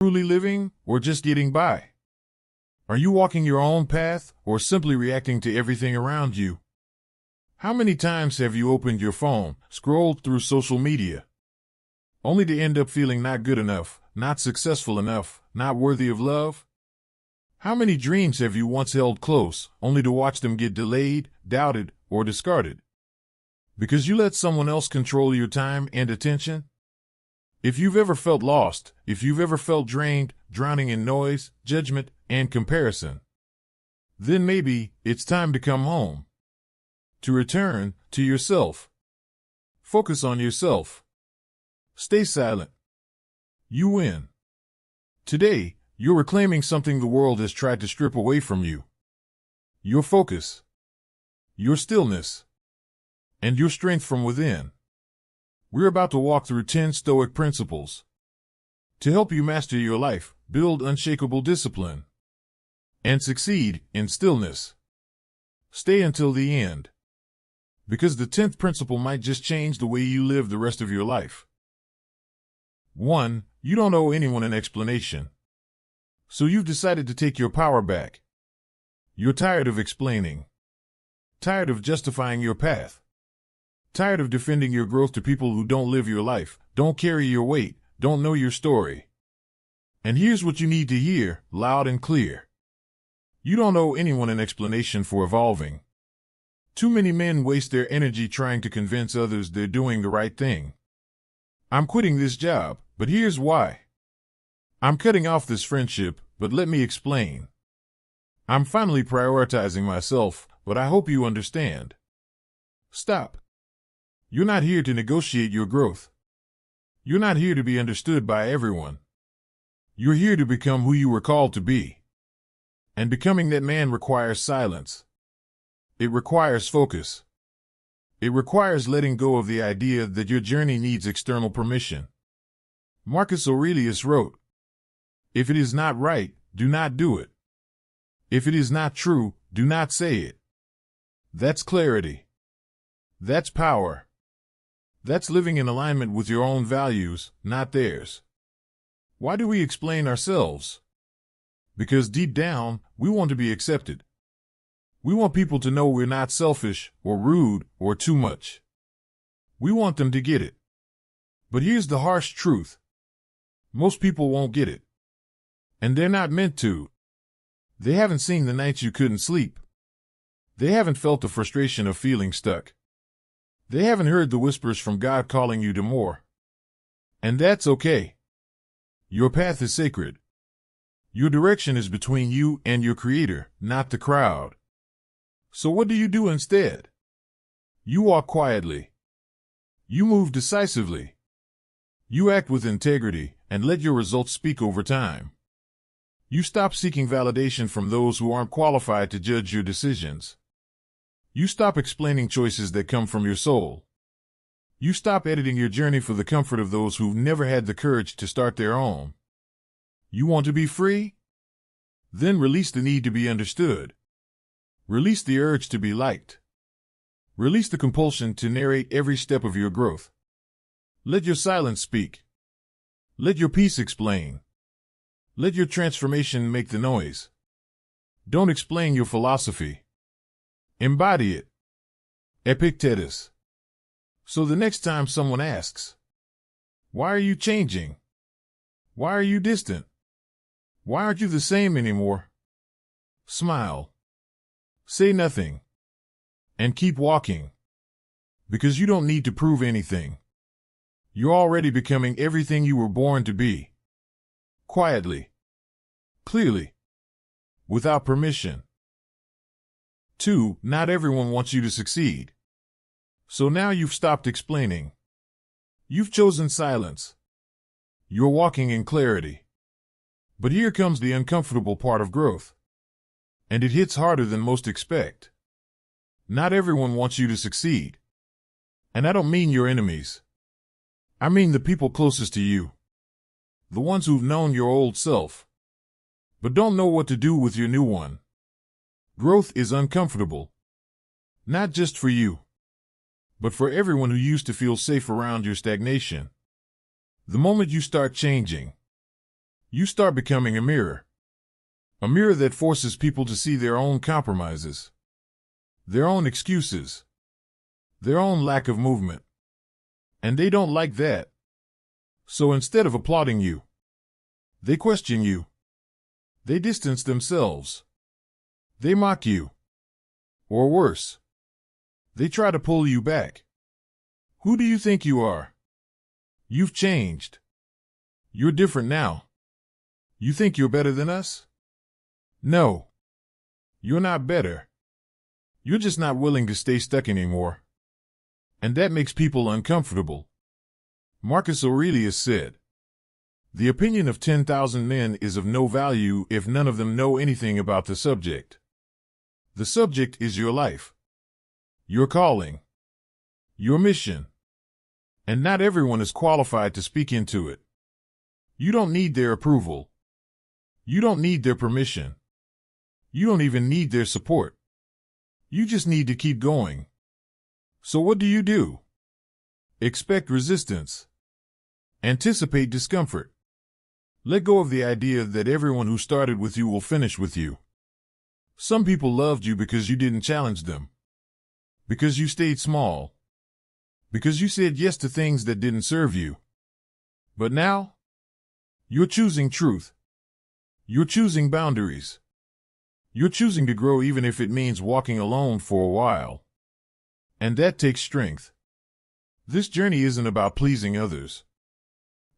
truly living or just getting by? Are you walking your own path or simply reacting to everything around you? How many times have you opened your phone, scrolled through social media, only to end up feeling not good enough, not successful enough, not worthy of love? How many dreams have you once held close, only to watch them get delayed, doubted, or discarded? Because you let someone else control your time and attention? If you've ever felt lost, if you've ever felt drained, drowning in noise, judgment, and comparison, then maybe it's time to come home. To return to yourself. Focus on yourself. Stay silent. You win. Today, you're reclaiming something the world has tried to strip away from you. Your focus, your stillness, and your strength from within. We're about to walk through 10 Stoic principles to help you master your life, build unshakable discipline, and succeed in stillness. Stay until the end, because the 10th principle might just change the way you live the rest of your life. 1. You don't owe anyone an explanation. So you've decided to take your power back. You're tired of explaining. Tired of justifying your path. Tired of defending your growth to people who don't live your life, don't carry your weight, don't know your story. And here's what you need to hear, loud and clear. You don't owe anyone an explanation for evolving. Too many men waste their energy trying to convince others they're doing the right thing. I'm quitting this job, but here's why. I'm cutting off this friendship, but let me explain. I'm finally prioritizing myself, but I hope you understand. Stop. You're not here to negotiate your growth. You're not here to be understood by everyone. You're here to become who you were called to be. And becoming that man requires silence. It requires focus. It requires letting go of the idea that your journey needs external permission. Marcus Aurelius wrote, "If it is not right, do not do it. If it is not true, do not say it." That's clarity. That's power. That's living in alignment with your own values, not theirs. Why do we explain ourselves? Because deep down, we want to be accepted. We want people to know we're not selfish, or rude, or too much. We want them to get it. But here's the harsh truth. Most people won't get it. And they're not meant to. They haven't seen the nights you couldn't sleep. They haven't felt the frustration of feeling stuck. They haven't heard the whispers from God calling you to more. And that's okay. Your path is sacred. Your direction is between you and your Creator, not the crowd. So what do you do instead? You walk quietly. You move decisively. You act with integrity and let your results speak over time. You stop seeking validation from those who aren't qualified to judge your decisions. You stop explaining choices that come from your soul. You stop editing your journey for the comfort of those who've never had the courage to start their own. You want to be free? Then release the need to be understood. Release the urge to be liked. Release the compulsion to narrate every step of your growth. Let your silence speak. Let your peace explain. Let your transformation make the noise. Don't explain your philosophy. Embody it. Epictetus. So the next time someone asks, "Why are you changing? Why are you distant? Why aren't you the same anymore?" Smile. Say nothing. And keep walking. Because you don't need to prove anything. You're already becoming everything you were born to be. Quietly. Clearly. Without permission. 2. Not everyone wants you to succeed. So now you've stopped explaining. You've chosen silence. You're walking in clarity. But here comes the uncomfortable part of growth. And it hits harder than most expect. Not everyone wants you to succeed. And I don't mean your enemies. I mean the people closest to you. The ones who've known your old self, but don't know what to do with your new one. Growth is uncomfortable. Not just for you, but for everyone who used to feel safe around your stagnation. The moment you start changing, You start becoming a mirror that forces people to see their own compromises, their own excuses, their own lack of movement. And they don't like that. So instead of applauding you, they question you. They distance themselves. They mock you. Or worse, they try to pull you back. Who do you think you are? You've changed. You're different now. You think you're better than us? No. You're not better. You're just not willing to stay stuck anymore. And that makes people uncomfortable. Marcus Aurelius said, "The opinion of 10,000 men is of no value if none of them know anything about the subject." The subject is your life, your calling, your mission. And not everyone is qualified to speak into it. You don't need their approval. You don't need their permission. You don't even need their support. You just need to keep going. So what do? Expect resistance. Anticipate discomfort. Let go of the idea that everyone who started with you will finish with you. Some people loved you because you didn't challenge them. Because you stayed small. Because you said yes to things that didn't serve you. But now, you're choosing truth. You're choosing boundaries. You're choosing to grow even if it means walking alone for a while. And that takes strength. This journey isn't about pleasing others.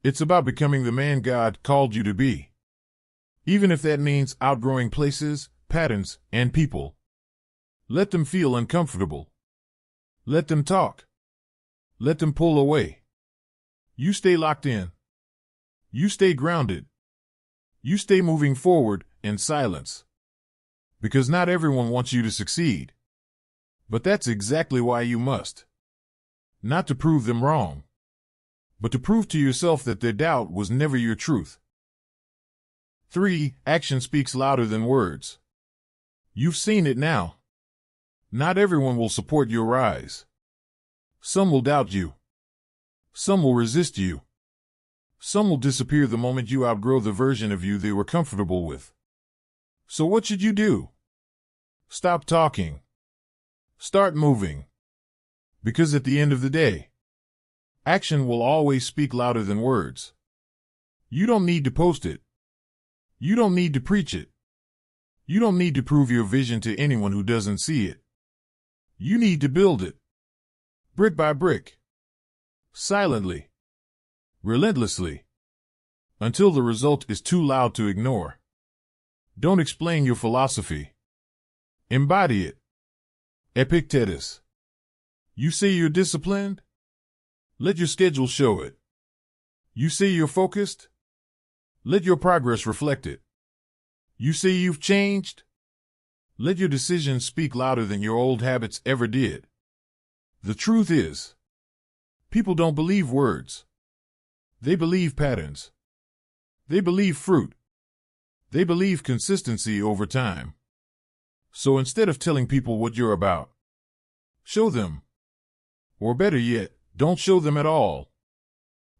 It's about becoming the man God called you to be. Even if that means outgrowing places, patterns, and people. Let them feel uncomfortable. Let them talk. Let them pull away. You stay locked in. You stay grounded. You stay moving forward in silence. Because not everyone wants you to succeed. But that's exactly why you must. Not to prove them wrong, but to prove to yourself that their doubt was never your truth. 3. Action speaks louder than words. You've seen it now. Not everyone will support your rise. Some will doubt you. Some will resist you. Some will disappear the moment you outgrow the version of you they were comfortable with. So what should you do? Stop talking. Start moving. Because at the end of the day, action will always speak louder than words. You don't need to post it. You don't need to preach it. You don't need to prove your vision to anyone who doesn't see it. You need to build it. Brick by brick. Silently. Relentlessly. Until the result is too loud to ignore. Don't explain your philosophy. Embody it. Epictetus. You say you're disciplined? Let your schedule show it. You say you're focused? Let your progress reflect it. You say you've changed? Let your decisions speak louder than your old habits ever did. The truth is, people don't believe words. They believe patterns. They believe fruit. They believe consistency over time. So instead of telling people what you're about, show them. Or better yet, don't show them at all.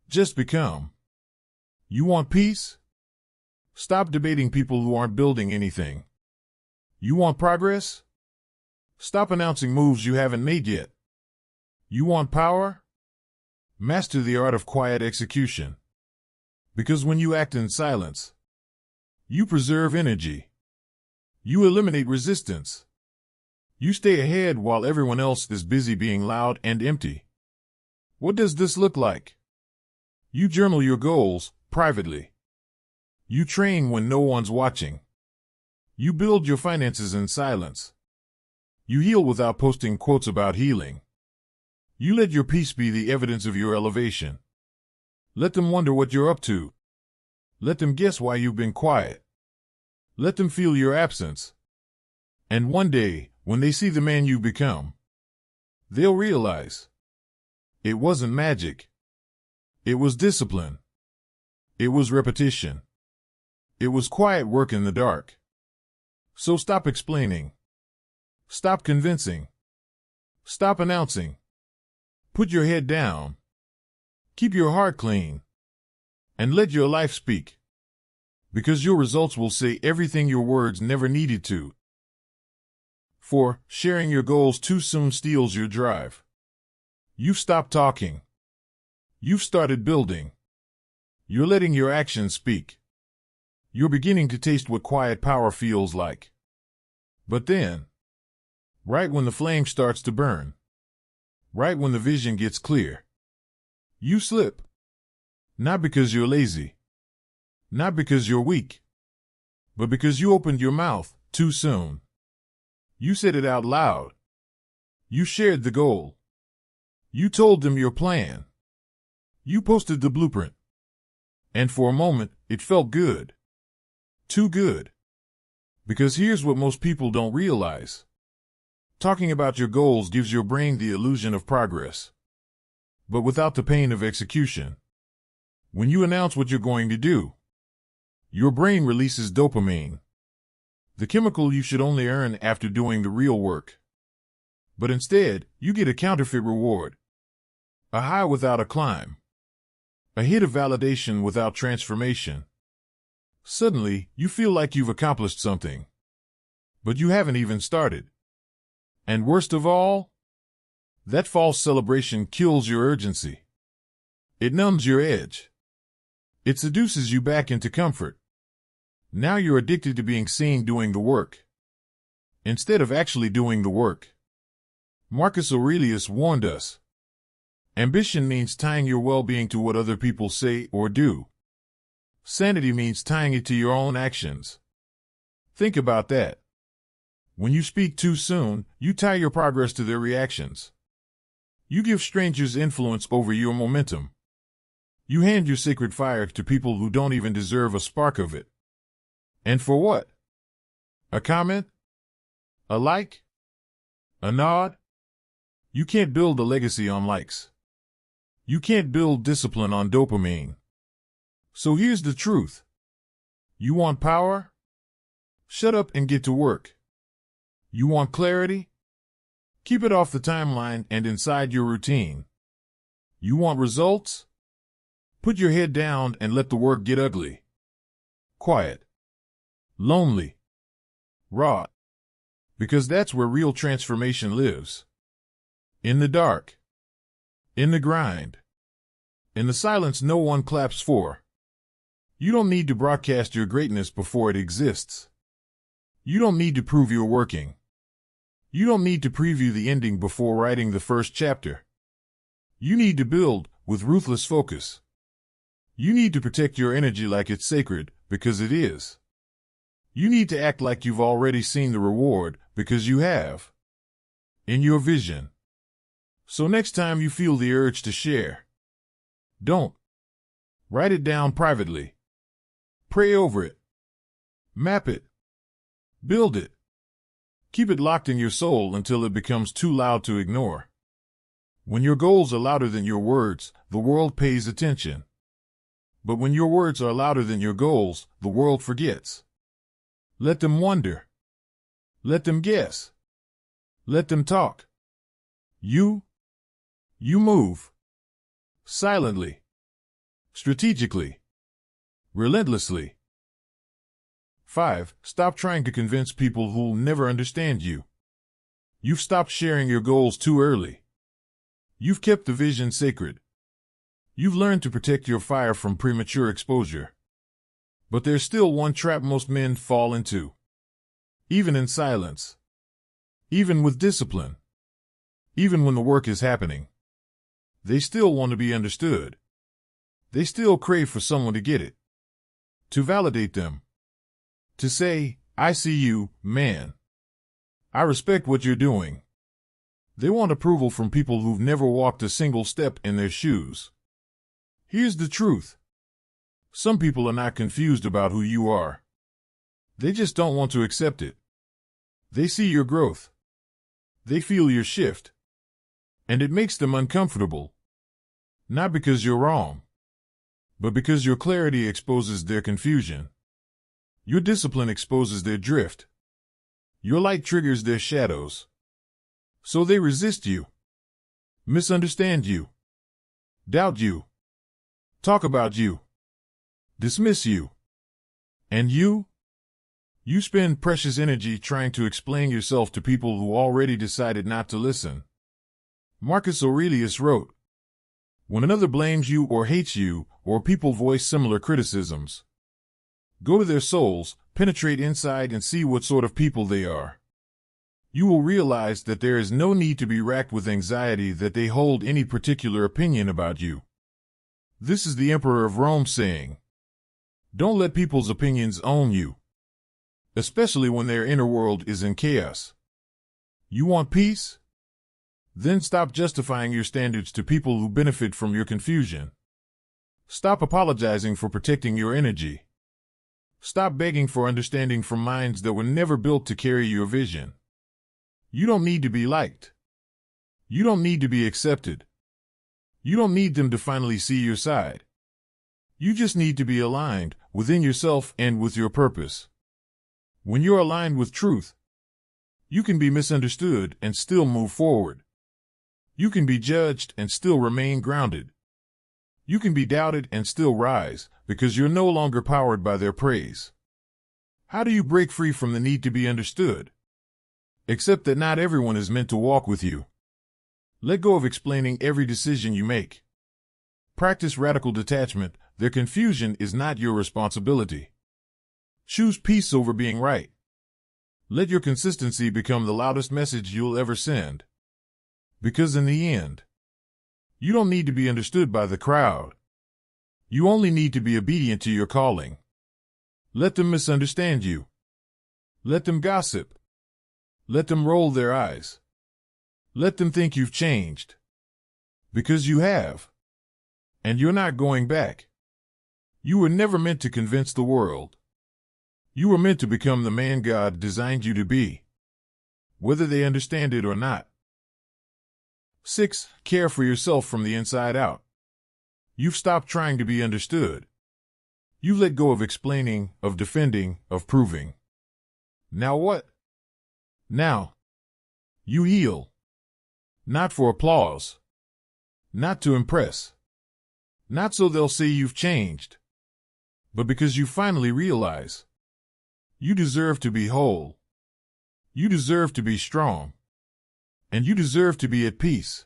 Just become. You want peace? Stop debating people who aren't building anything. You want progress? Stop announcing moves you haven't made yet. You want power? Master the art of quiet execution. Because when you act in silence, you preserve energy. You eliminate resistance. You stay ahead while everyone else is busy being loud and empty. What does this look like? You journal your goals privately. You train when no one's watching. You build your finances in silence. You heal without posting quotes about healing. You let your peace be the evidence of your elevation. Let them wonder what you're up to. Let them guess why you've been quiet. Let them feel your absence. And one day, when they see the man you've become, they'll realize it wasn't magic. It was discipline. It was repetition. It was quiet work in the dark. So stop explaining. Stop convincing. Stop announcing. Put your head down. Keep your heart clean. And let your life speak. Because your results will say everything your words never needed to. 4. Sharing your goals too soon steals your drive. You've stopped talking. You've started building. You're letting your actions speak. You're beginning to taste what quiet power feels like. But then, right when the flame starts to burn, right when the vision gets clear, you slip. Not because you're lazy, not because you're weak, but because you opened your mouth too soon. You said it out loud. You shared the goal. You told them your plan. You posted the blueprint. And for a moment, it felt good. Too good. Because here's what most people don't realize. Talking about your goals gives your brain the illusion of progress, but without the pain of execution. When you announce what you're going to do, your brain releases dopamine, the chemical you should only earn after doing the real work. But instead, you get a counterfeit reward. A high without a climb. A hit of validation without transformation. Suddenly, you feel like you've accomplished something. But you haven't even started. And worst of all, that false celebration kills your urgency. It numbs your edge. It seduces you back into comfort. Now you're addicted to being seen doing the work, instead of actually doing the work. Marcus Aurelius warned us. Ambition means tying your well-being to what other people say or do. Sanity means tying it to your own actions. Think about that. When you speak too soon, you tie your progress to their reactions. You give strangers influence over your momentum. You hand your sacred fire to people who don't even deserve a spark of it. And for what? A comment? A like? A nod? You can't build a legacy on likes. You can't build discipline on dopamine. So here's the truth. You want power? Shut up and get to work. You want clarity? Keep it off the timeline and inside your routine. You want results? Put your head down and let the work get ugly. Quiet. Lonely. Raw. Because that's where real transformation lives. In the dark. In the grind. In the silence no one claps for. You don't need to broadcast your greatness before it exists. You don't need to prove you're working. You don't need to preview the ending before writing the first chapter. You need to build with ruthless focus. You need to protect your energy like it's sacred, because it is. You need to act like you've already seen the reward, because you have. In your vision. So next time you feel the urge to share, don't. Write it down privately. Pray over it. Map it. Build it. Keep it locked in your soul until it becomes too loud to ignore. When your goals are louder than your words, the world pays attention. But when your words are louder than your goals, the world forgets. Let them wonder. Let them guess. Let them talk. You move. Silently. Strategically. Relentlessly. 5. Stop trying to convince people who'll never understand you. You've stopped sharing your goals too early. You've kept the vision sacred. You've learned to protect your fire from premature exposure. But there's still one trap most men fall into. Even in silence. Even with discipline. Even when the work is happening. They still want to be understood. They still crave for someone to get it. To validate them. To say, I see you, man. I respect what you're doing. They want approval from people who've never walked a single step in their shoes. Here's the truth. Some people are not confused about who you are. They just don't want to accept it. They see your growth. They feel your shift. And it makes them uncomfortable. Not because you're wrong, but because your clarity exposes their confusion. Your discipline exposes their drift. Your light triggers their shadows. So they resist you, misunderstand you, doubt you, talk about you, dismiss you. And you? You spend precious energy trying to explain yourself to people who already decided not to listen. Marcus Aurelius wrote, "When another blames you or hates you, or people voice similar criticisms, go to their souls, penetrate inside and see what sort of people they are. You will realize that there is no need to be racked with anxiety that they hold any particular opinion about you." This is the Emperor of Rome saying, "Don't let people's opinions own you, especially when their inner world is in chaos. You want peace? Then stop justifying your standards to people who benefit from your confusion. Stop apologizing for protecting your energy. Stop begging for understanding from minds that were never built to carry your vision. You don't need to be liked. You don't need to be accepted. You don't need them to finally see your side. You just need to be aligned within yourself and with your purpose. When you're aligned with truth, you can be misunderstood and still move forward. You can be judged and still remain grounded. You can be doubted and still rise because you're no longer powered by their praise. How do you break free from the need to be understood? Accept that not everyone is meant to walk with you. Let go of explaining every decision you make. Practice radical detachment. Their confusion is not your responsibility. Choose peace over being right. Let your consistency become the loudest message you'll ever send. Because in the end, you don't need to be understood by the crowd. You only need to be obedient to your calling. Let them misunderstand you. Let them gossip. Let them roll their eyes. Let them think you've changed. Because you have. And you're not going back. You were never meant to convince the world. You were meant to become the man God designed you to be, whether they understand it or not. 6. Care for yourself from the inside out. You've stopped trying to be understood. You've let go of explaining, of defending, of proving. Now what? Now, you heal. Not for applause. Not to impress. Not so they'll say you've changed. But because you finally realize you deserve to be whole. You deserve to be strong. And you deserve to be at peace.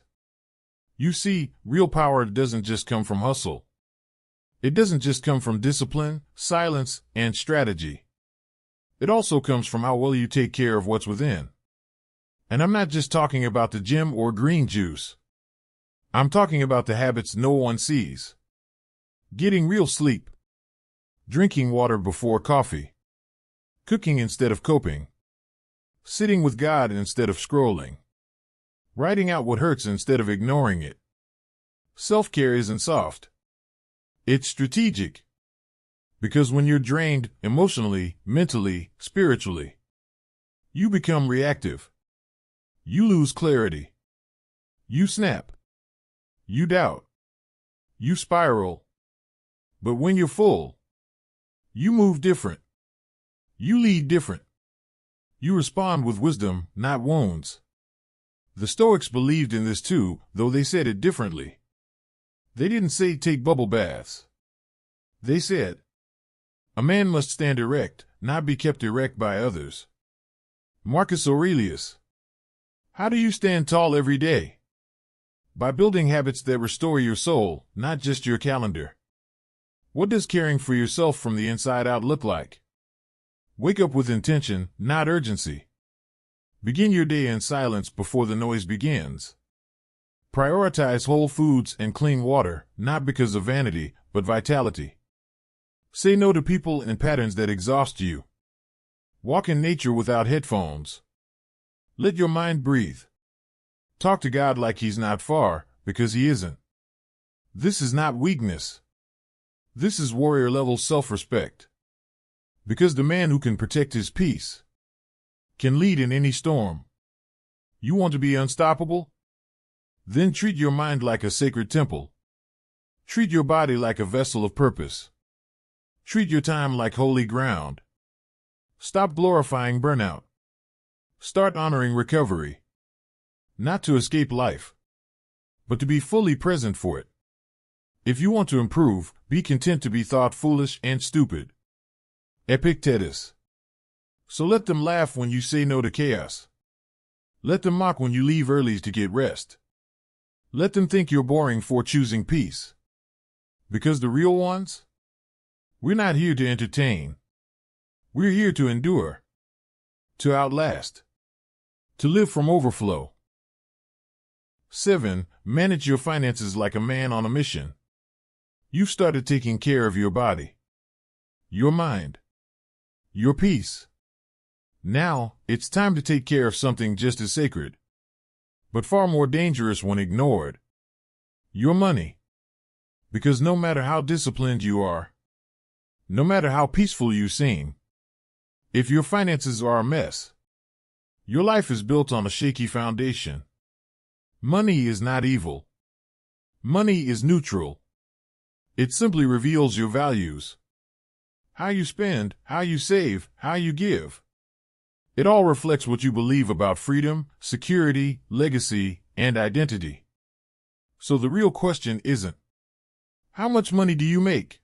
You see, real power doesn't just come from hustle. It doesn't just come from discipline, silence, and strategy. It also comes from how well you take care of what's within. And I'm not just talking about the gym or green juice. I'm talking about the habits no one sees. Getting real sleep. Drinking water before coffee. Cooking instead of coping. Sitting with God instead of scrolling. Writing out what hurts instead of ignoring it. Self-care isn't soft. It's strategic. Because when you're drained emotionally, mentally, spiritually, you become reactive. You lose clarity. You snap. You doubt. You spiral. But when you're full, you move different. You lead different. You respond with wisdom, not wounds. The Stoics believed in this too, though they said it differently. They didn't say take bubble baths. They said, a man must stand erect, not be kept erect by others. Marcus Aurelius. How do you stand tall every day? By building habits that restore your soul, not just your calendar. What does caring for yourself from the inside out look like? Wake up with intention, not urgency. Begin your day in silence before the noise begins. Prioritize whole foods and clean water, not because of vanity, but vitality. Say no to people and patterns that exhaust you. Walk in nature without headphones. Let your mind breathe. Talk to God like He's not far, because He isn't. This is not weakness. This is warrior-level self-respect. Because the man who can protect his peace can lead in any storm. You want to be unstoppable? Then treat your mind like a sacred temple. Treat your body like a vessel of purpose. Treat your time like holy ground. Stop glorifying burnout. Start honoring recovery. Not to escape life, but to be fully present for it. If you want to improve, be content to be thought foolish and stupid. Epictetus. So let them laugh when you say no to chaos. Let them mock when you leave early to get rest. Let them think you're boring for choosing peace. Because the real ones? We're not here to entertain. We're here to endure. To outlast. To live from overflow. 7. Manage your finances like a man on a mission. You've started taking care of your body, your mind, your peace. Now, it's time to take care of something just as sacred, but far more dangerous when ignored. Your money. Because no matter how disciplined you are, no matter how peaceful you seem, if your finances are a mess, your life is built on a shaky foundation. Money is not evil. Money is neutral. It simply reveals your values. How you spend, how you save, how you give. It all reflects what you believe about freedom, security, legacy, and identity. So the real question isn't, how much money do you make?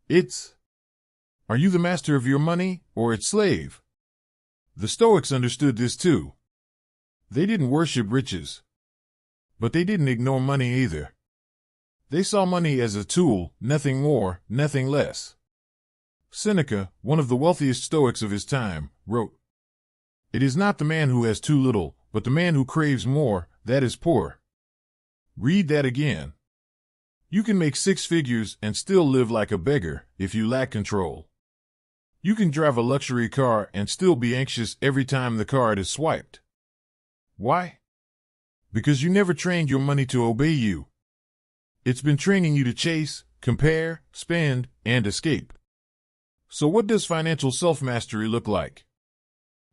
It's, are you the master of your money or its slave? The Stoics understood this too. They didn't worship riches, but they didn't ignore money either. They saw money as a tool, nothing more, nothing less. Seneca, one of the wealthiest Stoics of his time, wrote, "It is not the man who has too little, but the man who craves more, that is poor." Read that again. You can make 6 figures and still live like a beggar if you lack control. You can drive a luxury car and still be anxious every time the card is swiped. Why? Because you never trained your money to obey you. It's been training you to chase, compare, spend, and escape. So what does financial self-mastery look like?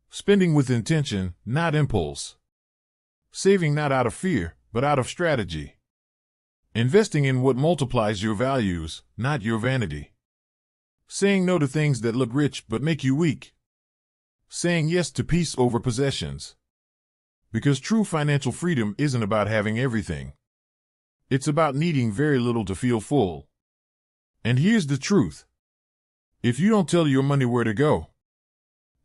Spending with intention, not impulse. Saving not out of fear, but out of strategy. Investing in what multiplies your values, not your vanity. Saying no to things that look rich but make you weak. Saying yes to peace over possessions. Because true financial freedom isn't about having everything. It's about needing very little to feel full. And here's the truth. If you don't tell your money where to go,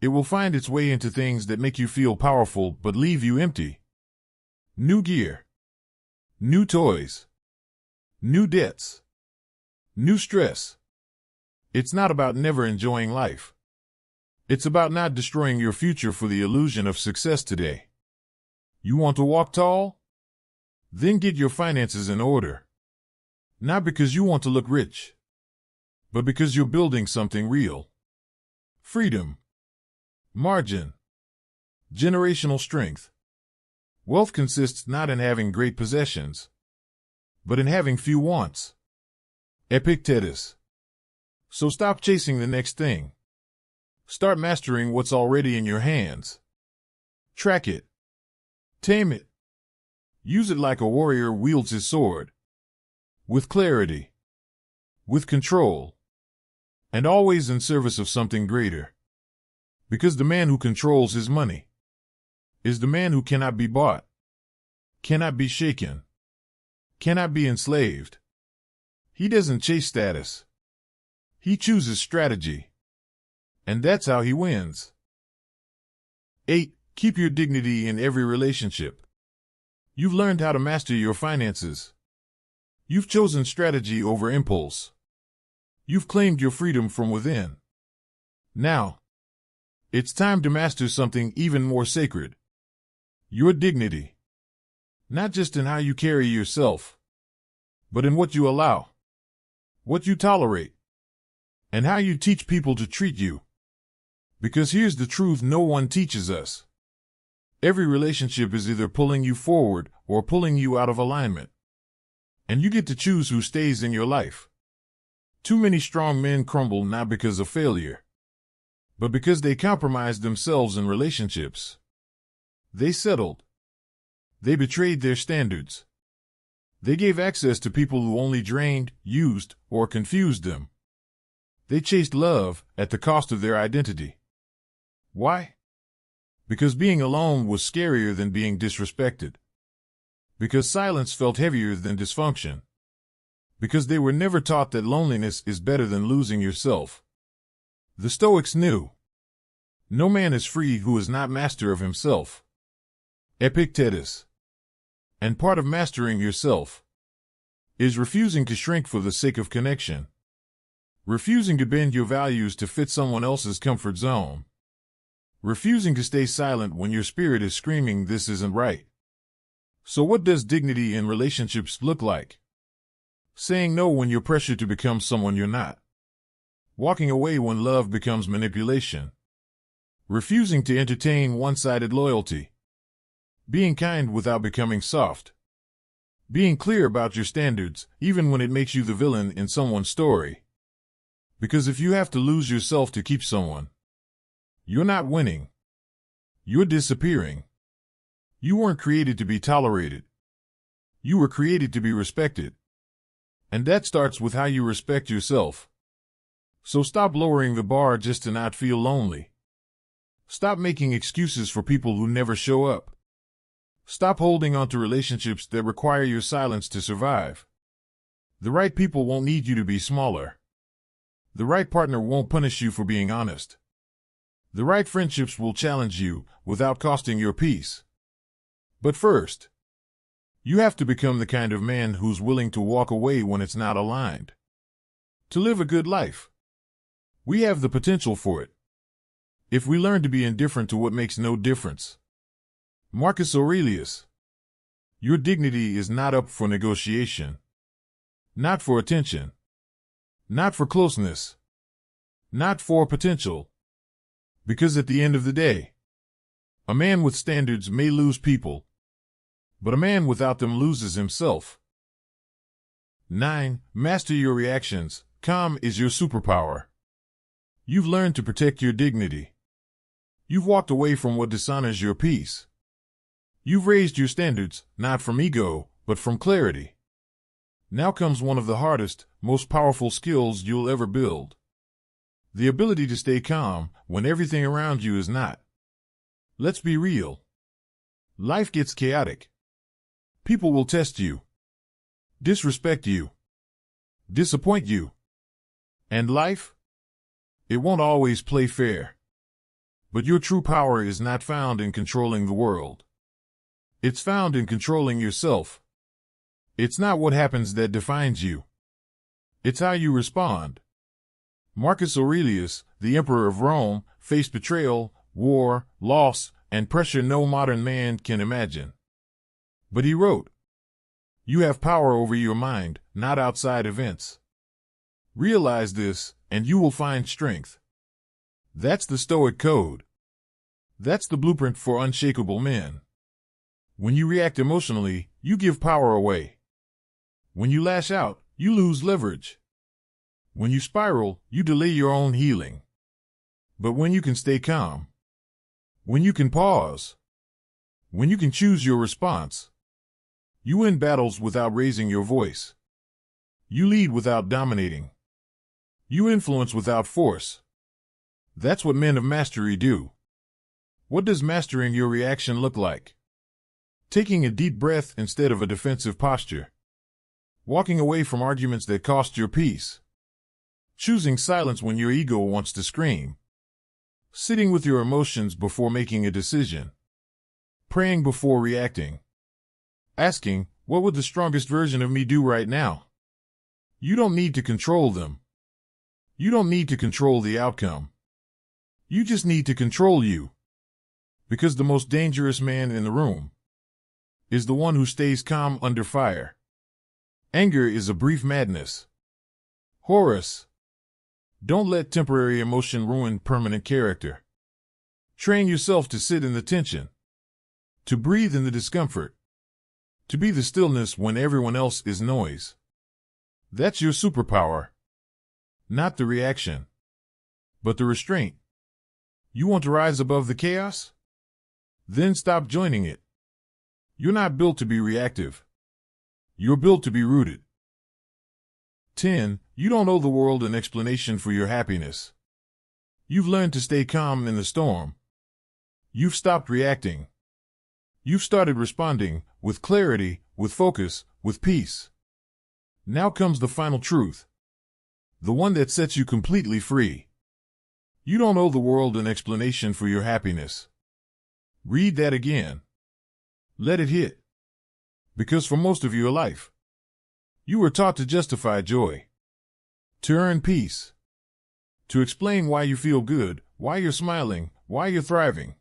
it will find its way into things that make you feel powerful but leave you empty. New gear. New toys. New debts. New stress. It's not about never enjoying life. It's about not destroying your future for the illusion of success today. You want to walk tall? Then get your finances in order. Not because you want to look rich, but because you're building something real. Freedom. Margin. Generational strength. Wealth consists not in having great possessions, but in having few wants. Epictetus. So stop chasing the next thing. Start mastering what's already in your hands. Track it. Tame it. Use it like a warrior wields his sword. With clarity. With control. And always in service of something greater. Because the man who controls his money is the man who cannot be bought, cannot be shaken, cannot be enslaved. He doesn't chase status. He chooses strategy. And that's how he wins. 8. Keep your dignity in every relationship. You've learned how to master your finances. You've chosen strategy over impulse. You've claimed your freedom from within. Now, it's time to master something even more sacred. Your dignity. Not just in how you carry yourself, but in what you allow, what you tolerate, and how you teach people to treat you. Because here's the truth no one teaches us. Every relationship is either pulling you forward or pulling you out of alignment. And you get to choose who stays in your life. Too many strong men crumble not because of failure, but because they compromised themselves in relationships. They settled. They betrayed their standards. They gave access to people who only drained, used, or confused them. They chased love at the cost of their identity. Why? Because being alone was scarier than being disrespected. Because silence felt heavier than dysfunction. Because they were never taught that loneliness is better than losing yourself. The Stoics knew, no man is free who is not master of himself. Epictetus. And part of mastering yourself is refusing to shrink for the sake of connection. Refusing to bend your values to fit someone else's comfort zone. Refusing to stay silent when your spirit is screaming this isn't right. So what does dignity in relationships look like? Saying no when you're pressured to become someone you're not. Walking away when love becomes manipulation. Refusing to entertain one-sided loyalty. Being kind without becoming soft. Being clear about your standards, even when it makes you the villain in someone's story. Because if you have to lose yourself to keep someone, you're not winning. You're disappearing. You weren't created to be tolerated. You were created to be respected. And that starts with how you respect yourself. So stop lowering the bar just to not feel lonely. Stop making excuses for people who never show up. Stop holding on to relationships that require your silence to survive. The right people won't need you to be smaller. The right partner won't punish you for being honest. The right friendships will challenge you without costing your peace. But first, you have to become the kind of man who's willing to walk away when it's not aligned. To live a good life. We have the potential for it. If we learn to be indifferent to what makes no difference. Marcus Aurelius. Your dignity is not up for negotiation. Not for attention. Not for closeness. Not for potential. Because at the end of the day, a man with standards may lose people, but a man without them loses himself. 9. Master your reactions. Calm is your superpower. You've learned to protect your dignity. You've walked away from what dishonors your peace. You've raised your standards, not from ego, but from clarity. Now comes one of the hardest, most powerful skills you'll ever build. The ability to stay calm when everything around you is not. Let's be real. Life gets chaotic. People will test you, disrespect you, disappoint you. And life? It won't always play fair. But your true power is not found in controlling the world. It's found in controlling yourself. It's not what happens that defines you. It's how you respond. Marcus Aurelius, the emperor of Rome, faced betrayal, war, loss, and pressure no modern man can imagine. But he wrote, "You have power over your mind, not outside events. Realize this, and you will find strength." That's the Stoic code. That's the blueprint for unshakable men. When you react emotionally, you give power away. When you lash out, you lose leverage. When you spiral, you delay your own healing. But when you can stay calm, when you can pause, when you can choose your response, you win battles without raising your voice. You lead without dominating. You influence without force. That's what men of mastery do. What does mastering your reaction look like? Taking a deep breath instead of a defensive posture. Walking away from arguments that cost your peace. Choosing silence when your ego wants to scream. Sitting with your emotions before making a decision. Praying before reacting. Asking, what would the strongest version of me do right now? You don't need to control them. You don't need to control the outcome. You just need to control you. Because the most dangerous man in the room is the one who stays calm under fire. Anger is a brief madness. Horace. Don't let temporary emotion ruin permanent character. Train yourself to sit in the tension. To breathe in the discomfort. To be the stillness when everyone else is noise. That's your superpower. Not the reaction, but the restraint. You want to rise above the chaos? Then stop joining it. You're not built to be reactive. You're built to be rooted. 10. You don't owe the world an explanation for your happiness. You've learned to stay calm in the storm. You've stopped reacting. You've started responding with clarity, with focus, with peace. Now comes the final truth. The one that sets you completely free. You don't owe the world an explanation for your happiness. Read that again. Let it hit. Because for most of your life, you were taught to justify joy, to earn peace, to explain why you feel good, why you're smiling, why you're thriving.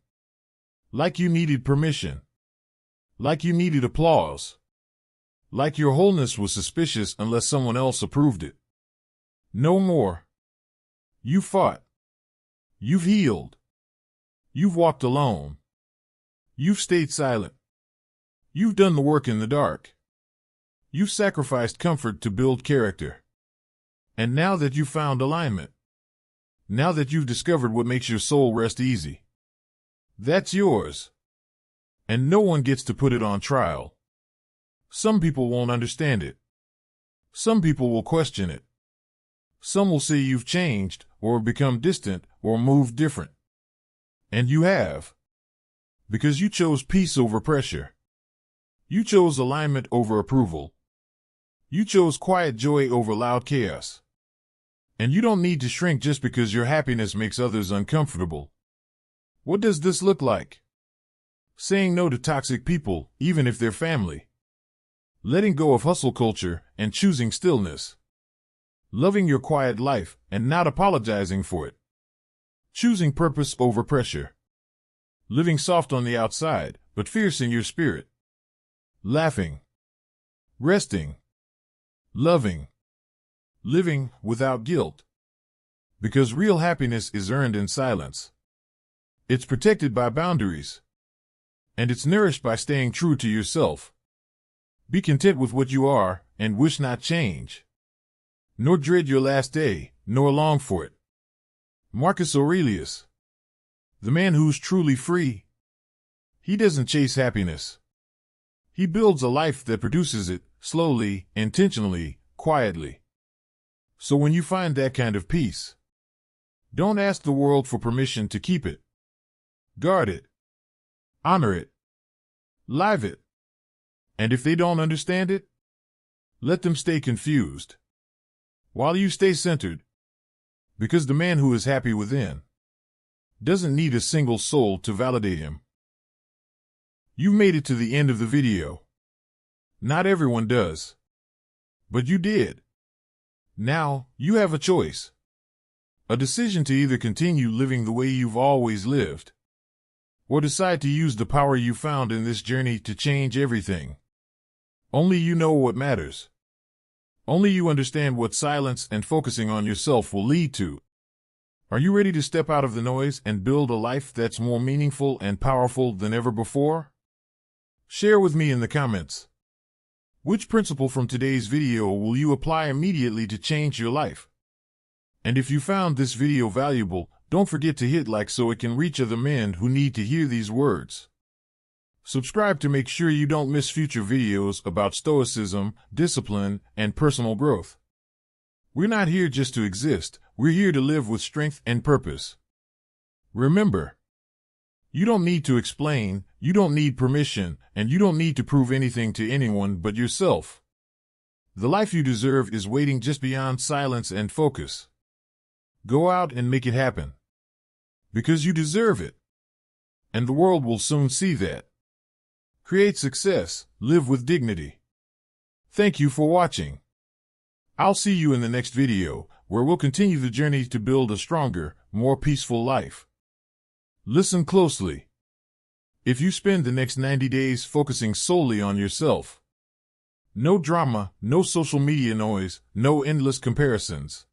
Like you needed permission. Like you needed applause. Like your wholeness was suspicious unless someone else approved it. No more. You fought. You've healed. You've walked alone. You've stayed silent. You've done the work in the dark. You've sacrificed comfort to build character. And now that you've found alignment, now that you've discovered what makes your soul rest easy, that's yours. And no one gets to put it on trial. Some people won't understand it. Some people will question it. Some will say you've changed, or become distant, or moved different. And you have. Because you chose peace over pressure. You chose alignment over approval. You chose quiet joy over loud chaos. And you don't need to shrink just because your happiness makes others uncomfortable. What does this look like? Saying no to toxic people, even if they're family. Letting go of hustle culture and choosing stillness. Loving your quiet life and not apologizing for it. Choosing purpose over pressure. Living soft on the outside, but fierce in your spirit. Laughing. Resting. Loving. Living without guilt. Because real happiness is earned in silence. It's protected by boundaries. And it's nourished by staying true to yourself. Be content with what you are, and wish not change. Nor dread your last day, nor long for it. Marcus Aurelius. The man who's truly free. He doesn't chase happiness. He builds a life that produces it, slowly, intentionally, quietly. So when you find that kind of peace, don't ask the world for permission to keep it. Guard it. Honor it. Live it. And if they don't understand it, let them stay confused. While you stay centered. Because the man who is happy within doesn't need a single soul to validate him. You made it to the end of the video. Not everyone does. But you did. Now, you have a choice. A decision to either continue living the way you've always lived, or decide to use the power you found in this journey to change everything. Only you know what matters. Only you understand what silence and focusing on yourself will lead to. Are you ready to step out of the noise and build a life that's more meaningful and powerful than ever before? Share with me in the comments. Which principle from today's video will you apply immediately to change your life? And if you found this video valuable, don't forget to hit like so it can reach other men who need to hear these words. Subscribe to make sure you don't miss future videos about stoicism, discipline, and personal growth. We're not here just to exist, we're here to live with strength and purpose. Remember, you don't need to explain, you don't need permission, and you don't need to prove anything to anyone but yourself. The life you deserve is waiting just beyond silence and focus. Go out and make it happen. Because you deserve it. And the world will soon see that. Create success, live with dignity. Thank you for watching. I'll see you in the next video, where we'll continue the journey to build a stronger, more peaceful life. Listen closely. If you spend the next 90 days focusing solely on yourself, no drama, no social media noise, no endless comparisons,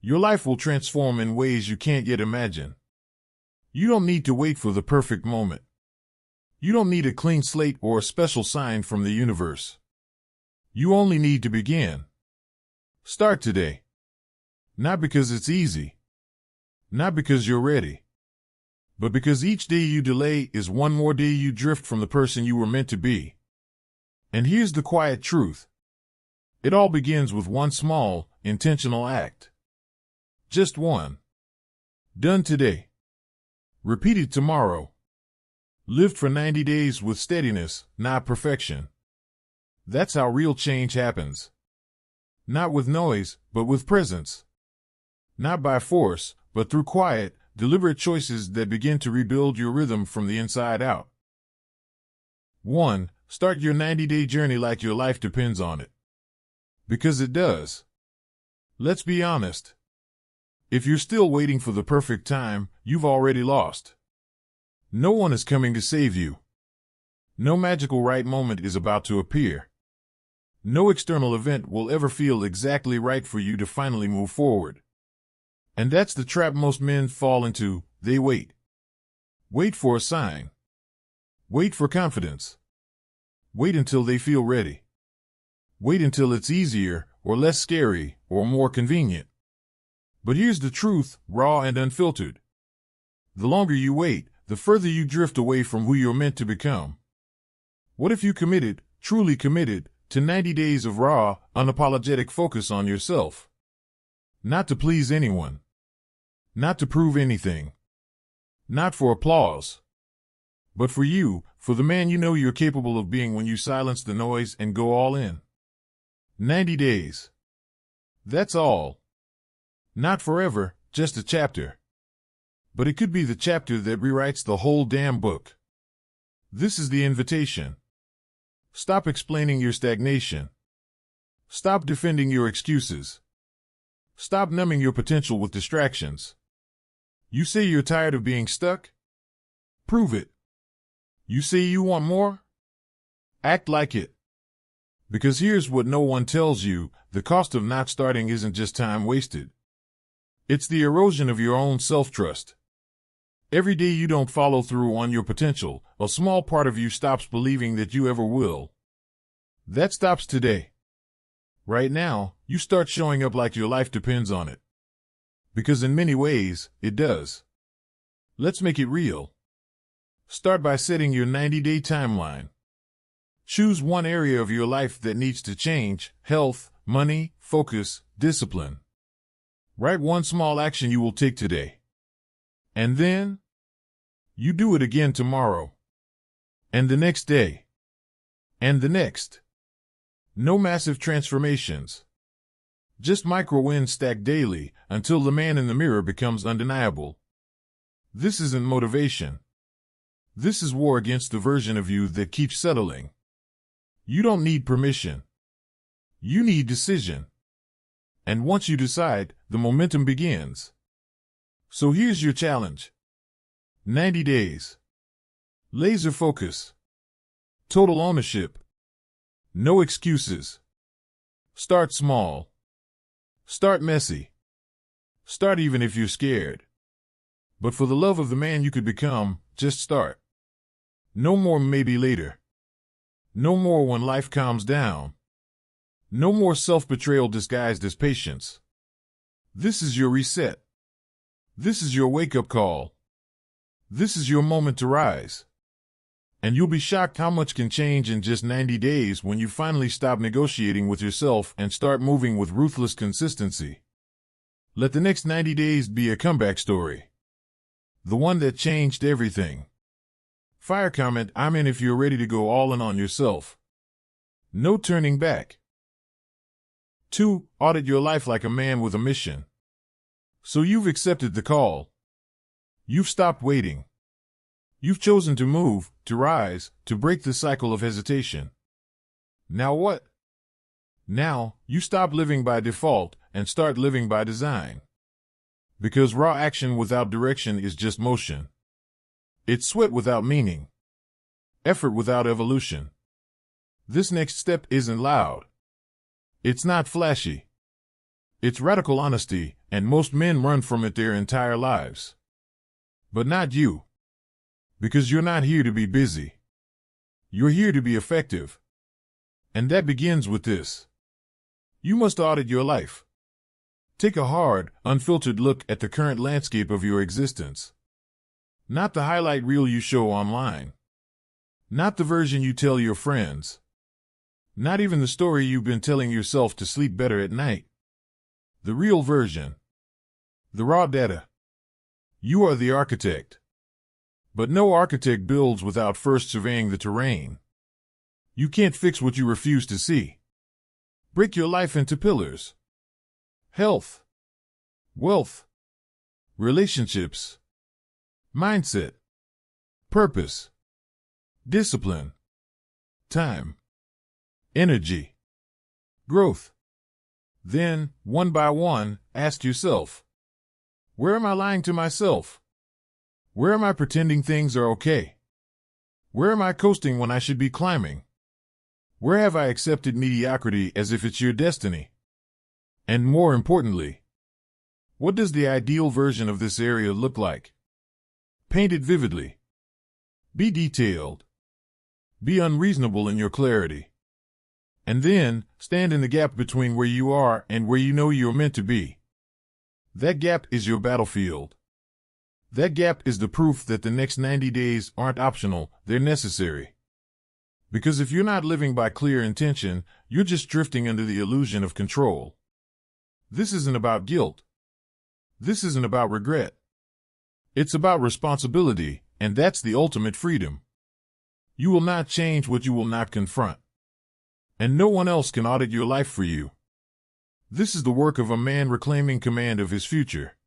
your life will transform in ways you can't yet imagine. You don't need to wait for the perfect moment. You don't need a clean slate or a special sign from the universe. You only need to begin. Start today. Not because it's easy. Not because you're ready. But because each day you delay is one more day you drift from the person you were meant to be. And here's the quiet truth. It all begins with one small, intentional act. Just one. Done today. Repeated tomorrow. Lived for 90 days with steadiness, not perfection. That's how real change happens. Not with noise, but with presence. Not by force, but through quiet, deliberate choices that begin to rebuild your rhythm from the inside out. 1. Start your 90-day journey like your life depends on it. Because it does. Let's be honest. If you're still waiting for the perfect time, you've already lost. No one is coming to save you. No magical right moment is about to appear. No external event will ever feel exactly right for you to finally move forward. And that's the trap most men fall into. They wait. Wait for a sign. Wait for confidence. Wait until they feel ready. Wait until it's easier, or less scary, or more convenient. But here's the truth, raw and unfiltered. The longer you wait, the further you drift away from who you're meant to become. What if you committed, truly committed, to 90 days of raw, unapologetic focus on yourself? Not to please anyone. Not to prove anything. Not for applause. But for you, for the man you know you're capable of being when you silence the noise and go all in. 90 days. That's all. Not forever, just a chapter. But it could be the chapter that rewrites the whole damn book. This is the invitation. Stop explaining your stagnation. Stop defending your excuses. Stop numbing your potential with distractions. You say you're tired of being stuck? Prove it. You say you want more? Act like it. Because here's what no one tells you, the cost of not starting isn't just time wasted. It's the erosion of your own self-trust. Every day you don't follow through on your potential, a small part of you stops believing that you ever will. That stops today. Right now, you start showing up like your life depends on it. Because in many ways, it does. Let's make it real. Start by setting your 90-day timeline. Choose one area of your life that needs to change: health, money, focus, discipline. Write one small action you will take today. And then, you do it again tomorrow. And the next day. And the next. No massive transformations. Just micro wins stacked daily until the man in the mirror becomes undeniable. This isn't motivation. This is war against the version of you that keeps settling. You don't need permission. You need decision. And once you decide, the momentum begins. So here's your challenge. 90 days. Laser focus. Total ownership. No excuses. Start small. Start messy. Start even if you're scared. But for the love of the man you could become, just start. No more maybe later. No more when life calms down. No more self-betrayal disguised as patience. This is your reset. This is your wake-up call. This is your moment to rise. And you'll be shocked how much can change in just 90 days when you finally stop negotiating with yourself and start moving with ruthless consistency. Let the next 90 days be a comeback story. The one that changed everything. Fire comment, I'm in if you're ready to go all in on yourself. No turning back. 2. Audit your life like a man with a mission. So you've accepted the call. You've stopped waiting. You've chosen to move, to rise, to break the cycle of hesitation. Now what? Now, you stop living by default and start living by design. Because raw action without direction is just motion. It's sweat without meaning. Effort without evolution. This next step isn't loud. It's not flashy. It's radical honesty, and most men run from it their entire lives. But not you. Because you're not here to be busy. You're here to be effective. And that begins with this. You must audit your life. Take a hard, unfiltered look at the current landscape of your existence. Not the highlight reel you show online. Not the version you tell your friends. Not even the story you've been telling yourself to sleep better at night. The real version. The raw data. You are the architect. But no architect builds without first surveying the terrain. You can't fix what you refuse to see. Break your life into pillars. Health. Wealth. relationships, mindset, purpose, discipline, time, energy, growth. Then, one by one, ask yourself, where am I lying to myself? Where am I pretending things are okay? Where am I coasting when I should be climbing? Where have I accepted mediocrity as if it's your destiny? And more importantly, what does the ideal version of this area look like? Paint it vividly. Be detailed. Be unreasonable in your clarity. And then, stand in the gap between where you are and where you know you're meant to be. That gap is your battlefield. That gap is the proof that the next 90 days aren't optional, they're necessary. Because if you're not living by clear intention, you're just drifting under the illusion of control. This isn't about guilt. This isn't about regret. It's about responsibility, and that's the ultimate freedom. You will not change what you will not confront. And no one else can audit your life for you. This is the work of a man reclaiming command of his future.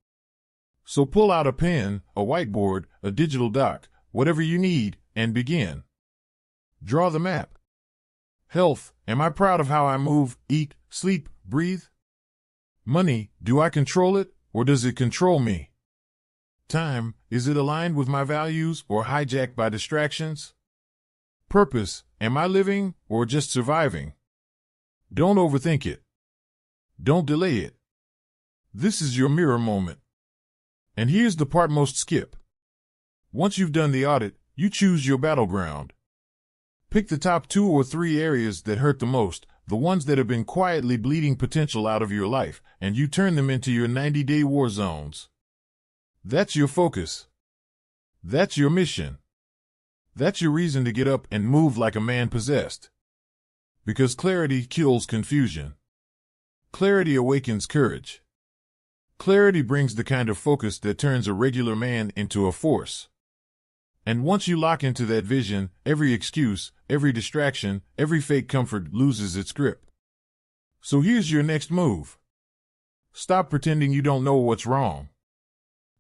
So pull out a pen, a whiteboard, a digital dock, whatever you need, and begin. Draw the map. Health, am I proud of how I move, eat, sleep, breathe? Money, do I control it, or does it control me? Time, is it aligned with my values or hijacked by distractions? Purpose, am I living or just surviving? Don't overthink it. Don't delay it. This is your mirror moment. And here's the part most skip. Once you've done the audit, you choose your battleground. Pick the top 2 or 3 areas that hurt the most, the ones that have been quietly bleeding potential out of your life, and you turn them into your 90-day war zones. That's your focus. That's your mission. That's your reason to get up and move like a man possessed. Because clarity kills confusion. Clarity awakens courage. Clarity brings the kind of focus that turns a regular man into a force. And once you lock into that vision, every excuse, every distraction, every fake comfort loses its grip. So here's your next move. Stop pretending you don't know what's wrong.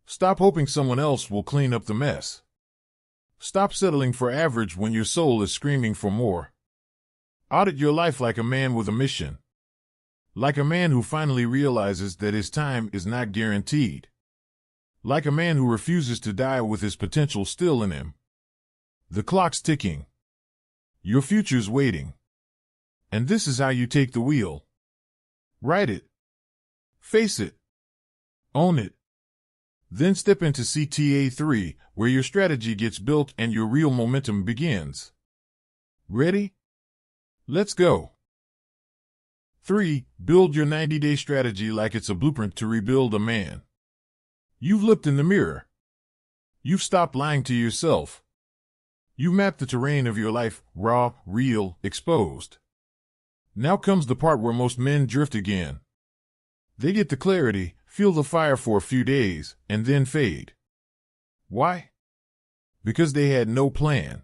Stop hoping someone else will clean up the mess. Stop settling for average when your soul is screaming for more. Audit your life like a man with a mission. Like a man who finally realizes that his time is not guaranteed. Like a man who refuses to die with his potential still in him. The clock's ticking. Your future's waiting. And this is how you take the wheel. Write it. Face it. Own it. Then step into CTA 3, where your strategy gets built and your real momentum begins. Ready? Let's go. 3. Build your 90-day strategy like it's a blueprint to rebuild a man. You've looked in the mirror. You've stopped lying to yourself. You mapped the terrain of your life, raw, real, exposed. Now comes the part where most men drift again. They get the clarity, feel the fire for a few days, and then fade. Why? Because they had no plan.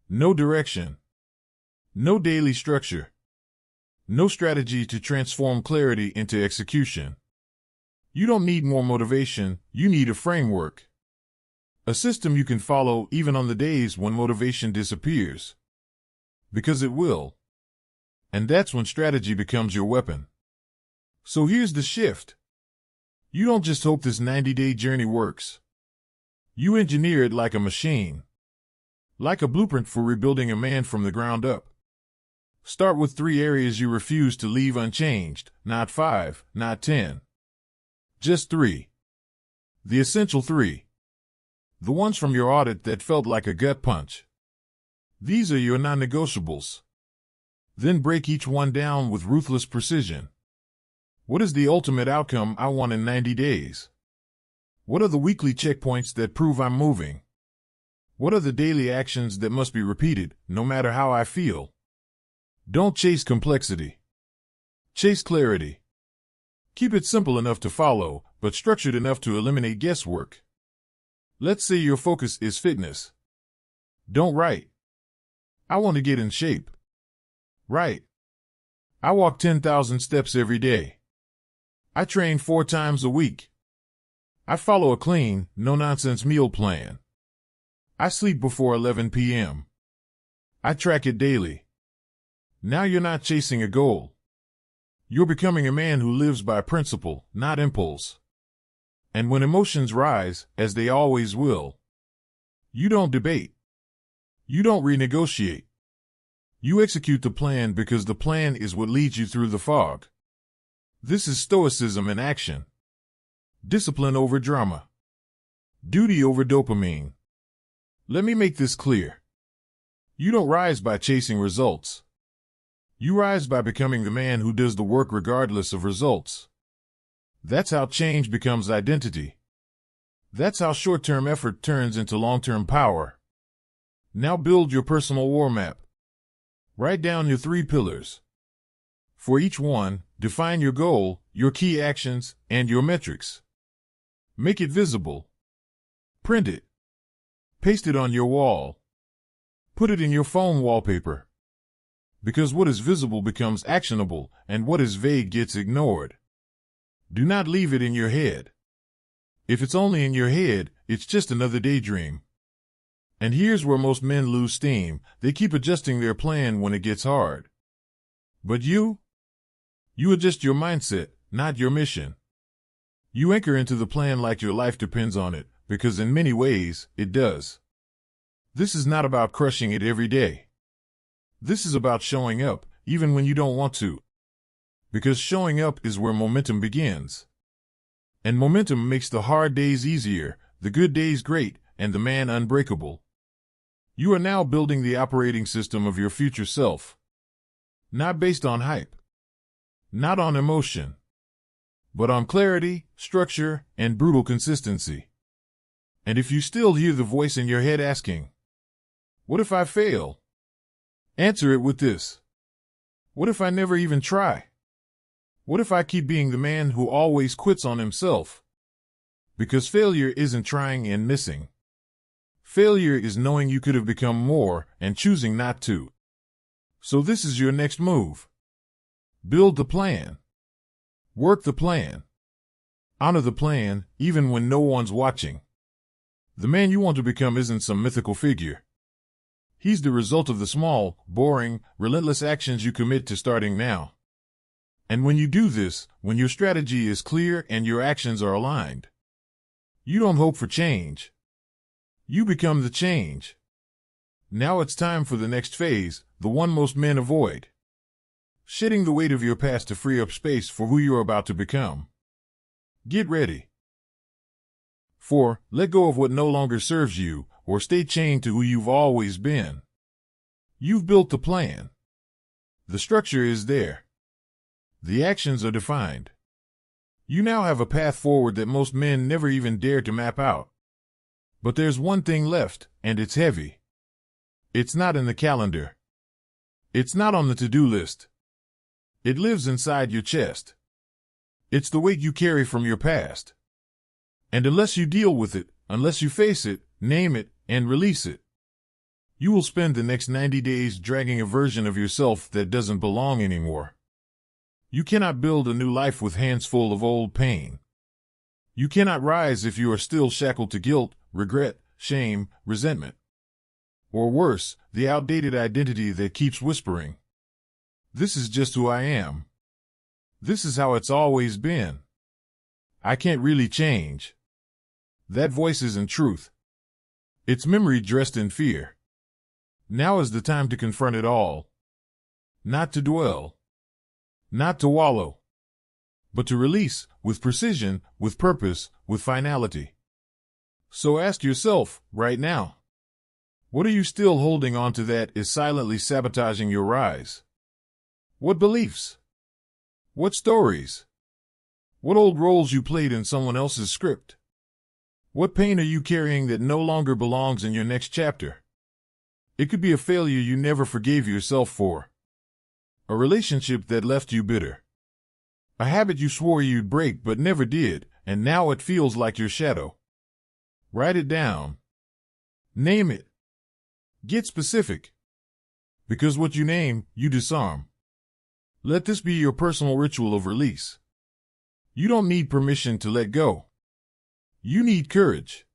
No direction. No daily structure. No strategy to transform clarity into execution. You don't need more motivation, you need a framework. A system you can follow even on the days when motivation disappears. Because it will. And that's when strategy becomes your weapon. So here's the shift. You don't just hope this 90-day journey works. You engineer it like a machine. Like a blueprint for rebuilding a man from the ground up. Start with 3 areas you refuse to leave unchanged, not 5, not 10. Just 3. The essential 3. The ones from your audit that felt like a gut punch. These are your non-negotiables. Then break each one down with ruthless precision. What is the ultimate outcome I want in 90 days? What are the weekly checkpoints that prove I'm moving? What are the daily actions that must be repeated, no matter how I feel? Don't chase complexity. Chase clarity. Keep it simple enough to follow, but structured enough to eliminate guesswork. Let's say your focus is fitness. Don't write, I want to get in shape. Write, I walk 10,000 steps every day. I train 4 times a week. I follow a clean, no-nonsense meal plan. I sleep before 11 p.m. I track it daily. Now you're not chasing a goal. You're becoming a man who lives by principle, not impulse. And when emotions rise, as they always will, you don't debate. You don't renegotiate. You execute the plan because the plan is what leads you through the fog. This is Stoicism in action. Discipline over drama. Duty over dopamine. Let me make this clear. You don't rise by chasing results. You rise by becoming the man who does the work regardless of results. That's how change becomes identity. That's how short-term effort turns into long-term power. Now build your personal war map. Write down your 3 pillars. For each one, define your goal, your key actions, and your metrics. Make it visible. Print it. Paste it on your wall. Put it in your phone wallpaper. Because what is visible becomes actionable, and what is vague gets ignored. Do not leave it in your head. If it's only in your head, it's just another daydream. And here's where most men lose steam. They keep adjusting their plan when it gets hard. But you adjust your mindset, not your mission. You anchor into the plan like your life depends on it, because in many ways, it does. This is not about crushing it every day. This is about showing up, even when you don't want to. Because showing up is where momentum begins. And momentum makes the hard days easier, the good days great, and the man unbreakable. You are now building the operating system of your future self. Not based on hype. Not on emotion. But on clarity, structure, and brutal consistency. And if you still hear the voice in your head asking, "What if I fail?" Answer it with this. What if I never even try? What if I keep being the man who always quits on himself? Because failure isn't trying and missing. Failure is knowing you could have become more and choosing not to. So this is your next move. Build the plan. Work the plan. Honor the plan, even when no one's watching. The man you want to become isn't some mythical figure. He's the result of the small, boring, relentless actions you commit to starting now. And when you do this, when your strategy is clear and your actions are aligned, you don't hope for change. You become the change. Now it's time for the next phase, the one most men avoid. Shedding the weight of your past to free up space for who you're about to become. Get ready. 4. Let go of what no longer serves you, or stay chained to who you've always been. You've built the plan. The structure is there. The actions are defined. You now have a path forward that most men never even dare to map out. But there's one thing left, and it's heavy. It's not in the calendar. It's not on the to-do list. It lives inside your chest. It's the weight you carry from your past. And unless you deal with it, unless you face it, name it, and release it, you will spend the next 90 days dragging a version of yourself that doesn't belong anymore. You cannot build a new life with hands full of old pain. You cannot rise if you are still shackled to guilt, regret, shame, resentment. Or worse, the outdated identity that keeps whispering, "This is just who I am. This is how it's always been. I can't really change." That voice isn't truth. It's memory dressed in fear. Now is the time to confront it all. Not to dwell. Not to wallow. But to release, with precision, with purpose, with finality. So ask yourself, right now, what are you still holding on to that is silently sabotaging your rise? What beliefs? What stories? What old roles you played in someone else's script? What pain are you carrying that no longer belongs in your next chapter? It could be a failure you never forgave yourself for. A relationship that left you bitter. A habit you swore you'd break but never did, and now it feels like your shadow. Write it down. Name it. Get specific. Because what you name, you disarm. Let this be your personal ritual of release. You don't need permission to let go. You need courage.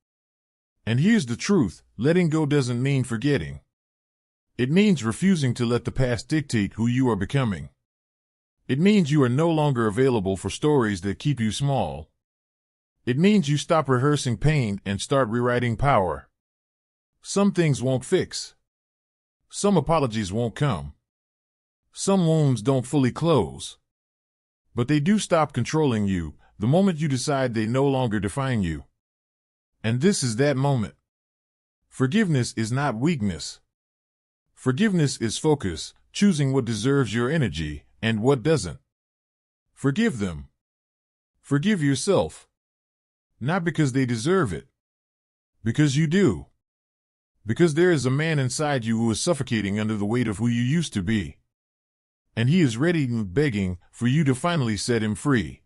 And here's the truth, letting go doesn't mean forgetting. It means refusing to let the past dictate who you are becoming. It means you are no longer available for stories that keep you small. It means you stop rehearsing pain and start rewriting power. Some things won't fix. Some apologies won't come. Some wounds don't fully close. But they do stop controlling you the moment you decide they no longer define you. And this is that moment. Forgiveness is not weakness. Forgiveness is focus, choosing what deserves your energy and what doesn't. Forgive them. Forgive yourself. Not because they deserve it. Because you do. Because there is a man inside you who is suffocating under the weight of who you used to be. And he is ready and begging for you to finally set him free.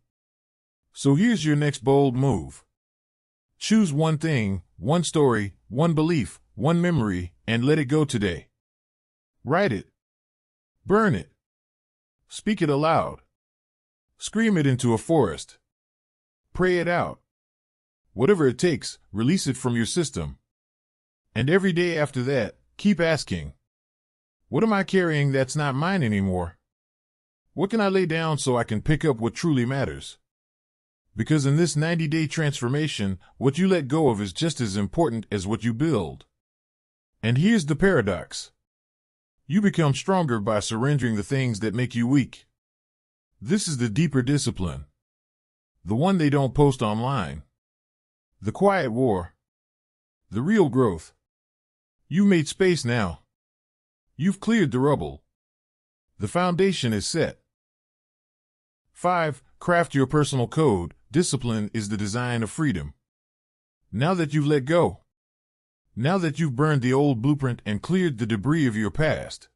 So here's your next bold move. Choose one thing, one story, one belief, one memory, and let it go today. Write it. Burn it. Speak it aloud. Scream it into a forest. Pray it out. Whatever it takes, release it from your system. And every day after that, keep asking, what am I carrying that's not mine anymore? What can I lay down so I can pick up what truly matters? Because in this 90-day transformation, what you let go of is just as important as what you build. And here's the paradox. You become stronger by surrendering the things that make you weak. This is the deeper discipline. The one they don't post online. The quiet war. The real growth. You've made space now. You've cleared the rubble. The foundation is set. 5. Craft your personal code. Discipline is the design of freedom. Now that you've let go. Now that you've burned the old blueprint and cleared the debris of your past.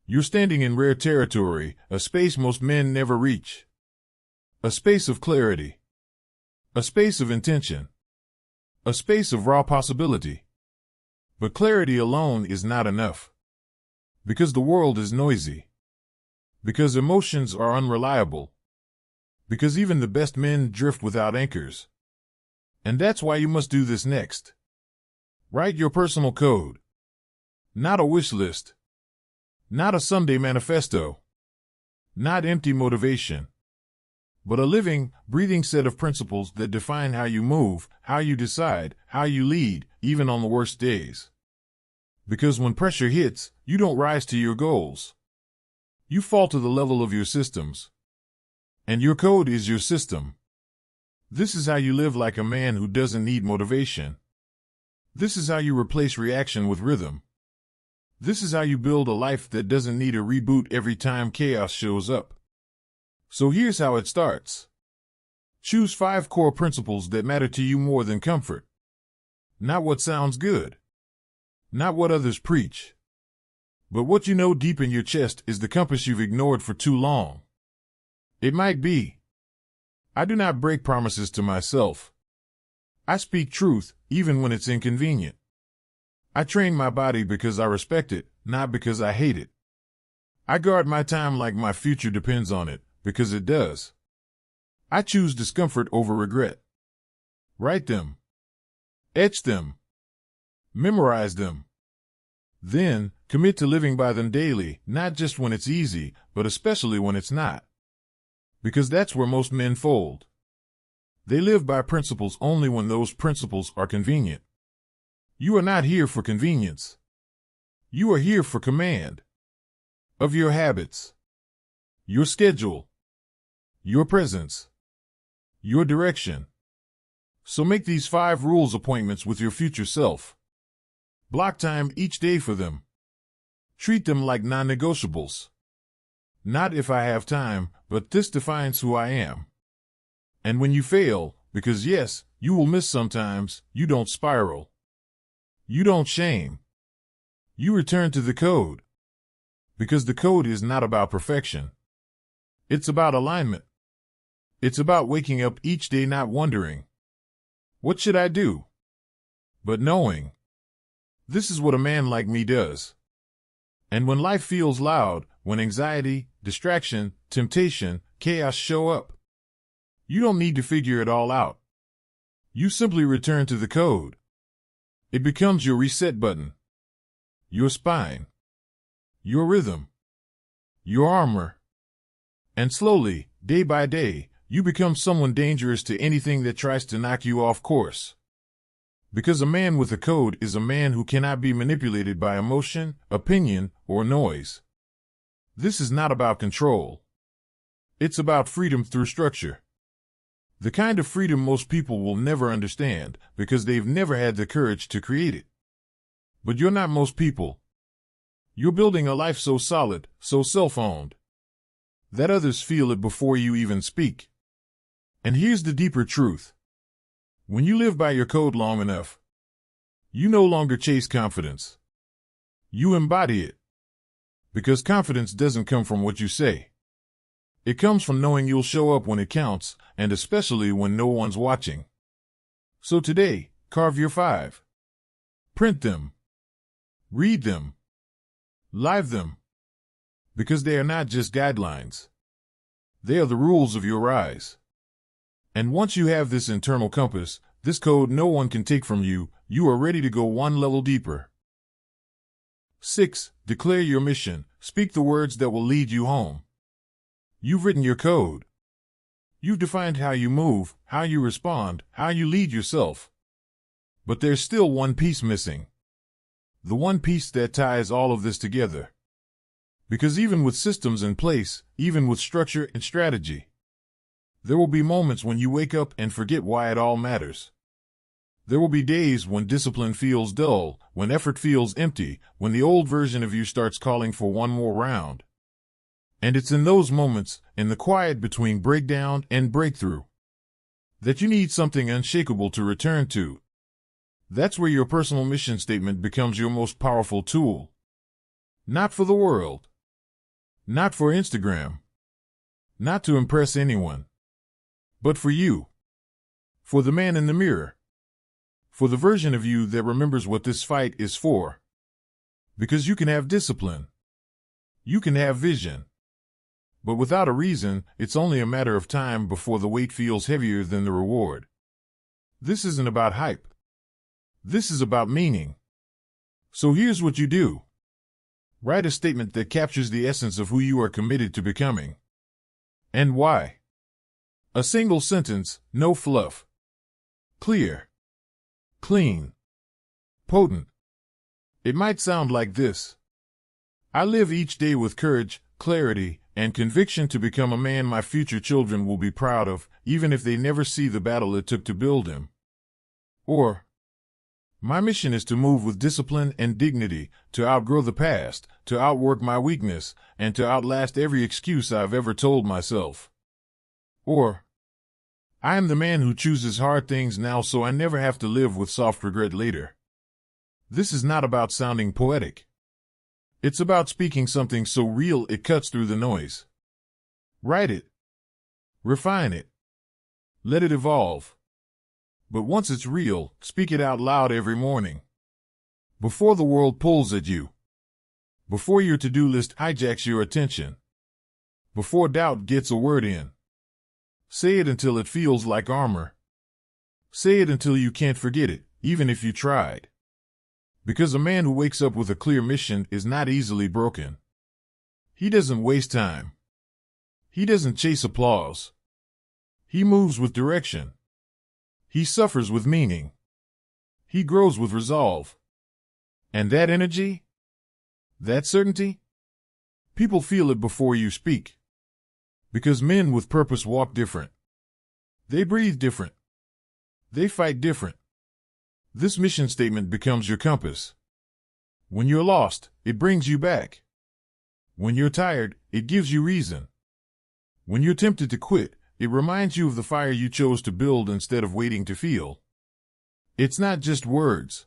You're standing in rare territory, a space most men never reach. A space of clarity. A space of intention. A space of raw possibility. But clarity alone is not enough. Because the world is noisy. Because emotions are unreliable. Because even the best men drift without anchors. And that's why you must do this next. Write your personal code. Not a wish list. Not a someday manifesto. Not empty motivation. But a living, breathing set of principles that define how you move, how you decide, how you lead, even on the worst days. Because when pressure hits, you don't rise to your goals. You fall to the level of your systems. And your code is your system. This is how you live like a man who doesn't need motivation. This is how you replace reaction with rhythm. This is how you build a life that doesn't need a reboot every time chaos shows up. So here's how it starts. Choose 5 core principles that matter to you more than comfort. Not what sounds good. Not what others preach. But what you know deep in your chest is the compass you've ignored for too long. It might be, I do not break promises to myself. I speak truth, even when it's inconvenient. I train my body because I respect it, not because I hate it. I guard my time like my future depends on it, because it does. I choose discomfort over regret. Write them. Etch them. Memorize them. Then, commit to living by them daily, not just when it's easy, but especially when it's not. Because that's where most men fold. They live by principles only when those principles are convenient. You are not here for convenience. You are here for command. Of your habits. Your schedule. Your presence. Your direction. So make these 5 rules appointments with your future self. Block time each day for them. Treat them like non-negotiables. Not if I have time, but this defines who I am. And when you fail, because yes, you will miss sometimes, you don't spiral. You don't shame. You return to the code. Because the code is not about perfection. It's about alignment. It's about waking up each day not wondering, what should I do? But knowing, this is what a man like me does. And when life feels loud, when anxiety, distraction, temptation, chaos show up, you don't need to figure it all out. You simply return to the code. It becomes your reset button, your spine, your rhythm, your armor. And slowly, day by day, you become someone dangerous to anything that tries to knock you off course. Because a man with a code is a man who cannot be manipulated by emotion, opinion, or noise. This is not about control. It's about freedom through structure. The kind of freedom most people will never understand because they've never had the courage to create it. But you're not most people. You're building a life so solid, so self-owned, that others feel it before you even speak. And here's the deeper truth. When you live by your code long enough, you no longer chase confidence. You embody it. Because confidence doesn't come from what you say. It comes from knowing you'll show up when it counts, and especially when no one's watching. So today, carve your 5. Print them. Read them. Live them. Because they are not just guidelines. They are the rules of your rise. And once you have this internal compass, this code no one can take from you, you are ready to go one level deeper. 6. Declare your mission. Speak the words that will lead you home. You've written your code. You've defined how you move, how you respond, how you lead yourself. But there's still one piece missing. The one piece that ties all of this together. Because even with systems in place, even with structure and strategy, there will be moments when you wake up and forget why it all matters. There will be days when discipline feels dull, when effort feels empty, when the old version of you starts calling for one more round. And it's in those moments, in the quiet between breakdown and breakthrough, that you need something unshakable to return to. That's where your personal mission statement becomes your most powerful tool. Not for the world. Not for Instagram. Not to impress anyone. But for you. For the man in the mirror. For the version of you that remembers what this fight is for. Because you can have discipline. You can have vision. But without a reason, it's only a matter of time before the weight feels heavier than the reward. This isn't about hype. This is about meaning. So here's what you do. Write a statement that captures the essence of who you are committed to becoming. And why. A single sentence, no fluff. Clear. Clean. Potent. It might sound like this. I live each day with courage, clarity, and conviction to become a man my future children will be proud of, even if they never see the battle it took to build him. Or, my mission is to move with discipline and dignity, to outgrow the past, to outwork my weakness, and to outlast every excuse I've ever told myself. Or, I am the man who chooses hard things now so I never have to live with soft regret later. This is not about sounding poetic. It's about speaking something so real it cuts through the noise. Write it. Refine it. Let it evolve. But once it's real, speak it out loud every morning. Before the world pulls at you. Before your to-do list hijacks your attention. Before doubt gets a word in. Say it until it feels like armor. Say it until you can't forget it, even if you tried. Because a man who wakes up with a clear mission is not easily broken. He doesn't waste time. He doesn't chase applause. He moves with direction. He suffers with meaning. He grows with resolve. And that energy? That certainty? People feel it before you speak. Because men with purpose walk different. They breathe different. They fight different. This mission statement becomes your compass. When you're lost, it brings you back. When you're tired, it gives you reason. When you're tempted to quit, it reminds you of the fire you chose to build instead of waiting to feel. It's not just words.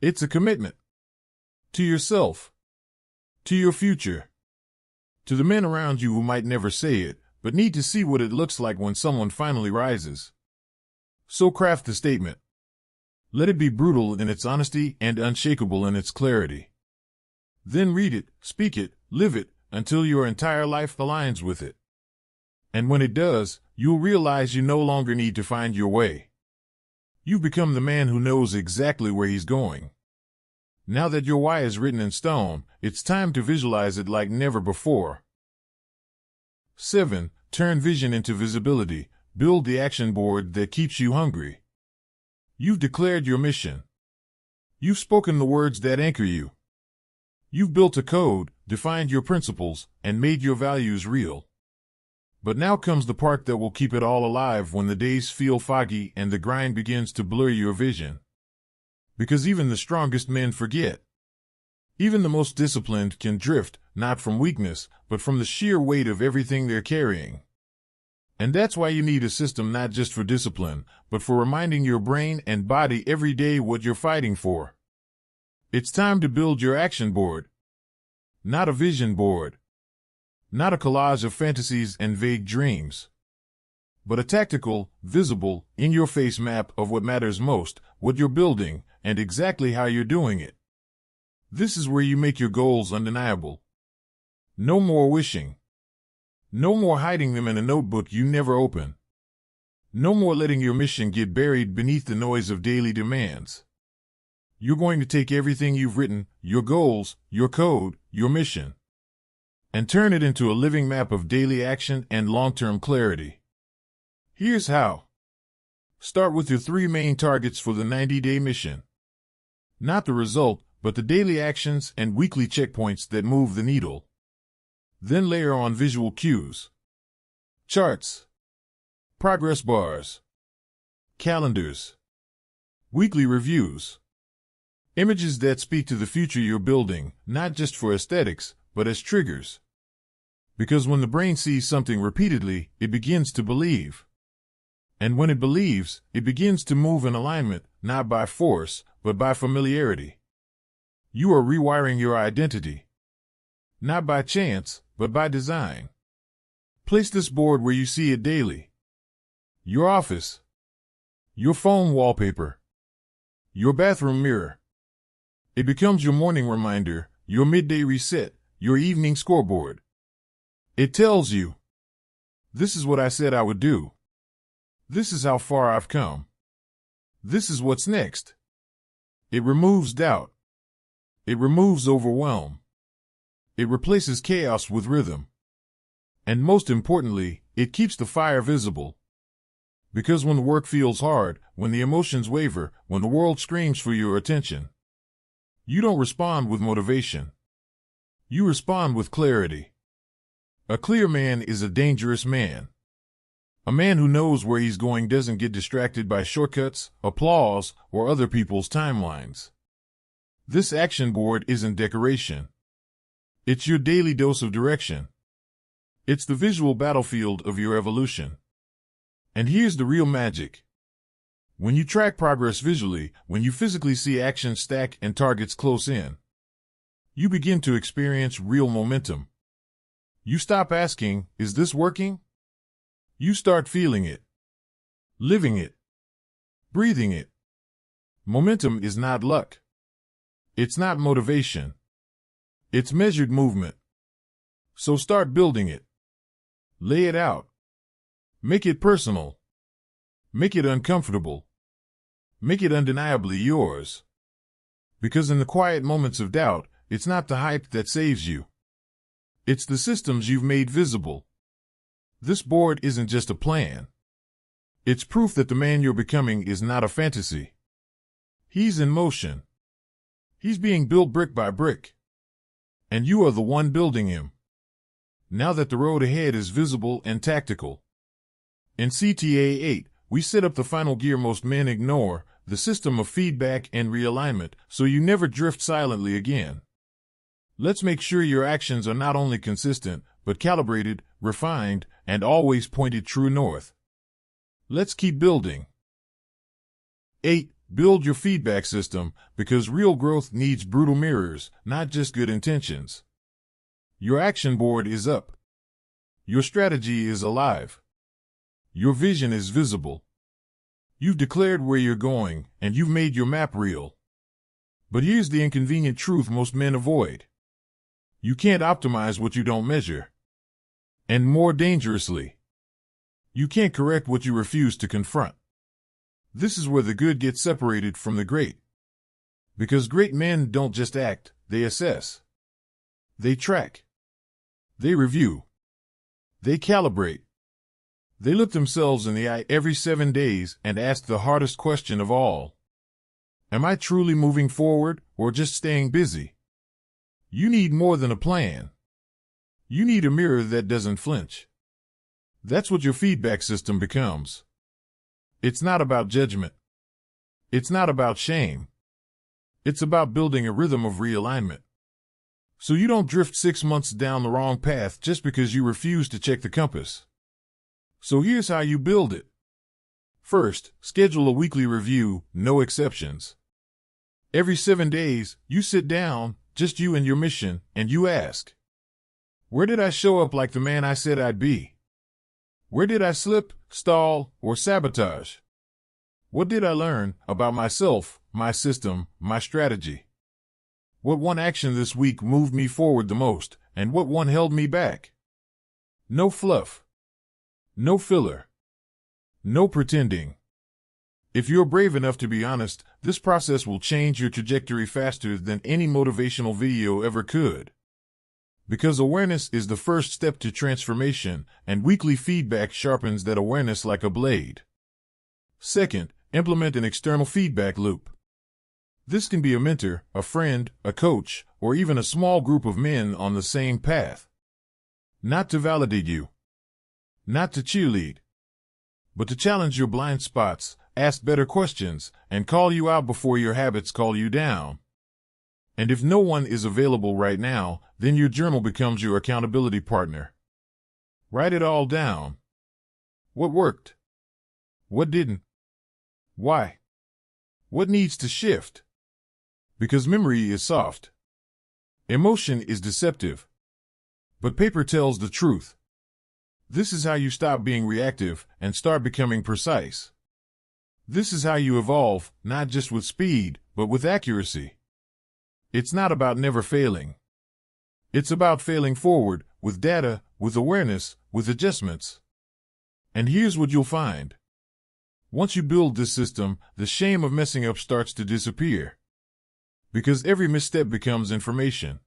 It's a commitment. To yourself. To your future. To the men around you who might never say it, but need to see what it looks like when someone finally rises. So craft the statement. Let it be brutal in its honesty and unshakable in its clarity. Then read it, speak it, live it, until your entire life aligns with it. And when it does, you'll realize you no longer need to find your way. You've become the man who knows exactly where he's going. Now that your why is written in stone, it's time to visualize it like never before. 7. Turn vision into visibility. Build the action board that keeps you hungry. You've declared your mission. You've spoken the words that anchor you. You've built a code, defined your principles, and made your values real. But now comes the part that will keep it all alive when the days feel foggy and the grind begins to blur your vision. Because even the strongest men forget. Even the most disciplined can drift, not from weakness, but from the sheer weight of everything they're carrying. And that's why you need a system not just for discipline, but for reminding your brain and body every day what you're fighting for. It's time to build your action board. Not a vision board. Not a collage of fantasies and vague dreams. But a tactical, visible, in-your-face map of what matters most, what you're building, and exactly how you're doing it. This is where you make your goals undeniable. No more wishing. No more hiding them in a notebook you never open. No more letting your mission get buried beneath the noise of daily demands. You're going to take everything you've written, your goals, your code, your mission, and turn it into a living map of daily action and long-term clarity. Here's how. Start with your 3 main targets for the 90-day mission. Not the result, but the daily actions and weekly checkpoints that move the needle. Then layer on visual cues. Charts. Progress bars. Calendars. Weekly reviews. Images that speak to the future you're building, not just for aesthetics, but as triggers. Because when the brain sees something repeatedly, it begins to believe. And when it believes, it begins to move in alignment, not by force, but by familiarity. You are rewiring your identity. Not by chance, but by design. Place this board where you see it daily. Your office. Your phone wallpaper. Your bathroom mirror. It becomes your morning reminder, your midday reset, your evening scoreboard. It tells you, this is what I said I would do. This is how far I've come. This is what's next. It removes doubt. It removes overwhelm. It replaces chaos with rhythm. And most importantly, it keeps the fire visible. Because when the work feels hard, when the emotions waver, when the world screams for your attention, you don't respond with motivation. You respond with clarity. A clear man is a dangerous man. A man who knows where he's going doesn't get distracted by shortcuts, applause, or other people's timelines. This action board isn't decoration. It's your daily dose of direction. It's the visual battlefield of your evolution. And here's the real magic. When you track progress visually, when you physically see actions stack and targets close in, you begin to experience real momentum. You stop asking, is this working? You start feeling it, living it, breathing it. Momentum is not luck. It's not motivation. It's measured movement. So start building it. Lay it out. Make it personal. Make it uncomfortable. Make it undeniably yours. Because in the quiet moments of doubt, it's not the hype that saves you. It's the systems you've made visible. This board isn't just a plan. It's proof that the man you're becoming is not a fantasy. He's in motion. He's being built brick by brick. And you are the one building him. Now that the road ahead is visible and tactical. In CTA 8, we set up the final gear most men ignore, the system of feedback and realignment, so you never drift silently again. Let's make sure your actions are not only consistent, but calibrated, refined, and always pointed true north. Let's keep building. 8. Build your feedback system, because real growth needs brutal mirrors, not just good intentions. Your action board is up. Your strategy is alive. Your vision is visible. You've declared where you're going, and you've made your map real. But here's the inconvenient truth most men avoid. You can't optimize what you don't measure. And more dangerously, you can't correct what you refuse to confront. This is where the good gets separated from the great. Because great men don't just act, they assess. They track. They review. They calibrate. They look themselves in the eye every 7 days and ask the hardest question of all. Am I truly moving forward or just staying busy? You need more than a plan. You need a mirror that doesn't flinch. That's what your feedback system becomes. It's not about judgment. It's not about shame. It's about building a rhythm of realignment. So you don't drift 6 months down the wrong path just because you refuse to check the compass. So here's how you build it. First, schedule a weekly review, no exceptions. Every 7 days, you sit down, just you and your mission, and you ask, where did I show up like the man I said I'd be? Where did I slip, stall, or sabotage? What did I learn about myself, my system, my strategy? What one action this week moved me forward the most, and what one held me back? No fluff. No filler. No pretending. If you're brave enough to be honest, this process will change your trajectory faster than any motivational video ever could. Because awareness is the first step to transformation, and weekly feedback sharpens that awareness like a blade. Second, implement an external feedback loop. This can be a mentor, a friend, a coach, or even a small group of men on the same path. Not to validate you. Not to cheerlead. But to challenge your blind spots, ask better questions, and call you out before your habits call you down. And if no one is available right now, then your journal becomes your accountability partner. Write it all down. What worked? What didn't? Why? What needs to shift? Because memory is soft. Emotion is deceptive. But paper tells the truth. This is how you stop being reactive and start becoming precise. This is how you evolve, not just with speed, but with accuracy. It's not about never failing. It's about failing forward, with data, with awareness, with adjustments. And here's what you'll find. Once you build this system, the shame of messing up starts to disappear. Because every misstep becomes information.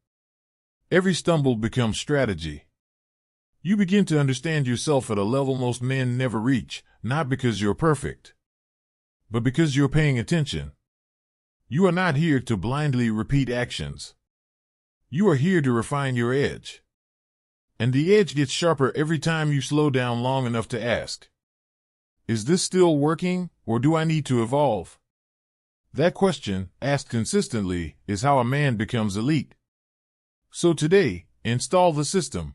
Every stumble becomes strategy. You begin to understand yourself at a level most men never reach, not because you're perfect, but because you're paying attention. You are not here to blindly repeat actions. You are here to refine your edge. And the edge gets sharper every time you slow down long enough to ask, is this still working, or do I need to evolve? That question, asked consistently, is how a man becomes elite. So today, install the system.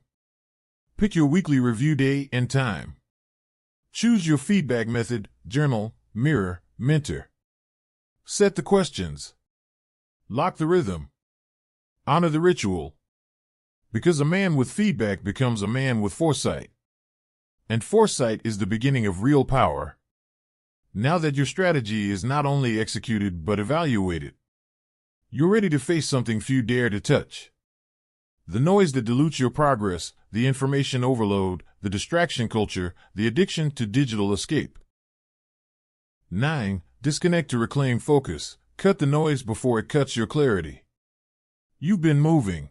Pick your weekly review day and time. Choose your feedback method, journal, mirror, mentor. Set the questions. Lock the rhythm. Honor the ritual. Because a man with feedback becomes a man with foresight. And foresight is the beginning of real power. Now that your strategy is not only executed but evaluated, you're ready to face something few dare to touch. The noise that dilutes your progress, the information overload, the distraction culture, the addiction to digital escape. 9. Disconnect to reclaim focus. Cut the noise before it cuts your clarity. You've been moving.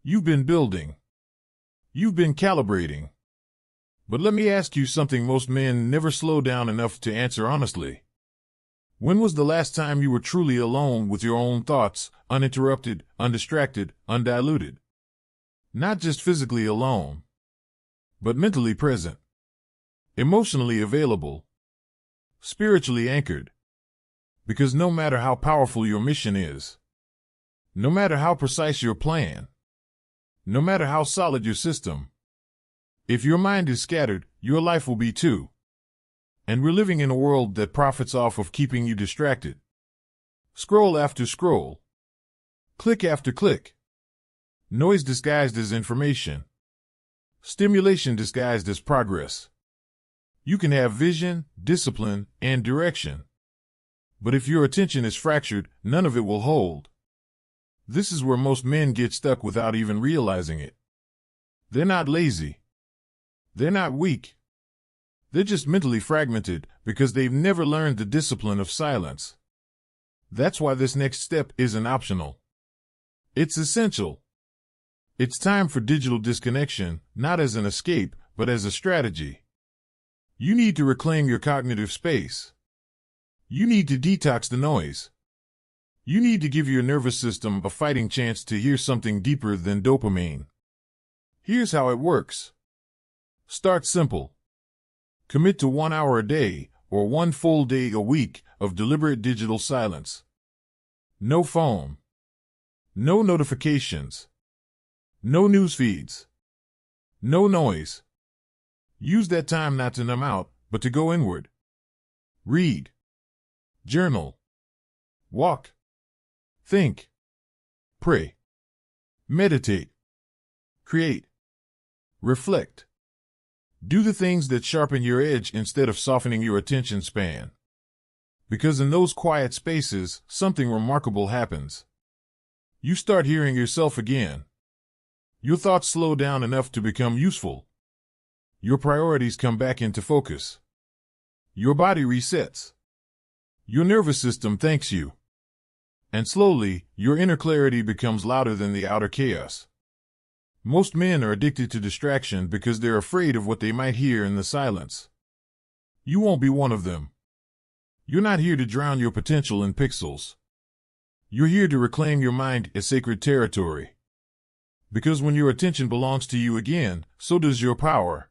You've been building. You've been calibrating. But let me ask you something most men never slow down enough to answer honestly. When was the last time you were truly alone with your own thoughts, uninterrupted, undistracted, undiluted? Not just physically alone, but mentally present, emotionally available, spiritually anchored. Because no matter how powerful your mission is, no matter how precise your plan, no matter how solid your system, if your mind is scattered, your life will be too. And we're living in a world that profits off of keeping you distracted. Scroll after scroll. Click after click. Noise disguised as information. Stimulation disguised as progress. You can have vision, discipline, and direction. But if your attention is fractured, none of it will hold. This is where most men get stuck without even realizing it. They're not lazy. They're not weak. They're just mentally fragmented because they've never learned the discipline of silence. That's why this next step isn't optional. It's essential. It's time for digital disconnection, not as an escape, but as a strategy. You need to reclaim your cognitive space. You need to detox the noise. You need to give your nervous system a fighting chance to hear something deeper than dopamine. Here's how it works. Start simple. Commit to 1 hour a day, or 1 full day a week, of deliberate digital silence. No phone. No notifications. No news feeds. No noise. Use that time not to numb out, but to go inward. Read. Journal. Walk. Think. Pray. Meditate. Create. Reflect. Do the things that sharpen your edge instead of softening your attention span. Because in those quiet spaces, something remarkable happens. You start hearing yourself again. Your thoughts slow down enough to become useful. Your priorities come back into focus. Your body resets. Your nervous system thanks you. And slowly, your inner clarity becomes louder than the outer chaos. Most men are addicted to distraction because they're afraid of what they might hear in the silence. You won't be one of them. You're not here to drown your potential in pixels. You're here to reclaim your mind as sacred territory. Because when your attention belongs to you again, so does your power.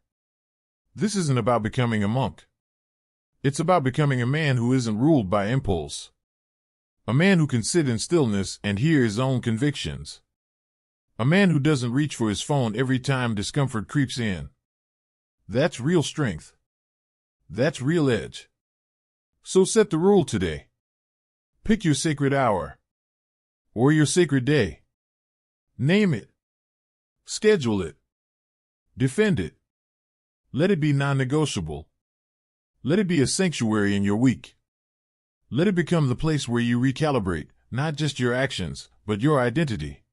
This isn't about becoming a monk. It's about becoming a man who isn't ruled by impulse. A man who can sit in stillness and hear his own convictions. A man who doesn't reach for his phone every time discomfort creeps in. That's real strength. That's real edge. So set the rule today. Pick your sacred hour. Or your sacred day. Name it. Schedule it. Defend it. Let it be non-negotiable. Let it be a sanctuary in your week. Let it become the place where you recalibrate, not just your actions, but your identity.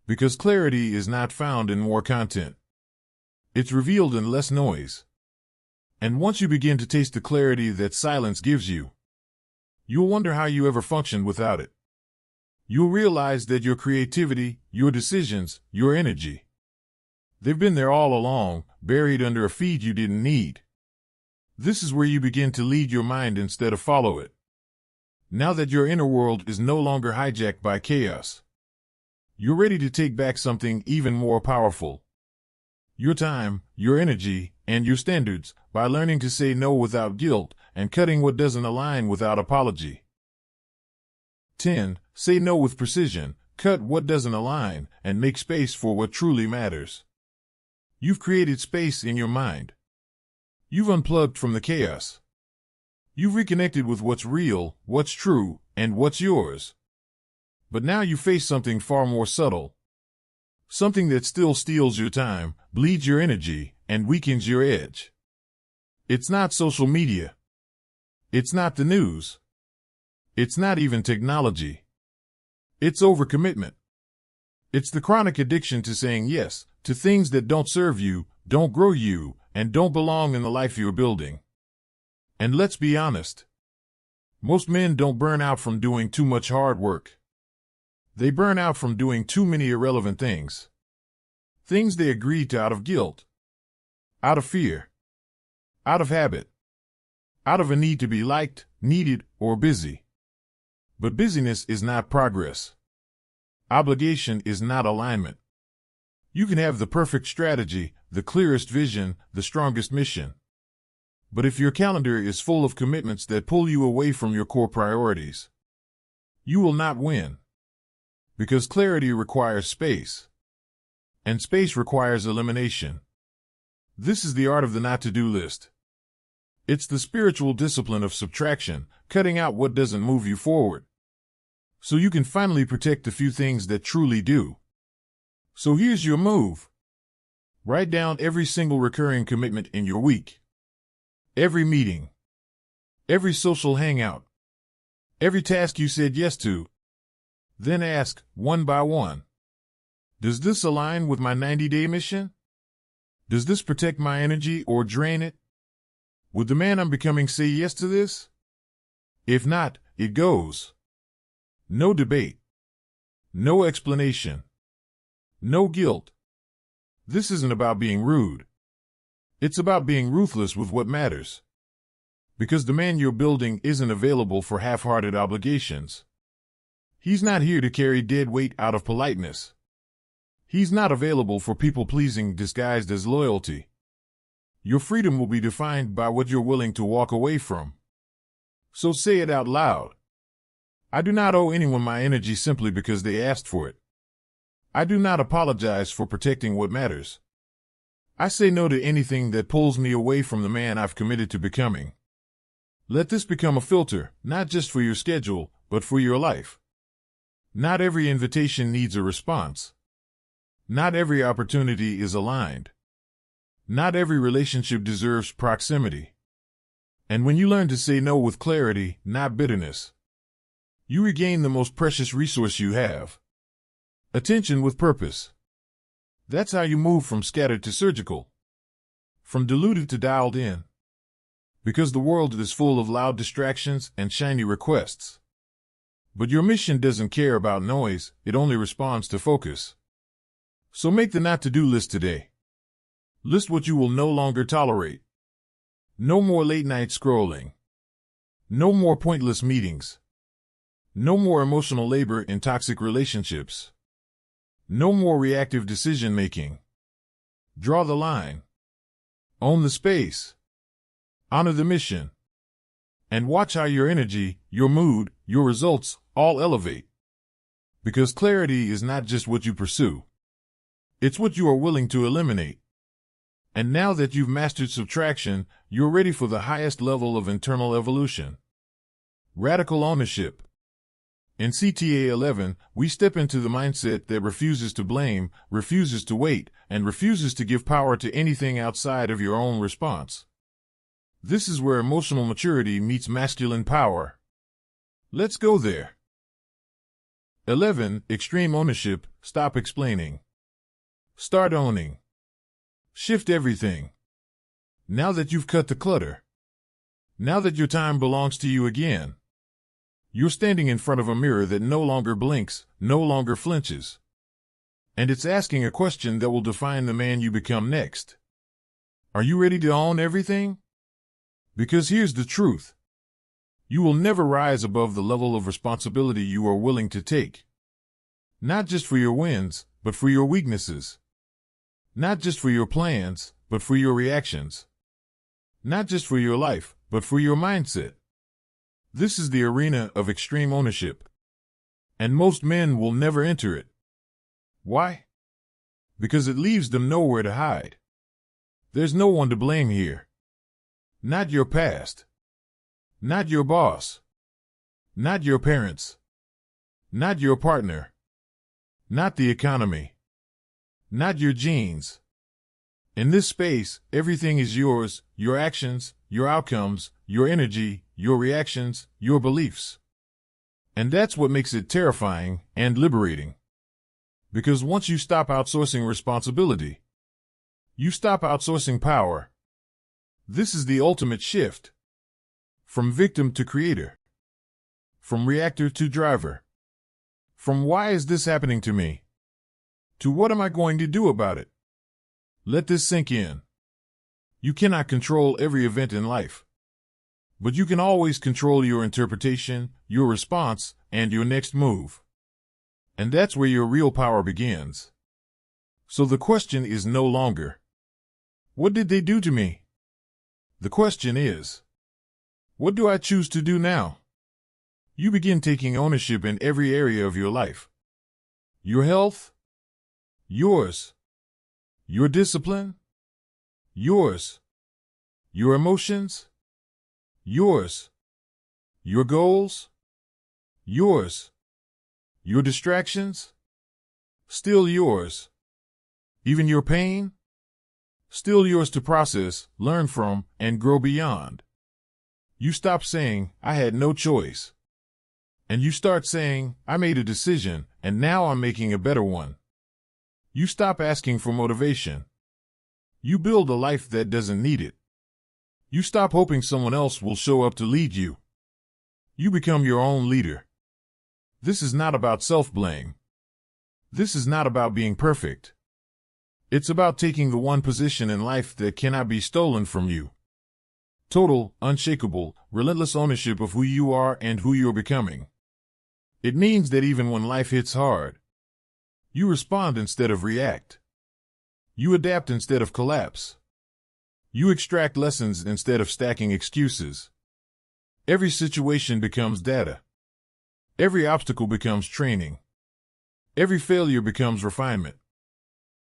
Because clarity is not found in more content. It's revealed in less noise. And once you begin to taste the clarity that silence gives you, you'll wonder how you ever functioned without it. You'll realize that your creativity, your decisions, your energy, they've been there all along, buried under a feed you didn't need. This is where you begin to lead your mind instead of follow it. Now that your inner world is no longer hijacked by chaos, you're ready to take back something even more powerful. Your time, your energy, and your standards, by learning to say no without guilt and cutting what doesn't align without apology. 10. Say no with precision, cut what doesn't align, and make space for what truly matters. You've created space in your mind. You've unplugged from the chaos. You've reconnected with what's real, what's true, and what's yours. But now you face something far more subtle. Something that still steals your time, bleeds your energy, and weakens your edge. It's not social media. It's not the news. It's not even technology. It's overcommitment. It's the chronic addiction to saying yes to things that don't serve you, don't grow you, and don't belong in the life you're building. And let's be honest. Most men don't burn out from doing too much hard work. They burn out from doing too many irrelevant things. Things they agreed to out of guilt, out of fear, out of habit, out of a need to be liked, needed, or busy. But busyness is not progress. Obligation is not alignment. You can have the perfect strategy, the clearest vision, the strongest mission. But if your calendar is full of commitments that pull you away from your core priorities, you will not win. Because clarity requires space. And space requires elimination. This is the art of the not-to-do list. It's the spiritual discipline of subtraction, cutting out what doesn't move you forward. So you can finally protect the few things that truly do. So here's your move. Write down every single recurring commitment in your week. Every meeting. Every social hangout. Every task you said yes to. Then ask, one by one, does this align with my 90-day mission? Does this protect my energy or drain it? Would the man I'm becoming say yes to this? If not, it goes. No debate. No explanation. No guilt. This isn't about being rude. It's about being ruthless with what matters. Because the man you're building isn't available for half-hearted obligations. He's not here to carry dead weight out of politeness. He's not available for people-pleasing disguised as loyalty. Your freedom will be defined by what you're willing to walk away from. So say it out loud. I do not owe anyone my energy simply because they asked for it. I do not apologize for protecting what matters. I say no to anything that pulls me away from the man I've committed to becoming. Let this become a filter, not just for your schedule, but for your life. Not every invitation needs a response. Not every opportunity is aligned. Not every relationship deserves proximity. And when you learn to say no with clarity, not bitterness, you regain the most precious resource you have. Attention with purpose. That's how you move from scattered to surgical. From diluted to dialed in. Because the world is full of loud distractions and shiny requests. But your mission doesn't care about noise, it only responds to focus. So make the not-to-do list today. List what you will no longer tolerate. No more late-night scrolling. No more pointless meetings. No more emotional labor in toxic relationships. No more reactive decision-making. Draw the line. Own the space. Honor the mission. And watch how your energy, your mood, your results all elevate. Because clarity is not just what you pursue. It's what you are willing to eliminate. And now that you've mastered subtraction, you're ready for the highest level of internal evolution. Radical ownership. In CTA 11, we step into the mindset that refuses to blame, refuses to wait, and refuses to give power to anything outside of your own response. This is where emotional maturity meets masculine power. Let's go there. 11. Extreme ownership. Stop explaining. Start owning. Shift everything. Now that you've cut the clutter. Now that your time belongs to you again. You're standing in front of a mirror that no longer blinks, no longer flinches. And it's asking a question that will define the man you become next. Are you ready to own everything? Because here's the truth. You will never rise above the level of responsibility you are willing to take. Not just for your wins, but for your weaknesses. Not just for your plans, but for your reactions. Not just for your life, but for your mindset. This is the arena of extreme ownership. And most men will never enter it. Why? Because it leaves them nowhere to hide. There's no one to blame here. Not your past. Not your boss. Not your parents. Not your partner. Not the economy. Not your genes. In this space, everything is yours, your actions, your outcomes, your energy, your reactions, your beliefs. And that's what makes it terrifying and liberating. Because once you stop outsourcing responsibility, you stop outsourcing power. This is the ultimate shift. From victim to creator. From reactor to driver. From why is this happening to me? To what am I going to do about it? Let this sink in. You cannot control every event in life. But you can always control your interpretation, your response, and your next move. And that's where your real power begins. So the question is no longer, what did they do to me? The question is, what do I choose to do now? You begin taking ownership in every area of your life. Your health? Yours. Your discipline? Yours. Your emotions? Yours. Your goals? Yours. Your distractions? Still yours. Even your pain? Still yours to process, learn from, and grow beyond. You stop saying, I had no choice. And you start saying, I made a decision, and now I'm making a better one. You stop asking for motivation. You build a life that doesn't need it. You stop hoping someone else will show up to lead you. You become your own leader. This is not about self-blame. This is not about being perfect. It's about taking the one position in life that cannot be stolen from you. Total, unshakable, relentless ownership of who you are and who you're becoming. It means that even when life hits hard, you respond instead of react. You adapt instead of collapse. You extract lessons instead of stacking excuses. Every situation becomes data. Every obstacle becomes training. Every failure becomes refinement.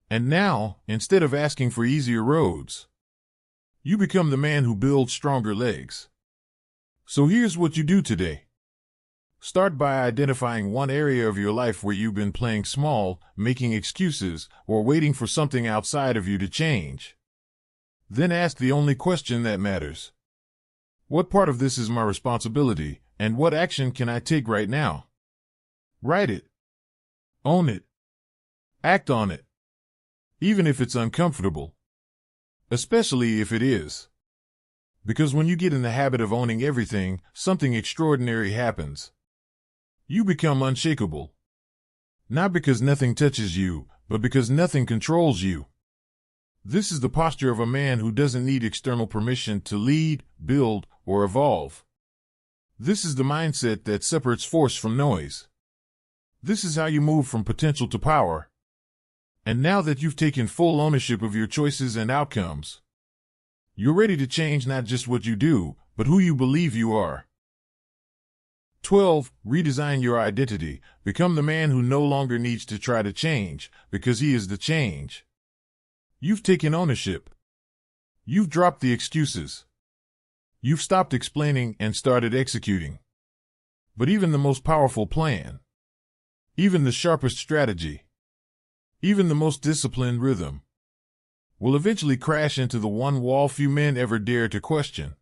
And now, instead of asking for easier roads, you become the man who builds stronger legs. So here's what you do today. Start by identifying one area of your life where you've been playing small, making excuses, or waiting for something outside of you to change. Then ask the only question that matters. What part of this is my responsibility, and what action can I take right now? Write it. Own it. Act on it. Even if it's uncomfortable. Especially if it is. Because when you get in the habit of owning everything, something extraordinary happens. You become unshakable. Not because nothing touches you, but because nothing controls you. This is the posture of a man who doesn't need external permission to lead, build, or evolve. This is the mindset that separates force from noise. This is how you move from potential to power. And now that you've taken full ownership of your choices and outcomes, you're ready to change not just what you do, but who you believe you are. 12. Redesign your identity. Become the man who no longer needs to try to change, because he is the change. You've taken ownership. You've dropped the excuses. You've stopped explaining and started executing. But even the most powerful plan, even the sharpest strategy, even the most disciplined rhythm, will eventually crash into the one wall few men ever dare to question.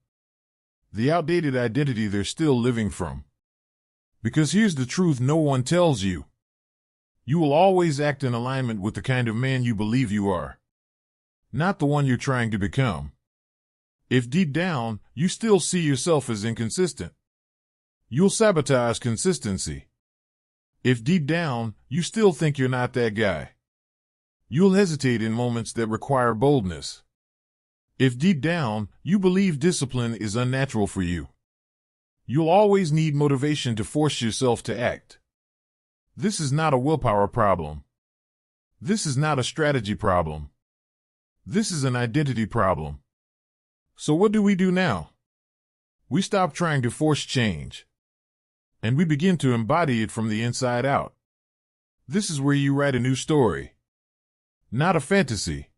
The outdated identity they're still living from. Because here's the truth no one tells you. You will always act in alignment with the kind of man you believe you are. Not the one you're trying to become. If deep down, you still see yourself as inconsistent, you'll sabotage consistency. If deep down, you still think you're not that guy, you'll hesitate in moments that require boldness. If deep down, you believe discipline is unnatural for you, you'll always need motivation to force yourself to act. This is not a willpower problem. This is not a strategy problem. This is an identity problem. So what do we do now? We stop trying to force change, and we begin to embody it from the inside out. This is where you write a new story. Not a fantasy.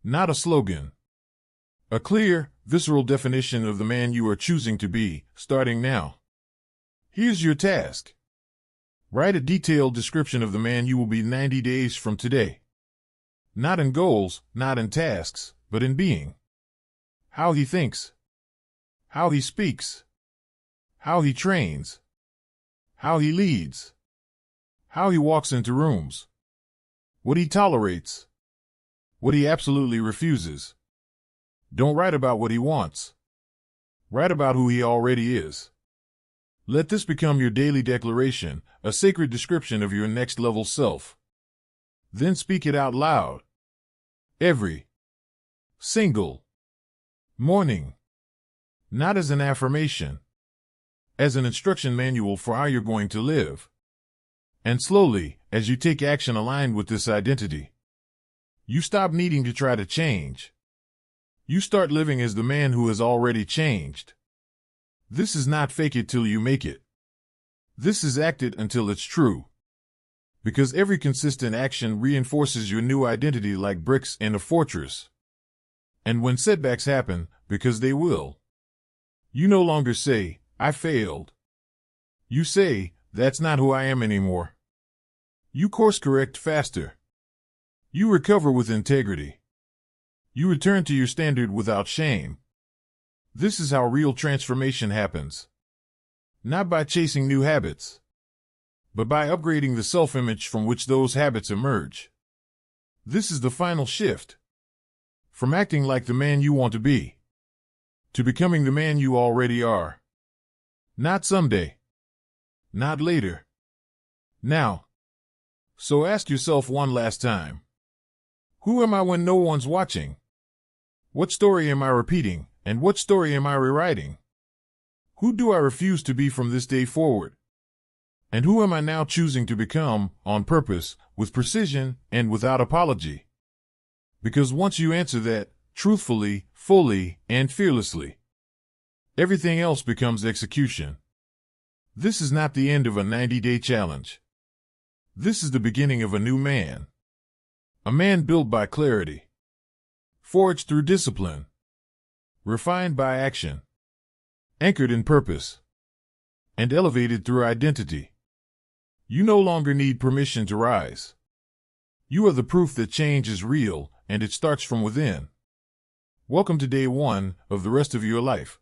Not a slogan. A clear, visceral definition of the man you are choosing to be, starting now. Here's your task. Write a detailed description of the man you will be 90 days from today. Not in goals, not in tasks, but in being. How he thinks. How he speaks. How he trains. How he leads. How he walks into rooms. What he tolerates. What he absolutely refuses. Don't write about what he wants. Write about who he already is. Let this become your daily declaration, a sacred description of your next level self. Then speak it out loud. Every single morning. Not as an affirmation, as an instruction manual for how you're going to live. And slowly, as you take action aligned with this identity, you stop needing to try to change. You start living as the man who has already changed. This is not fake it till you make it. This is act it until it's true. Because every consistent action reinforces your new identity like bricks in a fortress. And when setbacks happen, because they will, you no longer say, I failed. You say, that's not who I am anymore. You course correct faster. You recover with integrity. You return to your standard without shame. This is how real transformation happens. Not by chasing new habits, but by upgrading the self-image from which those habits emerge. This is the final shift. From acting like the man you want to be, to becoming the man you already are. Not someday. Not later. Now. So ask yourself one last time. Who am I when no one's watching? What story am I repeating, and what story am I rewriting? Who do I refuse to be from this day forward? And who am I now choosing to become, on purpose, with precision, and without apology? Because once you answer that, truthfully, fully, and fearlessly, everything else becomes execution. This is not the end of a 90-day challenge. This is the beginning of a new man. A man built by clarity, forged through discipline, refined by action, anchored in purpose, and elevated through identity. You no longer need permission to rise. You are the proof that change is real, and it starts from within. Welcome to day one of the rest of your life.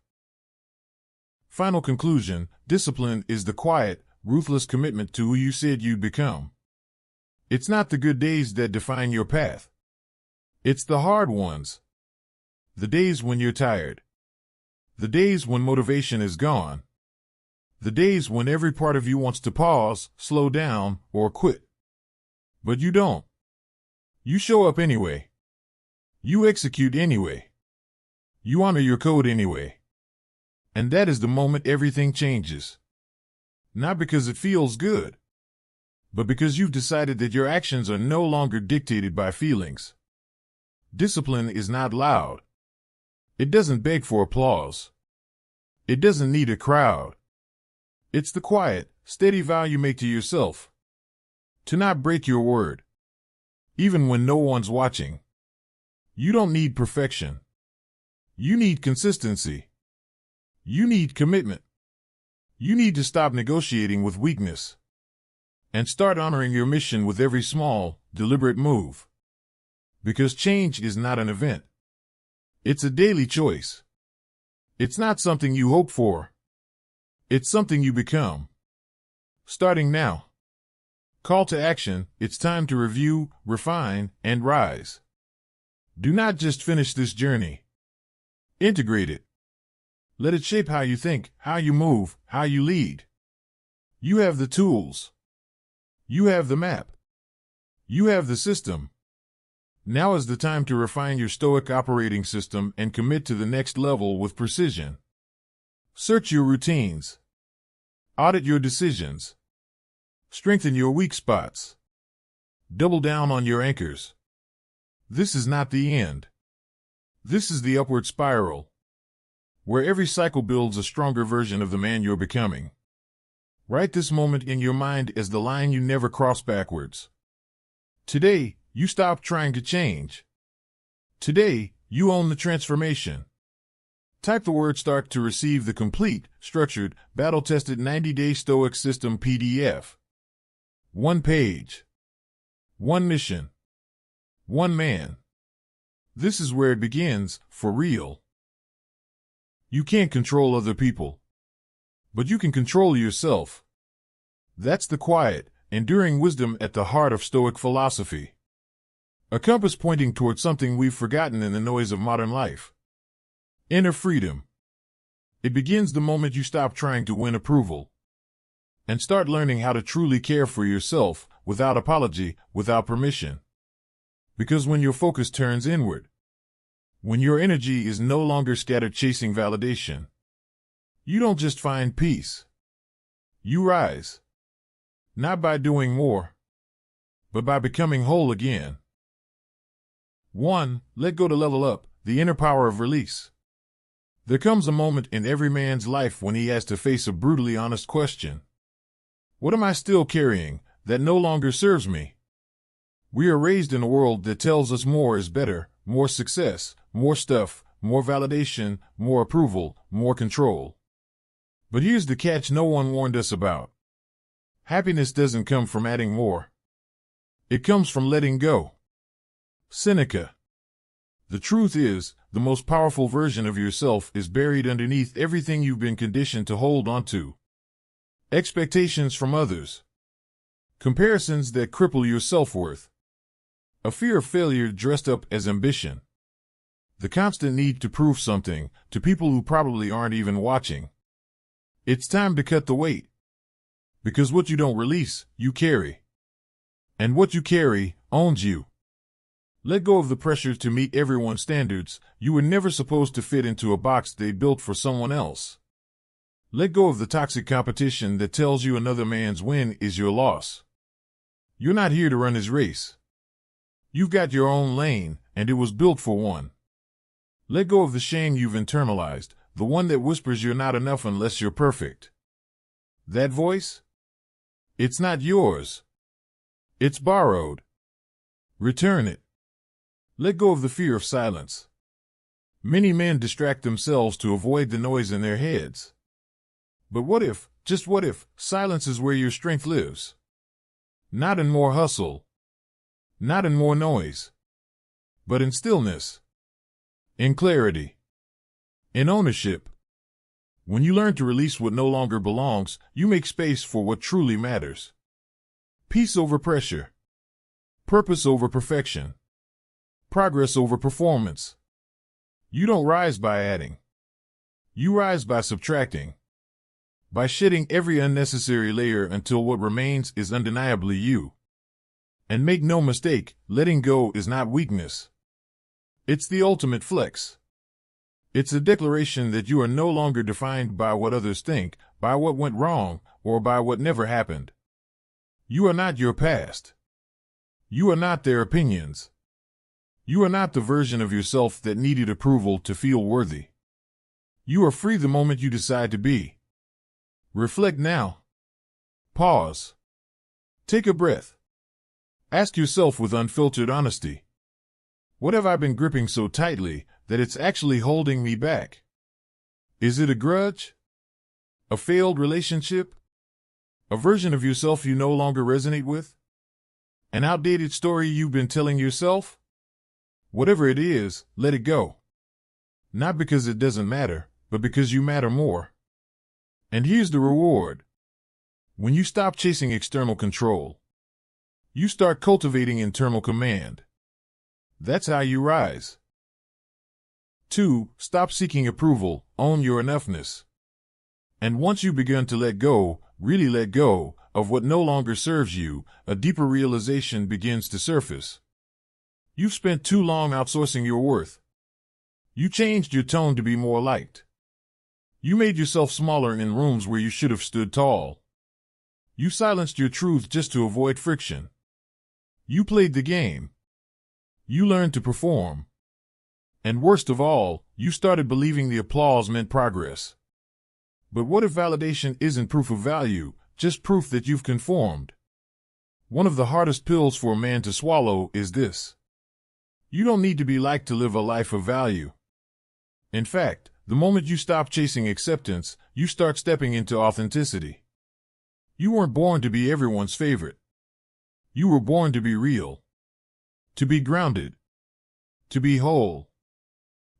Final conclusion: discipline is the quiet, ruthless commitment to who you said you'd become. It's not the good days that define your path. It's the hard ones. The days when you're tired. The days when motivation is gone. The days when every part of you wants to pause, slow down, or quit. But you don't. You show up anyway. You execute anyway. You honor your code anyway. And that is the moment everything changes. Not because it feels good, but because you've decided that your actions are no longer dictated by feelings. Discipline is not loud. It doesn't beg for applause. It doesn't need a crowd. It's the quiet, steady vow you make to yourself. To not break your word, even when no one's watching. You don't need perfection. You need consistency. You need commitment. You need to stop negotiating with weakness and start honoring your mission with every small, deliberate move. Because change is not an event. It's a daily choice. It's not something you hope for. It's something you become. Starting now. Call to action: it's time to review, refine, and rise. Do not just finish this journey. Integrate it. Let it shape how you think, how you move, how you lead. You have the tools. You have the map. You have the system. Now is the time to refine your stoic operating system and commit to the next level with precision. Search your routines. Audit your decisions. Strengthen your weak spots. Double down on your anchors. This is not the end. This is the upward spiral, where every cycle builds a stronger version of the man you're becoming. Write this moment in your mind as the line you never cross backwards. Today, you stop trying to change. Today, you own the transformation. Type the word START to receive the complete, structured, battle-tested 90-day Stoic System PDF. One page. One mission. One man. This is where it begins, for real. You can't control other people, but you can control yourself. That's the quiet, enduring wisdom at the heart of Stoic philosophy. A compass pointing toward something we've forgotten in the noise of modern life. Inner freedom. It begins the moment you stop trying to win approval and start learning how to truly care for yourself, without apology, without permission. Because when your focus turns inward, when your energy is no longer scattered chasing validation, you don't just find peace. You rise. Not by doing more, but by becoming whole again. 1. Let go to level up, the inner power of release. There comes a moment in every man's life when he has to face a brutally honest question. What am I still carrying that no longer serves me? We are raised in a world that tells us more is better, more success, more stuff, more validation, more approval, more control. But here's the catch no one warned us about. Happiness doesn't come from adding more. It comes from letting go. Seneca. The truth is, the most powerful version of yourself is buried underneath everything you've been conditioned to hold onto. Expectations from others. Comparisons that cripple your self-worth. A fear of failure dressed up as ambition. The constant need to prove something to people who probably aren't even watching. It's time to cut the weight. Because what you don't release, you carry. And what you carry owns you. Let go of the pressure to meet everyone's standards. You were never supposed to fit into a box they built for someone else. Let go of the toxic competition that tells you another man's win is your loss. You're not here to run his race. You've got your own lane, and it was built for one. Let go of the shame you've internalized, the one that whispers you're not enough unless you're perfect. That voice? It's not yours. It's borrowed. Return it. Let go of the fear of silence. Many men distract themselves to avoid the noise in their heads. But what if, just what if, silence is where your strength lives? Not in more hustle. Not in more noise. But in stillness. In clarity. In ownership. When you learn to release what no longer belongs, you make space for what truly matters. Peace over pressure. Purpose over perfection. Progress over performance. You don't rise by adding. You rise by subtracting. By shedding every unnecessary layer until what remains is undeniably you. And make no mistake, letting go is not weakness. It's the ultimate flex. It's a declaration that you are no longer defined by what others think, by what went wrong, or by what never happened. You are not your past. You are not their opinions. You are not the version of yourself that needed approval to feel worthy. You are free the moment you decide to be. Reflect now. Pause. Take a breath. Ask yourself with unfiltered honesty. What have I been gripping so tightly that it's actually holding me back? Is it a grudge? A failed relationship? A version of yourself you no longer resonate with? An outdated story you've been telling yourself? Whatever it is, let it go. Not because it doesn't matter, but because you matter more. And here's the reward. When you stop chasing external control, you start cultivating internal command. That's how you rise. 2. Stop seeking approval, own your enoughness. And once you begin to let go, really let go, of what no longer serves you, a deeper realization begins to surface. You've spent too long outsourcing your worth. You changed your tone to be more liked. You made yourself smaller in rooms where you should have stood tall. You silenced your truth just to avoid friction. You played the game. You learned to perform. And worst of all, you started believing the applause meant progress. But what if validation isn't proof of value, just proof that you've conformed? One of the hardest pills for a man to swallow is this. You don't need to be liked to live a life of value. In fact, the moment you stop chasing acceptance, you start stepping into authenticity. You weren't born to be everyone's favorite. You were born to be real. To be grounded. To be whole.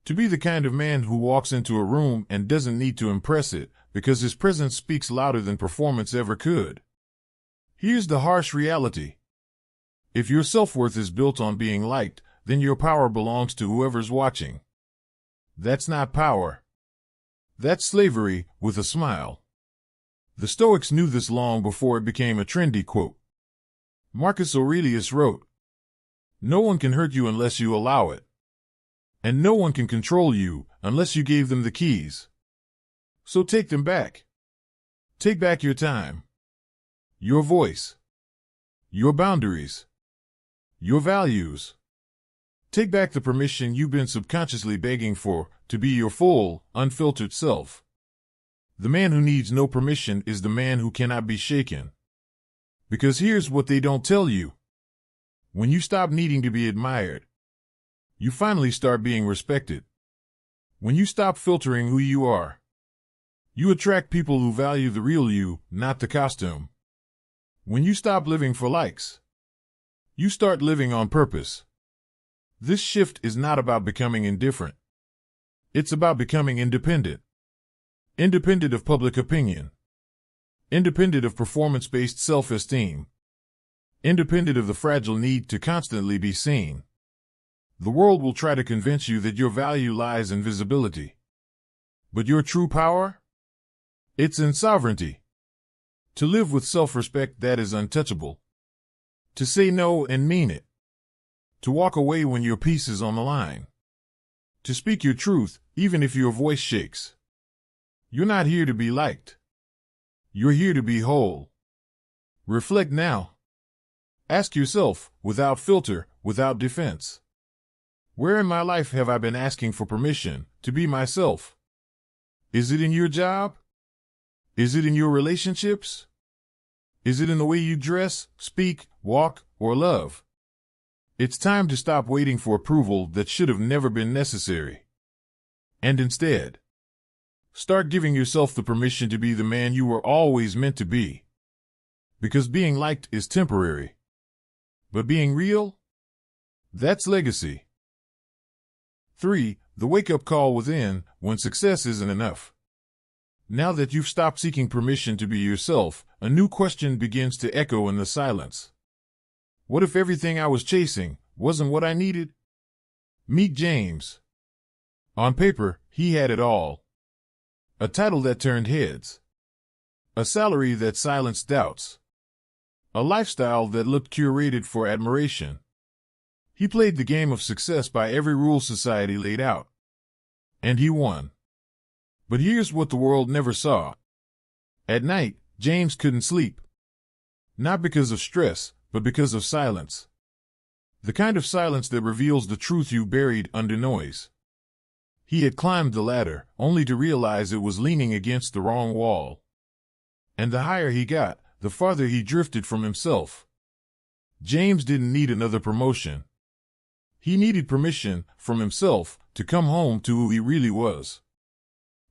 To be the kind of man who walks into a room and doesn't need to impress it, because his presence speaks louder than performance ever could. Here's the harsh reality. If your self-worth is built on being liked, then your power belongs to whoever's watching. That's not power. That's slavery, with a smile. The Stoics knew this long before it became a trendy quote. Marcus Aurelius wrote, "No one can hurt you unless you allow it. And no one can control you unless you gave them the keys. So take them back. Take back your time. Your voice. Your boundaries. Your values. Take back the permission you've been subconsciously begging for to be your full, unfiltered self. The man who needs no permission is the man who cannot be shaken. Because here's what they don't tell you. When you stop needing to be admired, you finally start being respected. When you stop filtering who you are, you attract people who value the real you, not the costume. When you stop living for likes, you start living on purpose. This shift is not about becoming indifferent. It's about becoming independent. Independent of public opinion. Independent of performance-based self-esteem. Independent of the fragile need to constantly be seen. The world will try to convince you that your value lies in visibility. But your true power? It's in sovereignty. To live with self-respect that is untouchable. To say no and mean it. To walk away when your peace is on the line. To speak your truth, even if your voice shakes. You're not here to be liked. You're here to be whole. Reflect now. Ask yourself, without filter, without defense. Where in my life have I been asking for permission to be myself? Is it in your job? Is it in your relationships? Is it in the way you dress, speak, walk, or love? It's time to stop waiting for approval that should have never been necessary. And instead, start giving yourself the permission to be the man you were always meant to be. Because being liked is temporary. But being real? That's legacy. 3. The wake-up call within when success isn't enough. Now that you've stopped seeking permission to be yourself, a new question begins to echo in the silence. What if everything I was chasing wasn't what I needed? Meet James. On paper, he had it all. A title that turned heads. A salary that silenced doubts. A lifestyle that looked curated for admiration. He played the game of success by every rule society laid out. And he won. But here's what the world never saw. At night, James couldn't sleep. Not because of stress, but because of silence. The kind of silence that reveals the truth you buried under noise. He had climbed the ladder, only to realize it was leaning against the wrong wall. And the higher he got, the farther he drifted from himself. James didn't need another promotion. He needed permission from himself to come home to who he really was.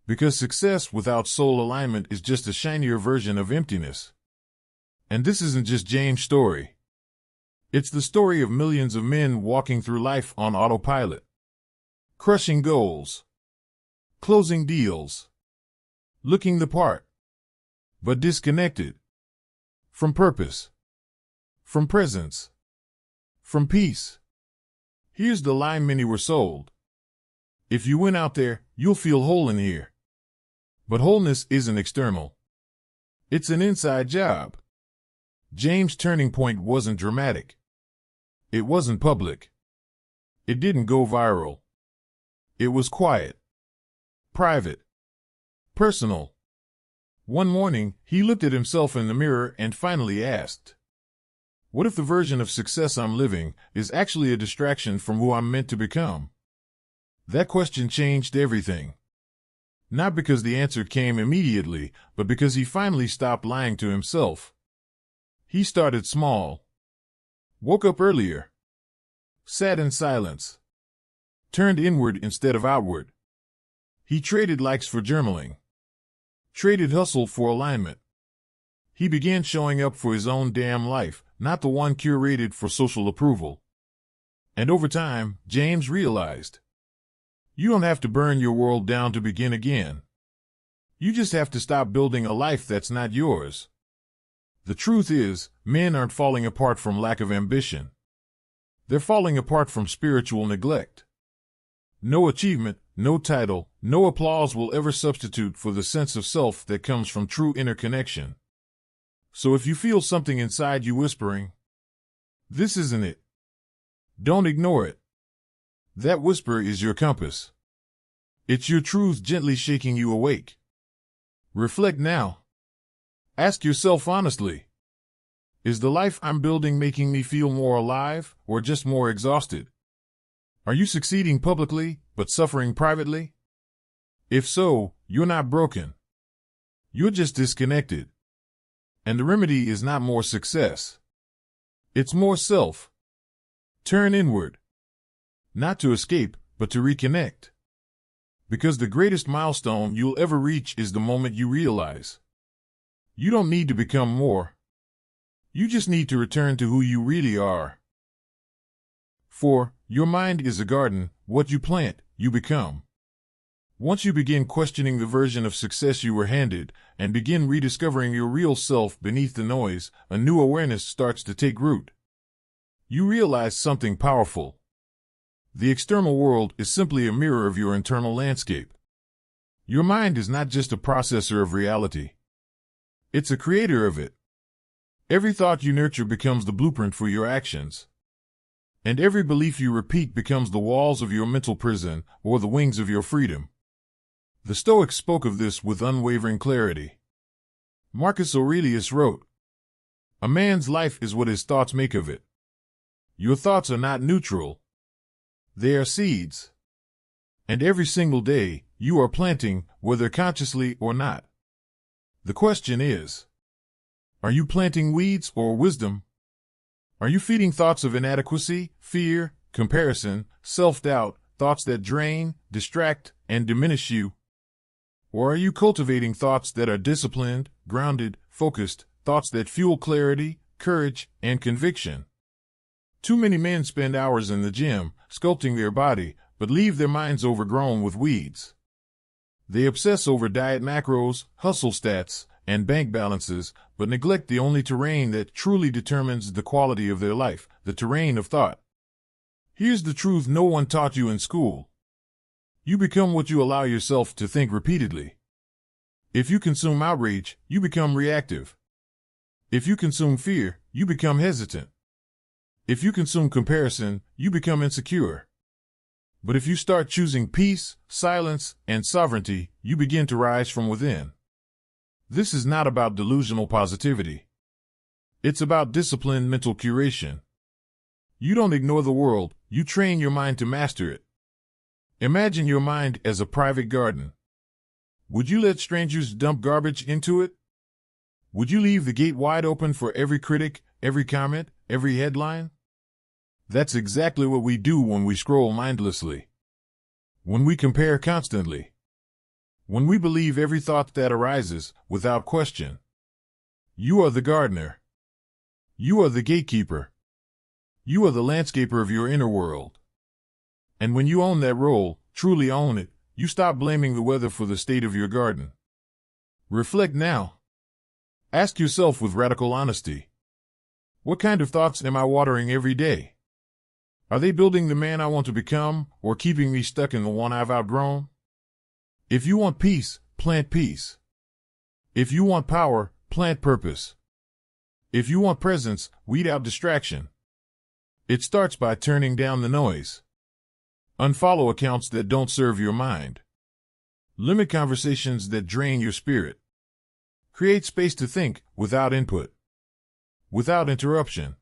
Because success without soul alignment is just a shinier version of emptiness. And this isn't just James' story. It's the story of millions of men walking through life on autopilot. Crushing goals. Closing deals. Looking the part. But disconnected. From purpose. From presence. From peace. Here's the lie many were sold. If you went out there, you'll feel whole in here. But wholeness isn't external. It's an inside job. James' turning point wasn't dramatic. It wasn't public. It didn't go viral. It was quiet. Private. Personal. One morning, he looked at himself in the mirror and finally asked, what if the version of success I'm living is actually a distraction from who I'm meant to become? That question changed everything. Not because the answer came immediately, but because he finally stopped lying to himself. He started small. Woke up earlier. Sat in silence. Turned inward instead of outward. He traded likes for journaling. Traded hustle for alignment. He began showing up for his own damn life, not the one curated for social approval. And over time, James realized, you don't have to burn your world down to begin again. You just have to stop building a life that's not yours. The truth is, men aren't falling apart from lack of ambition. They're falling apart from spiritual neglect. No achievement, no title, no applause will ever substitute for the sense of self that comes from true inner connection. So if you feel something inside you whispering, this isn't it, don't ignore it. That whisper is your compass. It's your truth gently shaking you awake. Reflect now. Ask yourself honestly, is the life I'm building making me feel more alive or just more exhausted? Are you succeeding publicly but suffering privately? If so, you're not broken. You're just disconnected. And the remedy is not more success. It's more self. Turn inward. Not to escape, but to reconnect. Because the greatest milestone you'll ever reach is the moment you realize you don't need to become more. You just need to return to who you really are. For your mind is a garden, what you plant, you become. Once you begin questioning the version of success you were handed and begin rediscovering your real self beneath the noise, a new awareness starts to take root. You realize something powerful. The external world is simply a mirror of your internal landscape. Your mind is not just a processor of reality. It's a creator of it. Every thought you nurture becomes the blueprint for your actions. And every belief you repeat becomes the walls of your mental prison or the wings of your freedom. The Stoics spoke of this with unwavering clarity. Marcus Aurelius wrote, "A man's life is what his thoughts make of it." Your thoughts are not neutral. They are seeds. And every single day, you are planting, whether consciously or not. The question is, are you planting weeds or wisdom? Are you feeding thoughts of inadequacy, fear, comparison, self-doubt, thoughts that drain, distract, and diminish you? Or are you cultivating thoughts that are disciplined, grounded, focused, thoughts that fuel clarity, courage, and conviction? Too many men spend hours in the gym, sculpting their body, but leave their minds overgrown with weeds. They obsess over diet macros, hustle stats, and bank balances, but neglect the only terrain that truly determines the quality of their life, the terrain of thought. Here's the truth no one taught you in school. You become what you allow yourself to think repeatedly. If you consume outrage, you become reactive. If you consume fear, you become hesitant. If you consume comparison, you become insecure. But if you start choosing peace, silence, and sovereignty, you begin to rise from within. This is not about delusional positivity. It's about disciplined mental curation. You don't ignore the world, you train your mind to master it. Imagine your mind as a private garden. Would you let strangers dump garbage into it? Would you leave the gate wide open for every critic, every comment, every headline? That's exactly what we do when we scroll mindlessly. When we compare constantly. When we believe every thought that arises, without question. You are the gardener. You are the gatekeeper. You are the landscaper of your inner world. And when you own that role, truly own it, you stop blaming the weather for the state of your garden. Reflect now. Ask yourself with radical honesty. What kind of thoughts am I watering every day? Are they building the man I want to become, or keeping me stuck in the one I've outgrown? If you want peace, plant peace. If you want power, plant purpose. If you want presence, weed out distraction. It starts by turning down the noise. Unfollow accounts that don't serve your mind. Limit conversations that drain your spirit. Create space to think without input. Without interruption.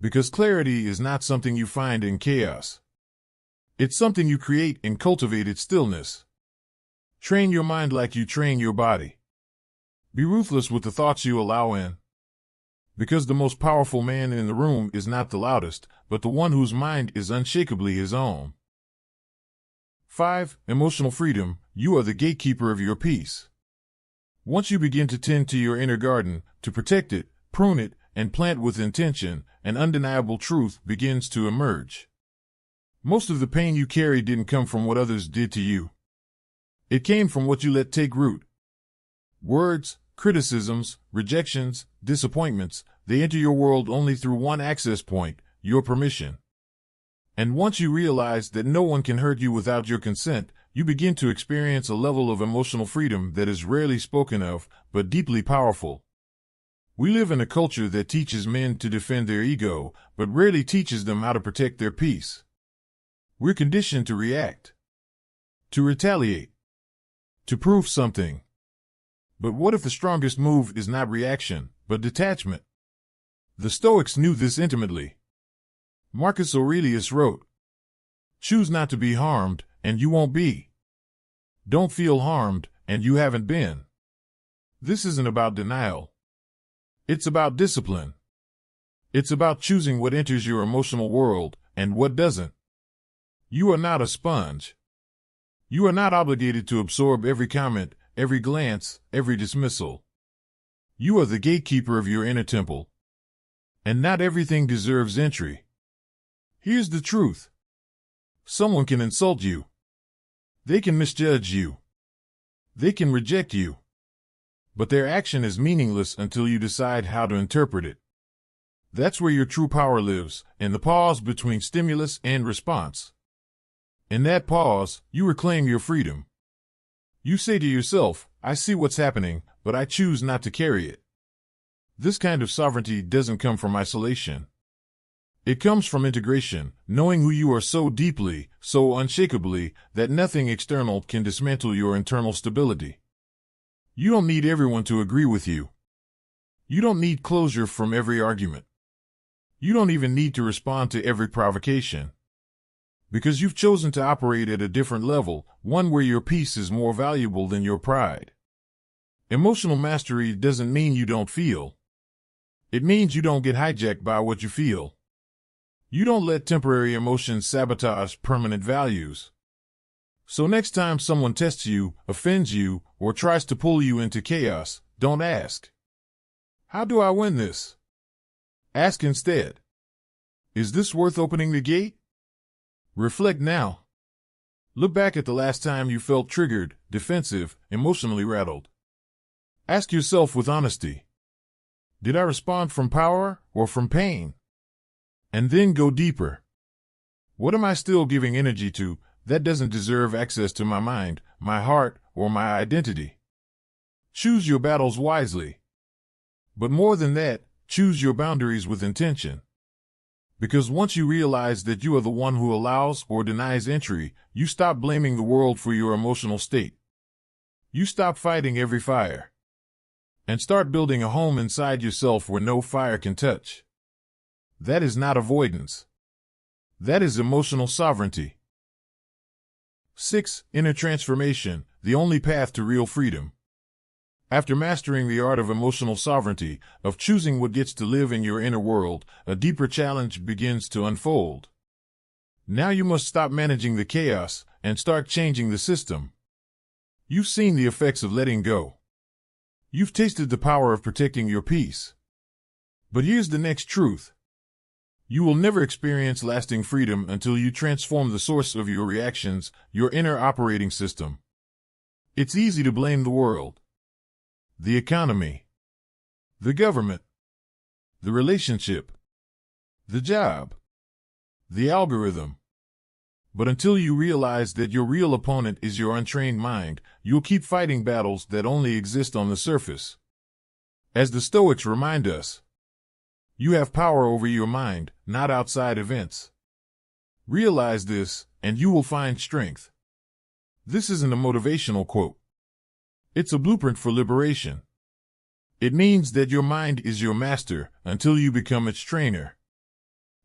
Because clarity is not something you find in chaos. It's something you create in cultivated stillness. Train your mind like you train your body. Be ruthless with the thoughts you allow in. Because the most powerful man in the room is not the loudest, but the one whose mind is unshakably his own. 5. Emotional freedom. You are the gatekeeper of your peace. Once you begin to tend to your inner garden, to protect it, prune it, and plant with intention, an undeniable truth begins to emerge. Most of the pain you carry didn't come from what others did to you. It came from what you let take root. Words, criticisms, rejections, disappointments, they enter your world only through one access point, your permission. And once you realize that no one can hurt you without your consent, you begin to experience a level of emotional freedom that is rarely spoken of, but deeply powerful. We live in a culture that teaches men to defend their ego, but rarely teaches them how to protect their peace. We're conditioned to react, to retaliate, to prove something. But what if the strongest move is not reaction, but detachment? The Stoics knew this intimately. Marcus Aurelius wrote, "Choose not to be harmed, and you won't be. Don't feel harmed, and you haven't been." This isn't about denial. It's about discipline. It's about choosing what enters your emotional world and what doesn't. You are not a sponge. You are not obligated to absorb every comment, every glance, every dismissal. You are the gatekeeper of your inner temple. And not everything deserves entry. Here's the truth. Someone can insult you. They can misjudge you. They can reject you. But their action is meaningless until you decide how to interpret it. That's where your true power lives, in the pause between stimulus and response. In that pause, you reclaim your freedom. You say to yourself, I see what's happening, but I choose not to carry it. This kind of sovereignty doesn't come from isolation. It comes from integration, knowing who you are so deeply, so unshakably, that nothing external can dismantle your internal stability. You don't need everyone to agree with you. You don't need closure from every argument. You don't even need to respond to every provocation. Because you've chosen to operate at a different level, one where your peace is more valuable than your pride. Emotional mastery doesn't mean you don't feel. It means you don't get hijacked by what you feel. You don't let temporary emotions sabotage permanent values. So next time someone tests you, offends you, or tries to pull you into chaos, don't ask, how do I win this? Ask instead, is this worth opening the gate? Reflect now. Look back at the last time you felt triggered, defensive, emotionally rattled. Ask yourself with honesty, did I respond from power or from pain? And then go deeper. What am I still giving energy to that doesn't deserve access to my mind, my heart, or my identity? Choose your battles wisely. But more than that, choose your boundaries with intention. Because once you realize that you are the one who allows or denies entry, you stop blaming the world for your emotional state. You stop fighting every fire. And start building a home inside yourself where no fire can touch. That is not avoidance. That is emotional sovereignty. 6. Inner transformation, the only path to real freedom. After mastering the art of emotional sovereignty, of choosing what gets to live in your inner world, a deeper challenge begins to unfold. Now you must stop managing the chaos and start changing the system. You've seen the effects of letting go. You've tasted the power of protecting your peace. But here's the next truth. You will never experience lasting freedom until you transform the source of your reactions, your inner operating system. It's easy to blame the world, the economy, the government, the relationship, the job, the algorithm. But until you realize that your real opponent is your untrained mind, you'll keep fighting battles that only exist on the surface. As the Stoics remind us, you have power over your mind, not outside events. Realize this, and you will find strength. This isn't a motivational quote. It's a blueprint for liberation. It means that your mind is your master until you become its trainer.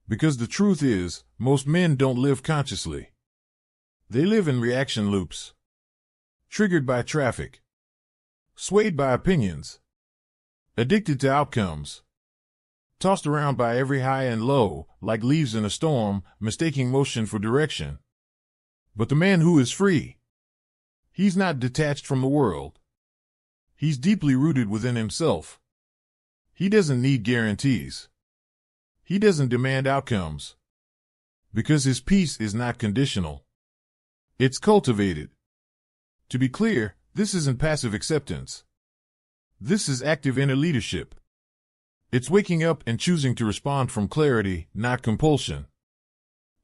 Because the truth is, most men don't live consciously. They live in reaction loops. Triggered by traffic. Swayed by opinions. Addicted to outcomes. Tossed around by every high and low, like leaves in a storm, mistaking motion for direction. But the man who is free, he's not detached from the world. He's deeply rooted within himself. He doesn't need guarantees. He doesn't demand outcomes. Because his peace is not conditional. It's cultivated. To be clear, this isn't passive acceptance. This is active inner leadership. It's waking up and choosing to respond from clarity, not compulsion.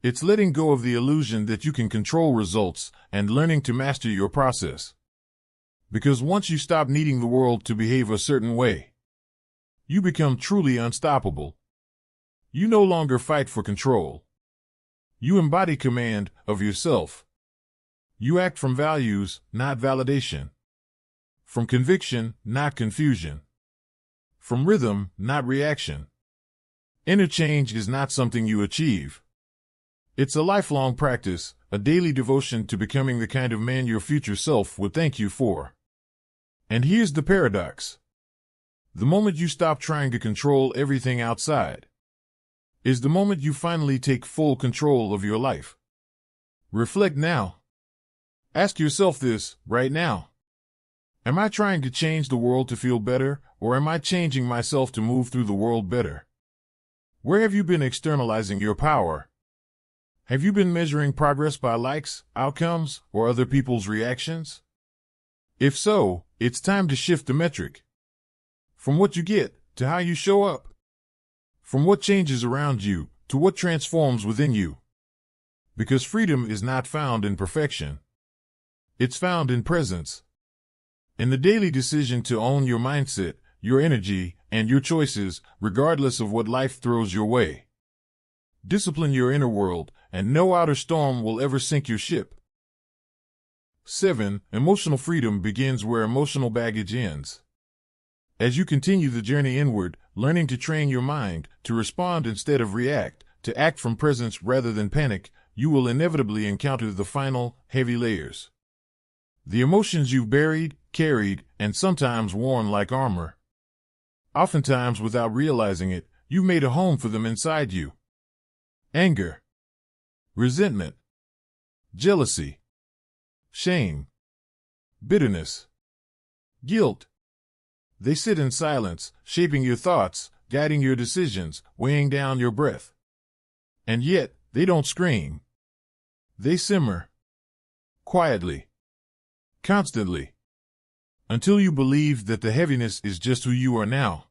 It's letting go of the illusion that you can control results and learning to master your process. Because once you stop needing the world to behave a certain way, you become truly unstoppable. You no longer fight for control. You embody command of yourself. You act from values, not validation. From conviction, not confusion. From rhythm, not reaction. Inner change is not something you achieve. It's a lifelong practice, a daily devotion to becoming the kind of man your future self would thank you for. And here's the paradox. The moment you stop trying to control everything outside is the moment you finally take full control of your life. Reflect now. Ask yourself this right now. Am I trying to change the world to feel better, or am I changing myself to move through the world better? Where have you been externalizing your power? Have you been measuring progress by likes, outcomes, or other people's reactions? If so, it's time to shift the metric. From what you get to how you show up. From what changes around you to what transforms within you. Because freedom is not found in perfection. It's found in presence. In the daily decision to own your mindset, your energy, and your choices, regardless of what life throws your way. Discipline your inner world, and no outer storm will ever sink your ship. 7. Emotional freedom begins where emotional baggage ends. As you continue the journey inward, learning to train your mind to respond instead of react, to act from presence rather than panic, you will inevitably encounter the final, heavy layers. The emotions you've buried, carried, and sometimes worn like armor. Oftentimes, without realizing it, you've made a home for them inside you. Anger, resentment, jealousy, shame, bitterness, guilt. They sit in silence, shaping your thoughts, guiding your decisions, weighing down your breath. And yet, they don't scream. They simmer. Quietly. Constantly. Until you believe that the heaviness is just who you are now.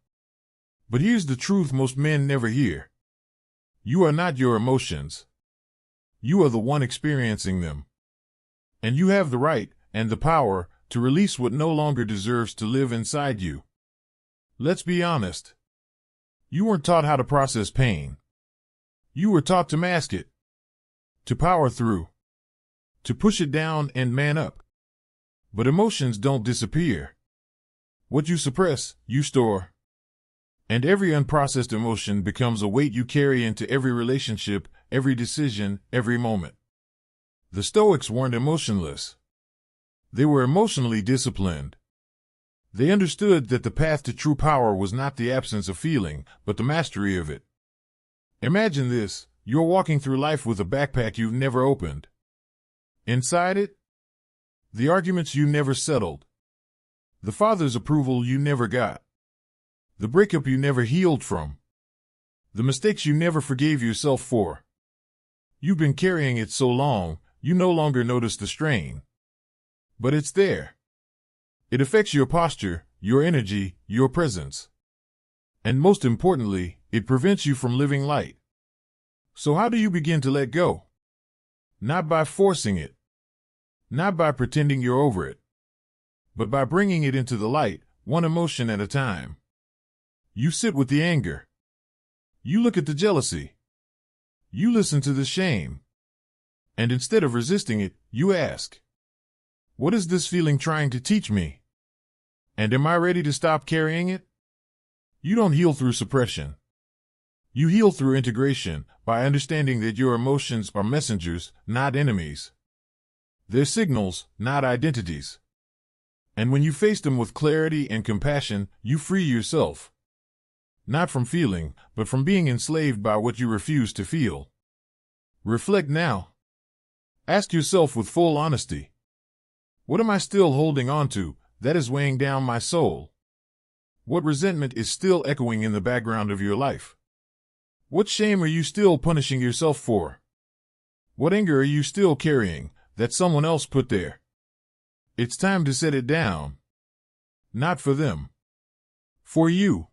But here's the truth most men never hear. You are not your emotions. You are the one experiencing them. And you have the right and the power to release what no longer deserves to live inside you. Let's be honest. You weren't taught how to process pain. You were taught to mask it, to power through, to push it down and man up. But emotions don't disappear. What you suppress, you store. And every unprocessed emotion becomes a weight you carry into every relationship, every decision, every moment. The Stoics weren't emotionless. They were emotionally disciplined. They understood that the path to true power was not the absence of feeling, but the mastery of it. Imagine this, you're walking through life with a backpack you've never opened. Inside it, the arguments you never settled, the father's approval you never got, the breakup you never healed from, the mistakes you never forgave yourself for. You've been carrying it so long, you no longer notice the strain. But it's there. It affects your posture, your energy, your presence. And most importantly, it prevents you from living light. So how do you begin to let go? Not by forcing it. Not by pretending you're over it. But by bringing it into the light, one emotion at a time. You sit with the anger. You look at the jealousy. You listen to the shame. And instead of resisting it, you ask, what is this feeling trying to teach me? And am I ready to stop carrying it? You don't heal through suppression. You heal through integration, by understanding that your emotions are messengers, not enemies. They're signals, not identities. And when you face them with clarity and compassion, you free yourself. Not from feeling, but from being enslaved by what you refuse to feel. Reflect now. Ask yourself with full honesty. What am I still holding on to that is weighing down my soul? What resentment is still echoing in the background of your life? What shame are you still punishing yourself for? What anger are you still carrying that someone else put there? It's time to set it down. Not for them. For you.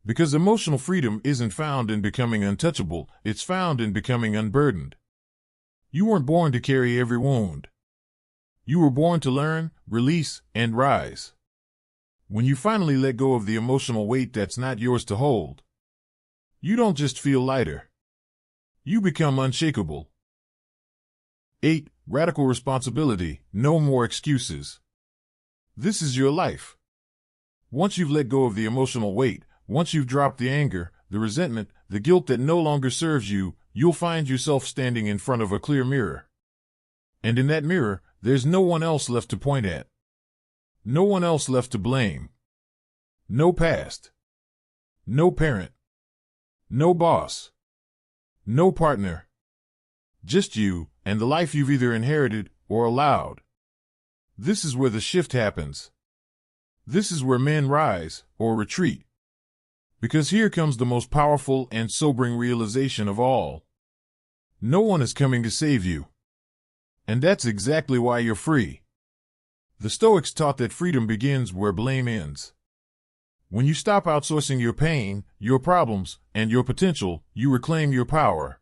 Because emotional freedom isn't found in becoming untouchable, it's found in becoming unburdened. You weren't born to carry every wound. You were born to learn, release, and rise. When you finally let go of the emotional weight that's not yours to hold, you don't just feel lighter. You become unshakable. 8. Radical responsibility, no more excuses. This is your life. Once you've let go of the emotional weight, once you've dropped the anger, the resentment, the guilt that no longer serves you, you'll find yourself standing in front of a clear mirror. And in that mirror, there's no one else left to point at. No one else left to blame. No past. No parent. No boss. No partner. Just you and the life you've either inherited or allowed. This is where the shift happens. This is where men rise or retreat. Because here comes the most powerful and sobering realization of all. No one is coming to save you. And that's exactly why you're free. The Stoics taught that freedom begins where blame ends. When you stop outsourcing your pain, your problems, and your potential, you reclaim your power.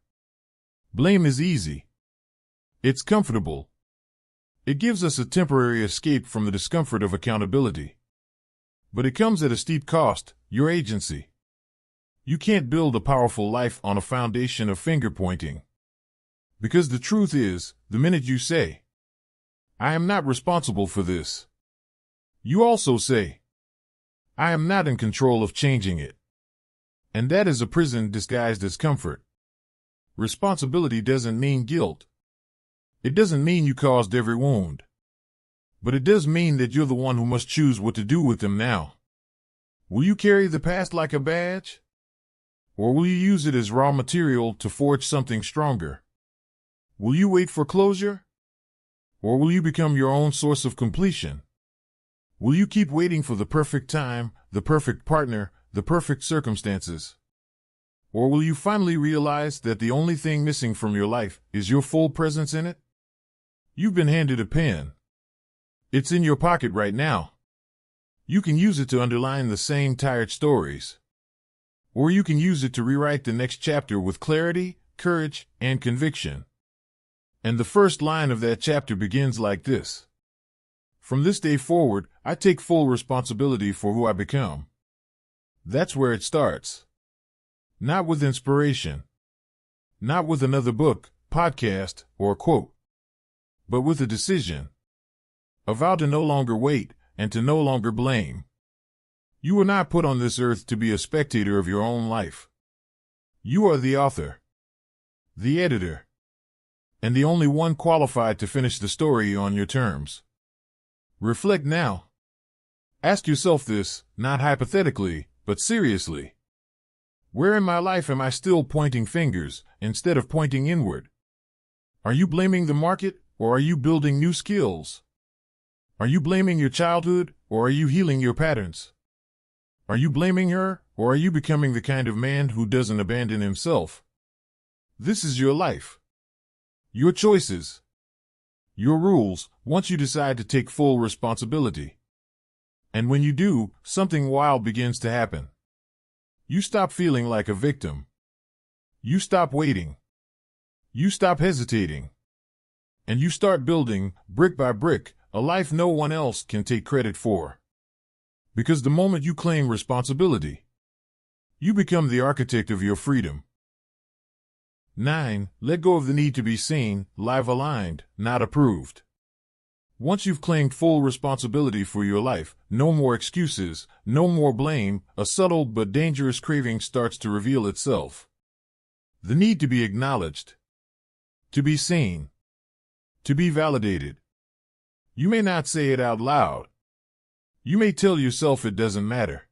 Blame is easy. It's comfortable. It gives us a temporary escape from the discomfort of accountability. But it comes at a steep cost, your agency. You can't build a powerful life on a foundation of finger-pointing. Because the truth is, the minute you say, "I am not responsible for this," you also say, "I am not in control of changing it." And that is a prison disguised as comfort. Responsibility doesn't mean guilt. It doesn't mean you caused every wound. But it does mean that you're the one who must choose what to do with them now. Will you carry the past like a badge? Or will you use it as raw material to forge something stronger? Will you wait for closure? Or will you become your own source of completion? Will you keep waiting for the perfect time, the perfect partner, the perfect circumstances? Or will you finally realize that the only thing missing from your life is your full presence in it? You've been handed a pen. It's in your pocket right now. You can use it to underline the same tired stories. Or you can use it to rewrite the next chapter with clarity, courage, and conviction. And the first line of that chapter begins like this: "From this day forward, I take full responsibility for who I become." That's where it starts. Not with inspiration. Not with another book, podcast, or quote. But with a decision. A vow to no longer wait, and to no longer blame. You were not put on this earth to be a spectator of your own life. You are the author, the editor, and the only one qualified to finish the story on your terms. Reflect now. Ask yourself this, not hypothetically, but seriously. Where in my life am I still pointing fingers, instead of pointing inward? Are you blaming the market, or are you building new skills? Are you blaming your childhood, or are you healing your patterns? Are you blaming her, or are you becoming the kind of man who doesn't abandon himself? This is your life. Your choices. Your rules, once you decide to take full responsibility. And when you do, something wild begins to happen. You stop feeling like a victim. You stop waiting. You stop hesitating. And you start building, brick by brick, a life no one else can take credit for. Because the moment you claim responsibility, you become the architect of your freedom. 9. Let go of the need to be seen, live aligned, not approved. Once you've claimed full responsibility for your life, no more excuses, no more blame, a subtle but dangerous craving starts to reveal itself. The need to be acknowledged, to be seen, to be validated. You may not say it out loud. You may tell yourself it doesn't matter.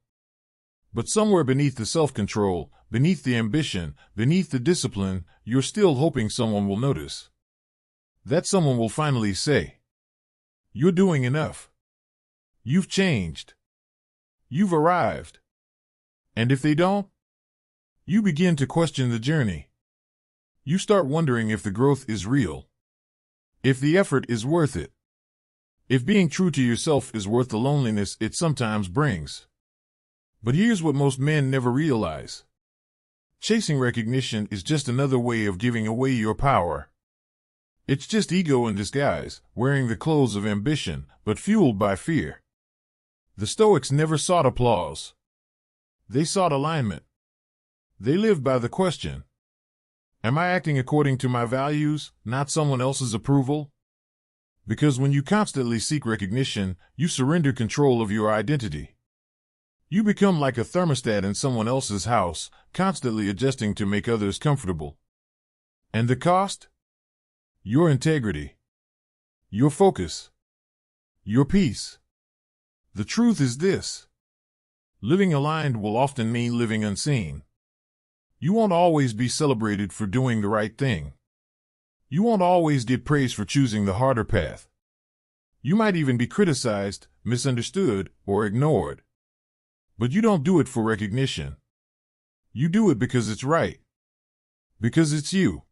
But somewhere beneath the self-control, beneath the ambition, beneath the discipline, you're still hoping someone will notice. That someone will finally say, "You're doing enough. You've changed. You've arrived." And if they don't, you begin to question the journey. You start wondering if the growth is real. If the effort is worth it. If being true to yourself is worth the loneliness it sometimes brings. But here's what most men never realize. Chasing recognition is just another way of giving away your power. It's just ego in disguise, wearing the clothes of ambition, but fueled by fear. The Stoics never sought applause. They sought alignment. They lived by the question, am I acting according to my values, not someone else's approval? Because when you constantly seek recognition, you surrender control of your identity. You become like a thermostat in someone else's house, constantly adjusting to make others comfortable. And the cost? Your integrity. Your focus. Your peace. The truth is this. Living aligned will often mean living unseen. You won't always be celebrated for doing the right thing. You won't always get praise for choosing the harder path. You might even be criticized, misunderstood, or ignored. But you don't do it for recognition. You do it because it's right. Because it's you.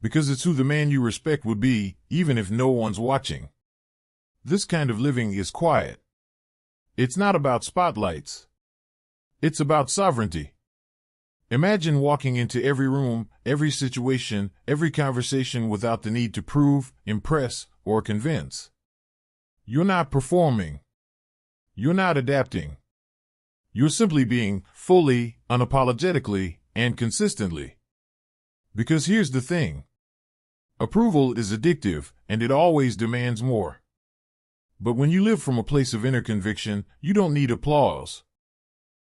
Because it's who the man you respect would be, even if no one's watching. This kind of living is quiet. It's not about spotlights. It's about sovereignty. Imagine walking into every room, every situation, every conversation without the need to prove, impress, or convince. You're not performing. You're not adapting. You're simply being fully, unapologetically, and consistently. Because here's the thing. Approval is addictive, and it always demands more. But when you live from a place of inner conviction, you don't need applause.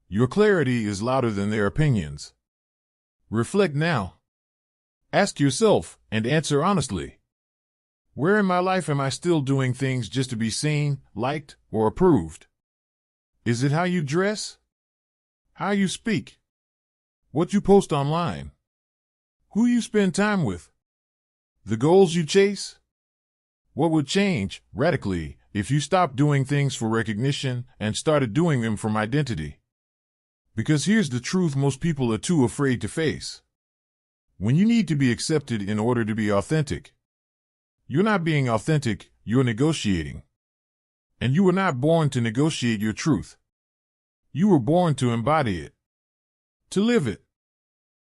Your clarity is louder than their opinions. Reflect now. Ask yourself, and answer honestly. Where in my life am I still doing things just to be seen, liked, or approved? Is it how you dress? How you speak? What you post online? Who you spend time with? The goals you chase? What would change, radically, if you stopped doing things for recognition and started doing them from identity? Because here's the truth most people are too afraid to face. When you need to be accepted in order to be authentic, you're not being authentic, you're negotiating. And you were not born to negotiate your truth. You were born to embody it, to live it,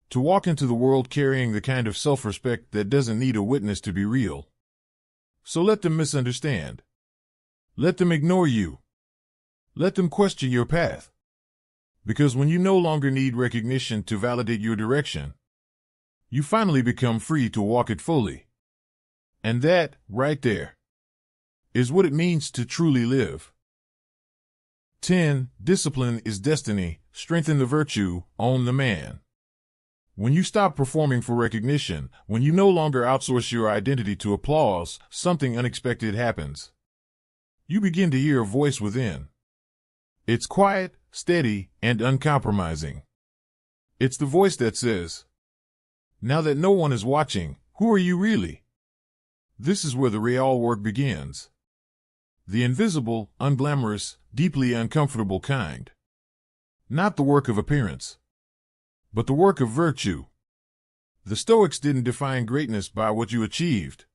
to walk into the world carrying the kind of self-respect that doesn't need a witness to be real. So let them misunderstand. Let them ignore you. Let them question your path. Because when you no longer need recognition to validate your direction, you finally become free to walk it fully. And that, right there, is what it means to truly live. 10. Discipline is destiny. Strengthen the virtue, own the man. When you stop performing for recognition, when you no longer outsource your identity to applause, something unexpected happens. You begin to hear a voice within. It's quiet, steady, and uncompromising. It's the voice that says, now that no one is watching, who are you really? This is where the real work begins. The invisible, unglamorous, deeply uncomfortable kind. Not the work of appearance, but the work of virtue. The Stoics didn't define greatness by what you achieved.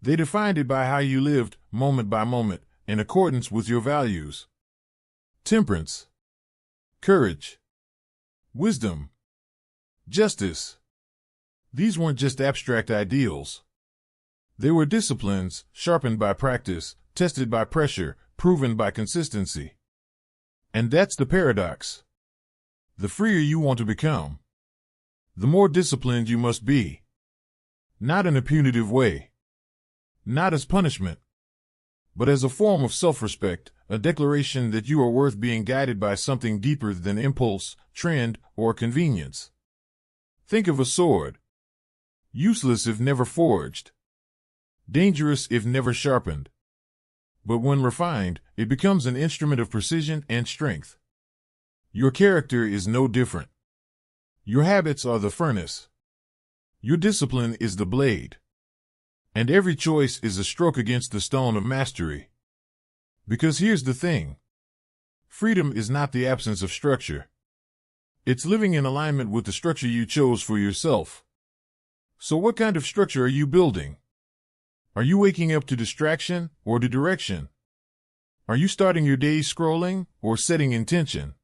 They defined it by how you lived, moment by moment, in accordance with your values. Temperance, courage, wisdom, justice. These weren't just abstract ideals. They were disciplines, sharpened by practice, tested by pressure, proven by consistency. And that's the paradox. The freer you want to become, the more disciplined you must be. Not in a punitive way, not as punishment, but as a form of self-respect, a declaration that you are worth being guided by something deeper than impulse, trend, or convenience. Think of a sword. Useless if never forged. Dangerous if never sharpened. But when refined, it becomes an instrument of precision and strength. Your character is no different. Your habits are the furnace. Your discipline is the blade. And every choice is a stroke against the stone of mastery. Because here's the thing. Freedom is not the absence of structure. It's living in alignment with the structure you chose for yourself. So what kind of structure are you building? Are you waking up to distraction or to direction? Are you starting your day scrolling or setting intention?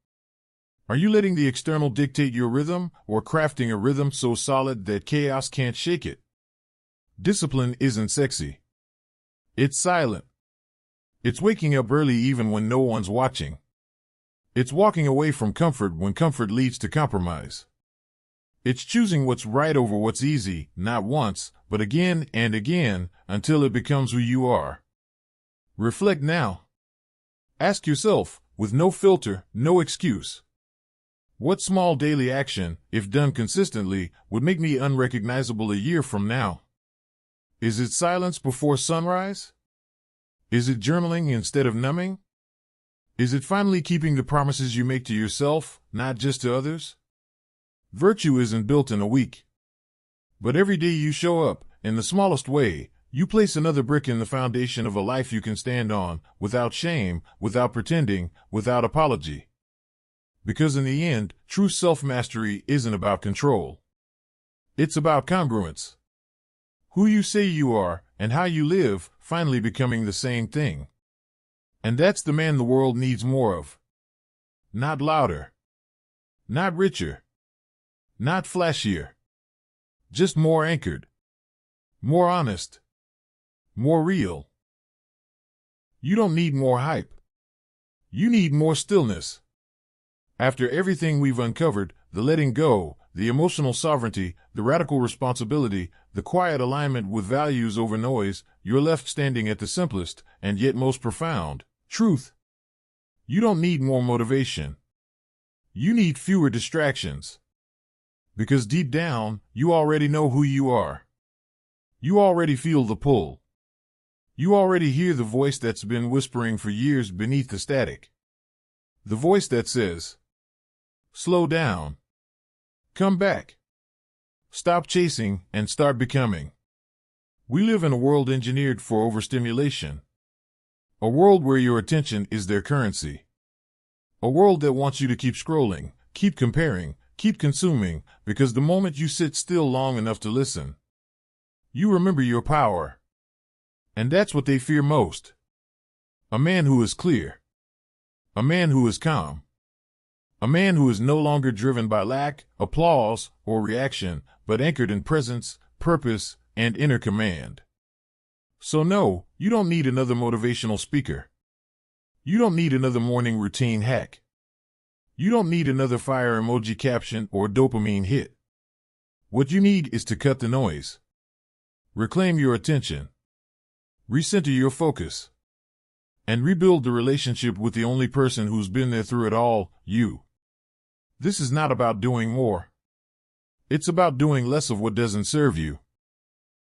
Are you letting the external dictate your rhythm or crafting a rhythm so solid that chaos can't shake it? Discipline isn't sexy. It's silent. It's waking up early even when no one's watching. It's walking away from comfort when comfort leads to compromise. It's choosing what's right over what's easy, not once, but again and again, until it becomes who you are. Reflect now. Ask yourself, with no filter, no excuse. What small daily action, if done consistently, would make me unrecognizable a year from now? Is it silence before sunrise? Is it journaling instead of numbing? Is it finally keeping the promises you make to yourself, not just to others? Virtue isn't built in a week. But every day you show up, in the smallest way, you place another brick in the foundation of a life you can stand on, without shame, without pretending, without apology. Because in the end, true self-mastery isn't about control. It's about congruence. Who you say you are, and how you live, finally becoming the same thing. And that's the man the world needs more of. Not louder. Not richer. Not flashier. Just more anchored. More honest. More real. You don't need more hype. You need more stillness. After everything we've uncovered, the letting go, the emotional sovereignty, the radical responsibility, the quiet alignment with values over noise, you're left standing at the simplest, and yet most profound, truth. You don't need more motivation. You need fewer distractions. Because deep down, you already know who you are. You already feel the pull. You already hear the voice that's been whispering for years beneath the static. The voice that says, slow down. Come back. Stop chasing and start becoming. We live in a world engineered for overstimulation. A world where your attention is their currency. A world that wants you to keep scrolling, keep comparing, keep consuming, because the moment you sit still long enough to listen, you remember your power. And that's what they fear most. A man who is clear. A man who is calm. A man who is no longer driven by lack, applause, or reaction, but anchored in presence, purpose, and inner command. So no, you don't need another motivational speaker. You don't need another morning routine hack. You don't need another fire emoji caption or dopamine hit. What you need is to cut the noise. Reclaim your attention. Recenter your focus. And rebuild the relationship with the only person who's been there through it all, you. This is not about doing more. It's about doing less of what doesn't serve you.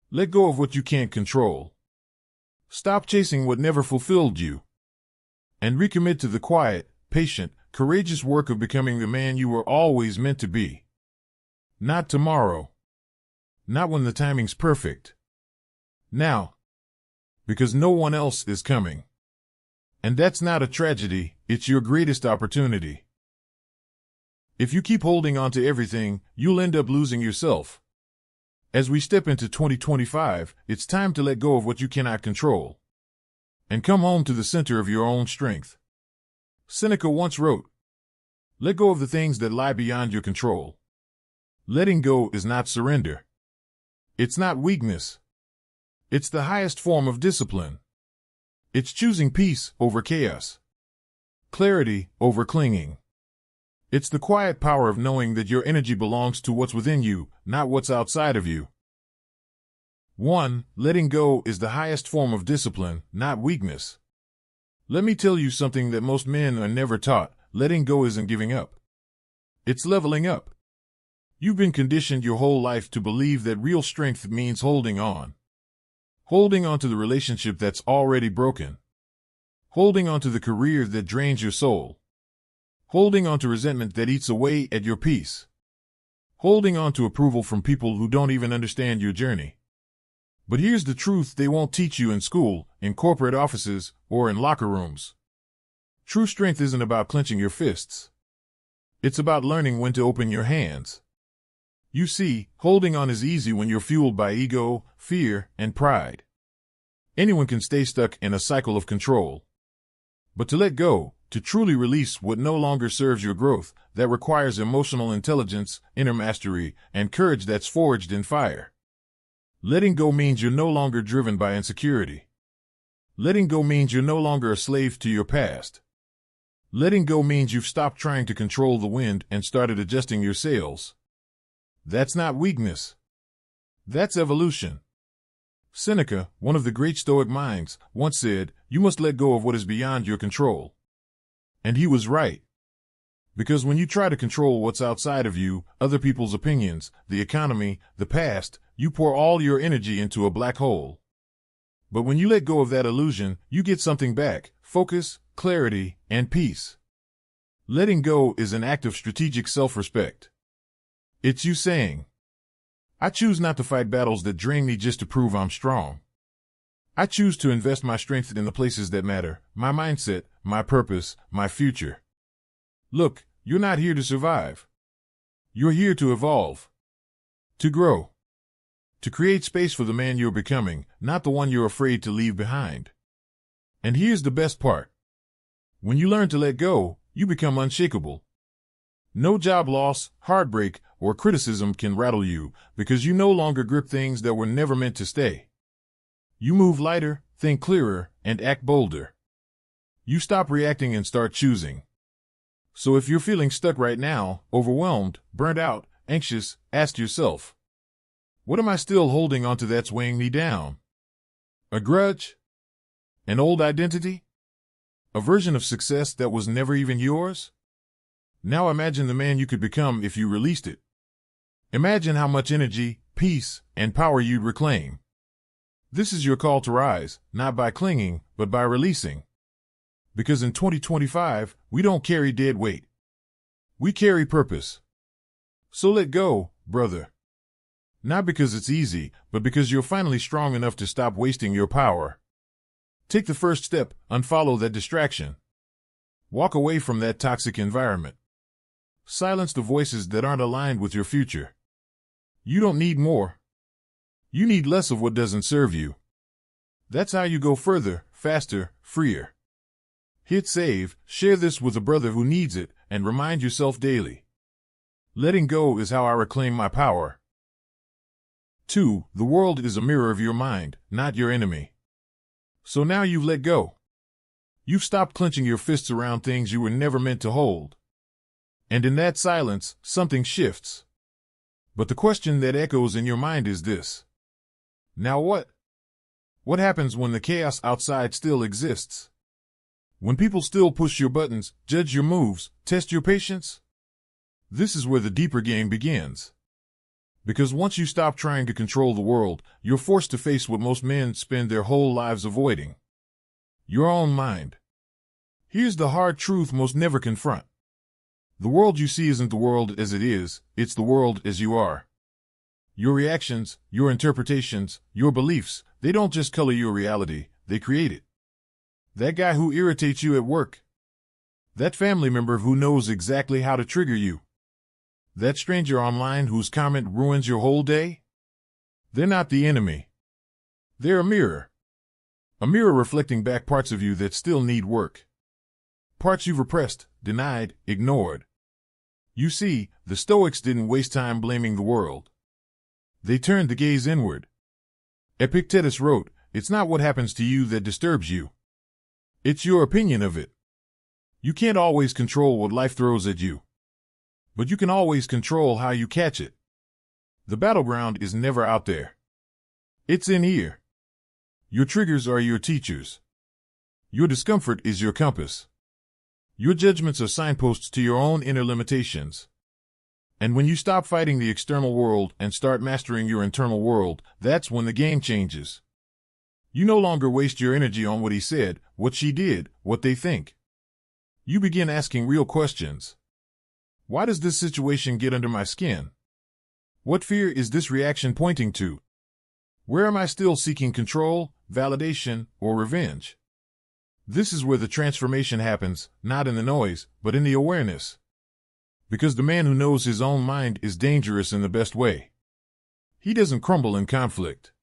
Let go of what you can't control. Stop chasing what never fulfilled you. And recommit to the quiet, patient, courageous work of becoming the man you were always meant to be. Not tomorrow. Not when the timing's perfect. Now. Because no one else is coming. And that's not a tragedy, it's your greatest opportunity. If you keep holding on to everything, you'll end up losing yourself. As we step into 2025, it's time to let go of what you cannot control. And come home to the center of your own strength. Seneca once wrote, let go of the things that lie beyond your control. Letting go is not surrender. It's not weakness. It's the highest form of discipline. It's choosing peace over chaos. Clarity over clinging. It's the quiet power of knowing that your energy belongs to what's within you, not what's outside of you. 1. Letting go is the highest form of discipline, not weakness. Let me tell you something that most men are never taught. Letting go isn't giving up. It's leveling up. You've been conditioned your whole life to believe that real strength means holding on. Holding on to the relationship that's already broken. Holding on to the career that drains your soul. Holding on to resentment that eats away at your peace. Holding on to approval from people who don't even understand your journey. But here's the truth they won't teach you in school, in corporate offices, or in locker rooms. True strength isn't about clenching your fists. It's about learning when to open your hands. You see, holding on is easy when you're fueled by ego, fear, and pride. Anyone can stay stuck in a cycle of control. But to let go, to truly release what no longer serves your growth, that requires emotional intelligence, inner mastery, and courage that's forged in fire. Letting go means you're no longer driven by insecurity. Letting go means you're no longer a slave to your past. Letting go means you've stopped trying to control the wind and started adjusting your sails. That's not weakness. That's evolution. Seneca, one of the great Stoic minds, once said, you must let go of what is beyond your control. And he was right. Because when you try to control what's outside of you, other people's opinions, the economy, the past, you pour all your energy into a black hole. But when you let go of that illusion, you get something back: focus, clarity, and peace. Letting go is an act of strategic self-respect. It's you saying, I choose not to fight battles that drain me just to prove I'm strong. I choose to invest my strength in the places that matter, my mindset, my purpose, my future. Look, you're not here to survive. You're here to evolve. To grow. To create space for the man you're becoming, not the one you're afraid to leave behind. And here's the best part. When you learn to let go, you become unshakable. No job loss, heartbreak, or criticism can rattle you because you no longer grip things that were never meant to stay. You move lighter, think clearer, and act bolder. You stop reacting and start choosing. So if you're feeling stuck right now, overwhelmed, burnt out, anxious, ask yourself, what am I still holding onto that's weighing me down? A grudge? An old identity? A version of success that was never even yours? Now imagine the man you could become if you released it. Imagine how much energy, peace, and power you'd reclaim. This is your call to rise, not by clinging, but by releasing. Because in 2025, we don't carry dead weight. We carry purpose. So let go, brother. Not because it's easy, but because you're finally strong enough to stop wasting your power. Take the first step, unfollow that distraction. Walk away from that toxic environment. Silence the voices that aren't aligned with your future. You don't need more. You need less of what doesn't serve you. That's how you go further, faster, freer. Hit save, share this with a brother who needs it, and remind yourself daily. Letting go is how I reclaim my power. 2. The world is a mirror of your mind, not your enemy. So now you've let go. You've stopped clenching your fists around things you were never meant to hold. And in that silence, something shifts. But the question that echoes in your mind is this. Now what? What happens when the chaos outside still exists? When people still push your buttons, judge your moves, test your patience? This is where the deeper game begins. Because once you stop trying to control the world, you're forced to face what most men spend their whole lives avoiding. Your own mind. Here's the hard truth most never confront. The world you see isn't the world as it is, it's the world as you are. Your reactions, your interpretations, your beliefs, they don't just color your reality, they create it. That guy who irritates you at work. That family member who knows exactly how to trigger you. That stranger online whose comment ruins your whole day? They're not the enemy. They're a mirror. A mirror reflecting back parts of you that still need work. Parts you've repressed, denied, ignored. You see, the Stoics didn't waste time blaming the world. They turned the gaze inward. Epictetus wrote, "It's not what happens to you that disturbs you. It's your opinion of it." You can't always control what life throws at you. But you can always control how you catch it. The battleground is never out there. It's in here. Your triggers are your teachers. Your discomfort is your compass. Your judgments are signposts to your own inner limitations. And when you stop fighting the external world and start mastering your internal world, that's when the game changes. You no longer waste your energy on what he said, what she did, what they think. You begin asking real questions. Why does this situation get under my skin? What fear is this reaction pointing to? Where am I still seeking control, validation, or revenge? This is where the transformation happens, not in the noise, but in the awareness. Because the man who knows his own mind is dangerous in the best way. He doesn't crumble in conflict.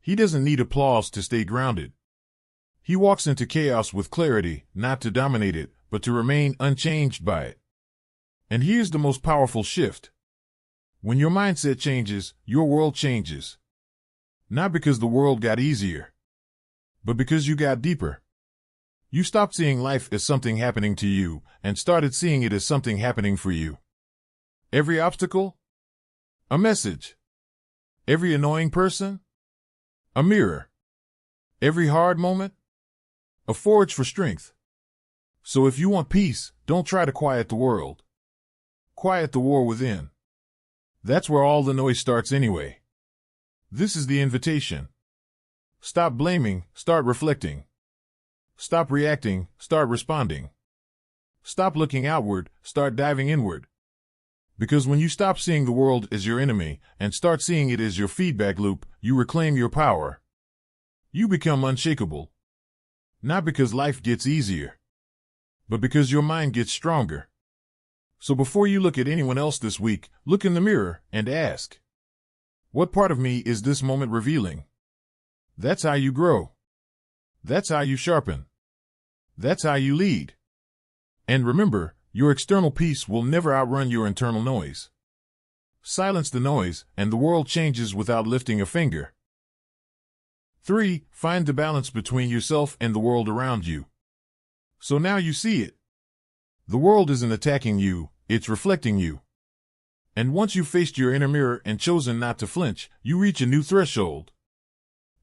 He doesn't need applause to stay grounded. He walks into chaos with clarity, not to dominate it, but to remain unchanged by it. And here's the most powerful shift. When your mindset changes, your world changes. Not because the world got easier, but because you got deeper. You stopped seeing life as something happening to you and started seeing it as something happening for you. Every obstacle? A message. Every annoying person? A mirror. Every hard moment? A forge for strength. So if you want peace, don't try to quiet the world. Quiet the war within. That's where all the noise starts anyway. This is the invitation. Stop blaming, start reflecting. Stop reacting, start responding. Stop looking outward, start diving inward. Because when you stop seeing the world as your enemy and start seeing it as your feedback loop, you reclaim your power. You become unshakable. Not because life gets easier, but because your mind gets stronger. So before you look at anyone else this week, look in the mirror and ask, what part of me is this moment revealing? That's how you grow. That's how you sharpen. That's how you lead. And remember, Your external peace will never outrun your internal noise. Silence the noise, and the world changes without lifting a finger. 3. Find the balance between yourself and the world around you. So now you see it. The world isn't attacking you, it's reflecting you. And once you've faced your inner mirror and chosen not to flinch, you reach a new threshold.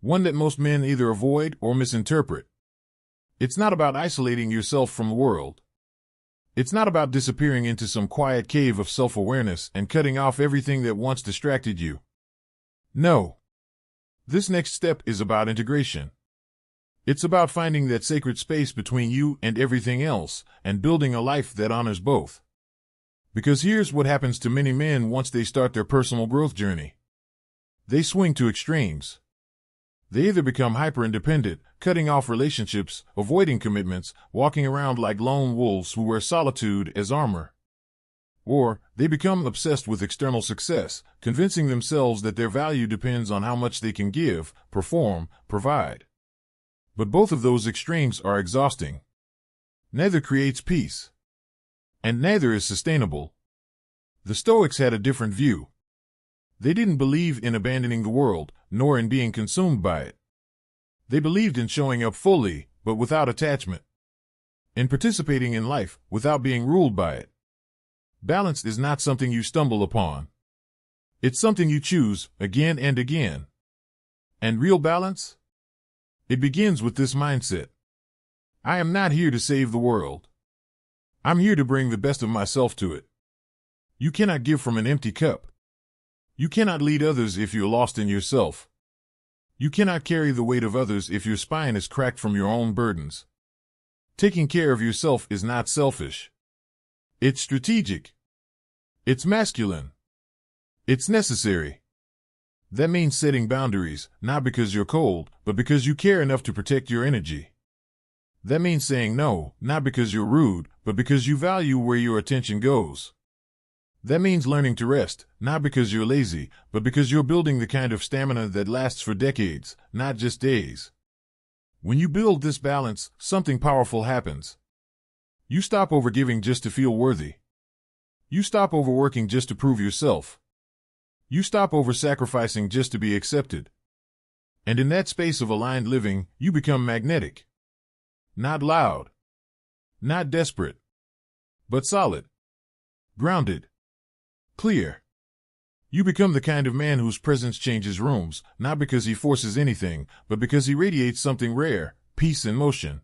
One that most men either avoid or misinterpret. It's not about isolating yourself from the world. It's not about disappearing into some quiet cave of self-awareness and cutting off everything that once distracted you. No. This next step is about integration. It's about finding that sacred space between you and everything else, and building a life that honors both. Because here's what happens to many men once they start their personal growth journey. They swing to extremes. They either become hyper-independent, cutting off relationships, avoiding commitments, walking around like lone wolves who wear solitude as armor. Or they become obsessed with external success, convincing themselves that their value depends on how much they can give, perform, provide. But both of those extremes are exhausting. Neither creates peace. And neither is sustainable. The Stoics had a different view. They didn't believe in abandoning the world, nor in being consumed by it. They believed in showing up fully, but without attachment. In participating in life, without being ruled by it. Balance is not something you stumble upon. It's something you choose, again and again. And real balance? It begins with this mindset. I am not here to save the world. I'm here to bring the best of myself to it. You cannot give from an empty cup. You cannot lead others if you're lost in yourself. You cannot carry the weight of others if your spine is cracked from your own burdens. Taking care of yourself is not selfish. It's strategic. It's masculine. It's necessary. That means setting boundaries, not because you're cold, but because you care enough to protect your energy. That means saying no, not because you're rude, but because you value where your attention goes. That means learning to rest, not because you're lazy, but because you're building the kind of stamina that lasts for decades, not just days. When you build this balance, something powerful happens. You stop overgiving just to feel worthy. You stop overworking just to prove yourself. You stop oversacrificing just to be accepted. And in that space of aligned living, you become magnetic. Not loud. Not desperate. But solid. Grounded. Clear. You become the kind of man whose presence changes rooms, not because he forces anything, but because he radiates something rare, peace and motion.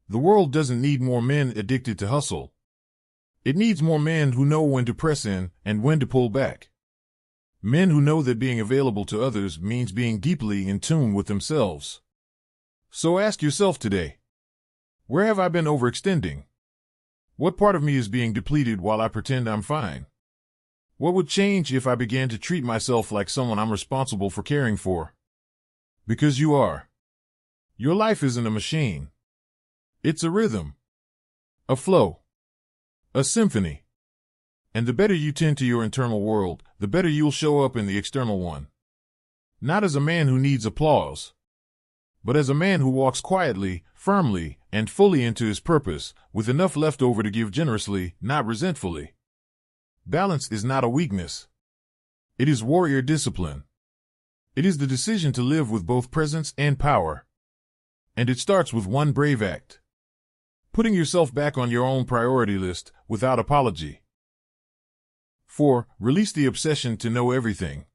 The world doesn't need more men addicted to hustle. It needs more men who know when to press in and when to pull back. Men who know that being available to others means being deeply in tune with themselves. So ask yourself today, where have I been overextending? What part of me is being depleted while I pretend I'm fine? What would change if I began to treat myself like someone I'm responsible for caring for? Because you are. Your life isn't a machine. It's a rhythm. A flow. A symphony. And the better you tend to your internal world, the better you'll show up in the external one. Not as a man who needs applause, but as a man who walks quietly, firmly, and fully into his purpose, with enough left over to give generously, not resentfully. Balance is not a weakness. It is warrior discipline. It is the decision to live with both presence and power. And it starts with one brave act. Putting yourself back on your own priority list, without apology. 4. Release the obsession to know everything.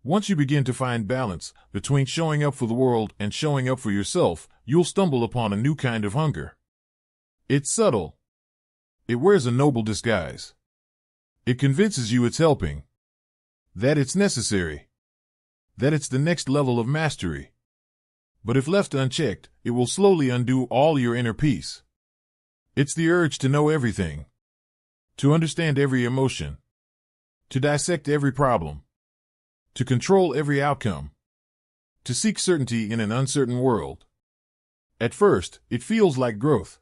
Once you begin to find balance between showing up for the world and showing up for yourself, you'll stumble upon a new kind of hunger. It's subtle. It wears a noble disguise. It convinces you it's helping. That it's necessary. That it's the next level of mastery. But if left unchecked, it will slowly undo all your inner peace. It's the urge to know everything. To understand every emotion. To dissect every problem. To control every outcome. To seek certainty in an uncertain world. At first, it feels like growth.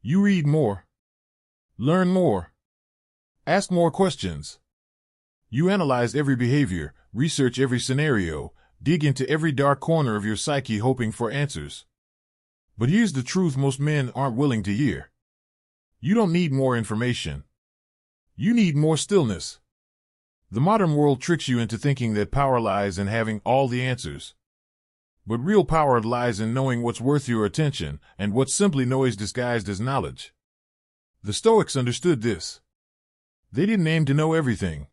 You read more. Learn more. Ask more questions. You analyze every behavior, research every scenario, dig into every dark corner of your psyche hoping for answers. But here's the truth most men aren't willing to hear. You don't need more information. You need more stillness. The modern world tricks you into thinking that power lies in having all the answers. But real power lies in knowing what's worth your attention and what's simply noise disguised as knowledge. The Stoics understood this. They didn't aim to know everything.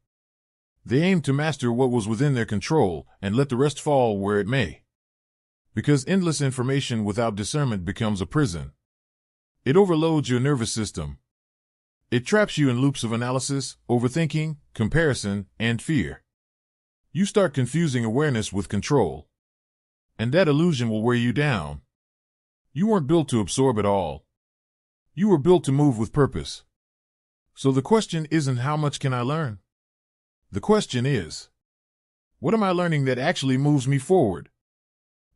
They aimed to master what was within their control and let the rest fall where it may. Because endless information without discernment becomes a prison. It overloads your nervous system. It traps you in loops of analysis, overthinking, comparison, and fear. You start confusing awareness with control. And that illusion will wear you down. You weren't built to absorb it all. You were built to move with purpose. So the question isn't how much can I learn? The question is, what am I learning that actually moves me forward?